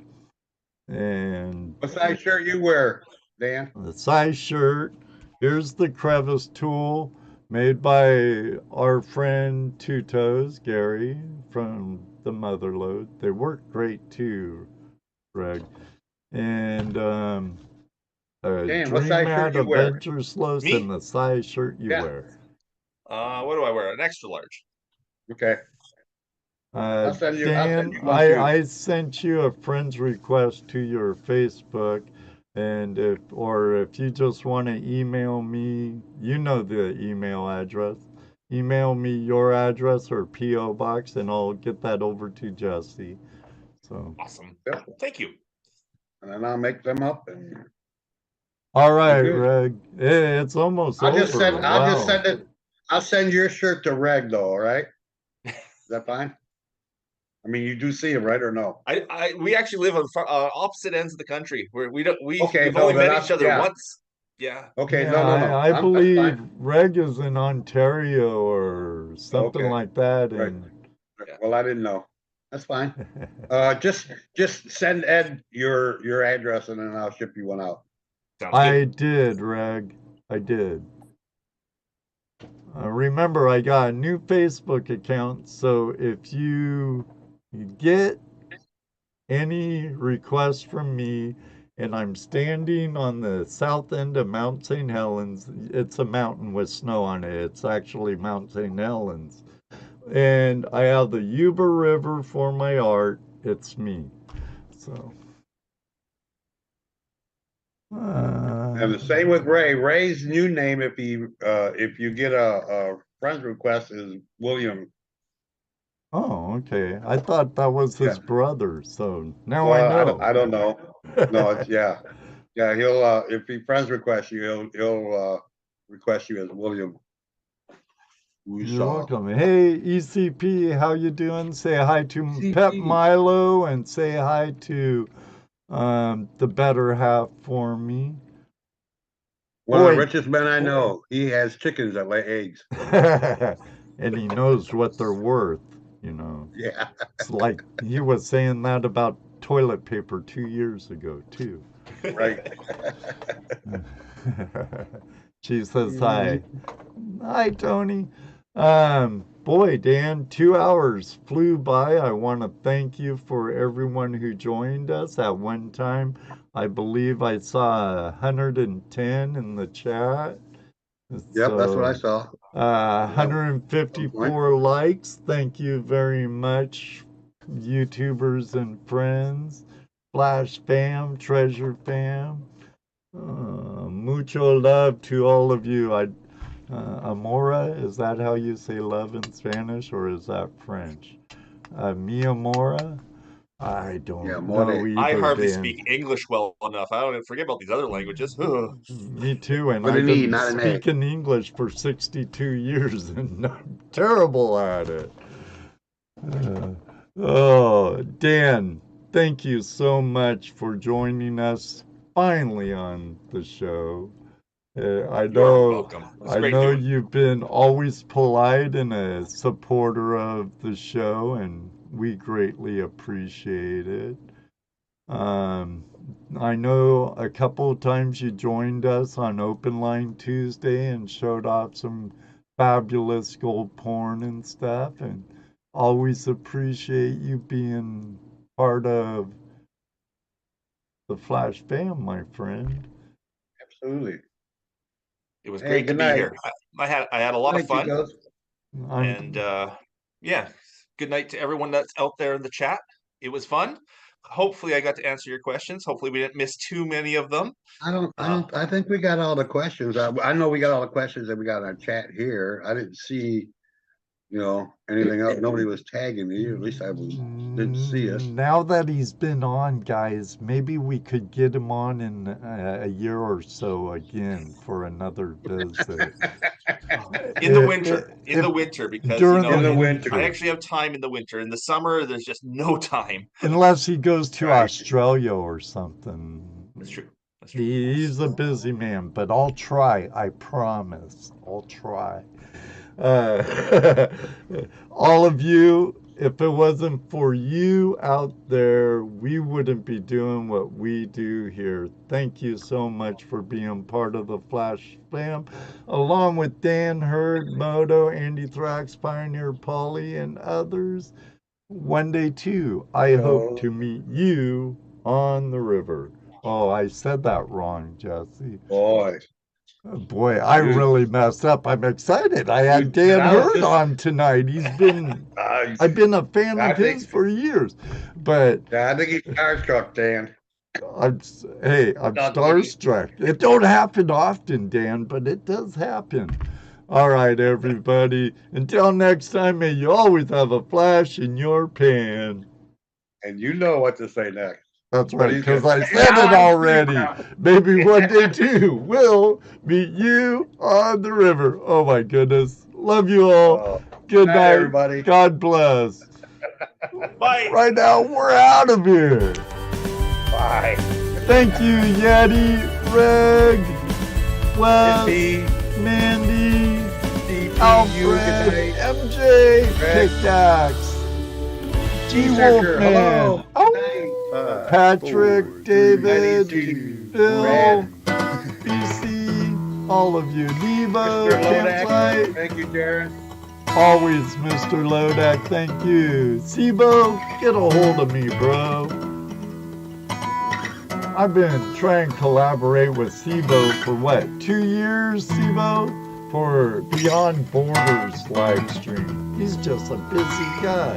and What size shirt you wear, Dan? the size shirt. Here's the crevice tool made by our friend Two Toes, Gary, from the Motherlode. They work great too, Greg. And Dan, what Dream size Out shirt you wear? Adventure Slows Me? and the size shirt you Yeah. wear. What do I wear? An extra large. Okay. I'll send you Dan, one, too. I sent you a friend's request to your Facebook, and if you just want to email me, you know the email address. Email me your address or PO box, and I'll get that over to Jesse. So, Awesome. Yep. Thank you. And then I'll make them up. And all right, good. Greg, it's almost I'll over. just send. I'll just Wow. send it. I'll send your shirt to Reg, though. All right. Is that fine? I mean, you do see him, right, or no? We actually live on opposite ends of the country. We've Okay, only no, then met each other yeah. once. Yeah. Okay. Yeah, No. I That's believe fine. Reg is in Ontario or something Okay. like that, Right. and Well, I didn't know. That's fine. Just send Ed your address, and then I'll ship you one out. Sounds I good. did, Reg. I did. Remember, I got a new Facebook account, so if you get any requests from me, and I'm standing on the south end of Mount St. Helens, it's a mountain with snow on it. It's actually Mount St. Helens. And I have the Yuba River for my art. It's me. So. And the same with Ray. Ray's new name, if you get a friend request, is William. Oh, okay. I thought that was his Yeah. brother, so now Well, I know. I don't know. No, it's yeah. He'll if he friends request you, he'll request you as William. You're welcome. Hey, ECP, how you doing? Say hi to ECP. Pep Milo and say hi to the better half for me. One of the Boy. richest men I know. He has chickens that lay eggs. And he knows what they're worth. you know. Yeah. It's like he was saying that about toilet paper 2 years ago, too. Right. She says hi. Hi, Tony. Boy, Dan, 2 hours flew by. I want to thank you for everyone who joined us at one time. I believe I saw 110 in the chat. Yep, that's what I saw. 154 likes. Thank you very much, YouTubers and friends. Flash fam, treasure fam. Mucho love to all of you. Amora, is that how you say love in Spanish, or is that French? Mi amora? I don't know either. I hardly Dan. speak English well enough. I don't even forget about these other languages. Me too, and With I've an E, been not an A. speaking English for 62 years, and I'm terrible at it. Dan, thank you so much for joining us finally on the show. I You're welcome. I know you've been always polite and a supporter of the show, and we greatly appreciate it. I know a couple of times you joined us on Open Line Tuesday and showed off some fabulous gold porn and stuff, and always appreciate you being part of the Flash fam, my friend. Absolutely. It was great to be here. I had a lot of fun. And yeah, good night to everyone that's out there in the chat. It was fun. Hopefully I got to answer your questions. Hopefully we didn't miss too many of them. I think we got all the questions. I know we got all the questions that we got in our chat here. I didn't see, anything else. Nobody was tagging me. At least didn't see us. Now that he's been on, guys, maybe we could get him on in a year or so again for another visit. In the winter, because in the winter. I actually have time in the winter. In the summer, there's just no time. Unless he goes to Australia or something. That's true. He's a busy man, but I'll try. I promise. I'll try. All of you, if it wasn't for you out there, we wouldn't be doing what we do here. Thank you so much for being part of the Flash fam, along with Dan, Hurd, Moto, Andy Thrax, Pioneer, Polly, and others. One day, too, I hope to meet you on the river. Oh, I said that wrong, Jesse. Boy, I really messed up. I'm excited. I had Dan Hurd on tonight. I've been a fan of his for years. But I think he's starstruck, Dan. I'm starstruck. It don't happen often, Dan, but it does happen. All right, everybody. Until next time, may you always have a flash in your pan. And you know what to say next. That's right, because I said it already. Maybe one day, too, we'll meet you on the river. Oh, my goodness. Love you all. Good night, everybody. God bless. Bye. Right now, we're out of here. Bye. Thank you, Yeti, Reg, Wes, Mandy, Alfred, MJ, Pickaxe, G-Wolfman. Patrick, David, Phil, BC, all of you. Nevo, Campsite. Thank you, Darren. Always, Mr. Lodak, thank you. Sibo, get a hold of me, bro. I've been trying to collaborate with Sibo for 2 years, Sibo? For Beyond Borders live stream. He's just a busy guy.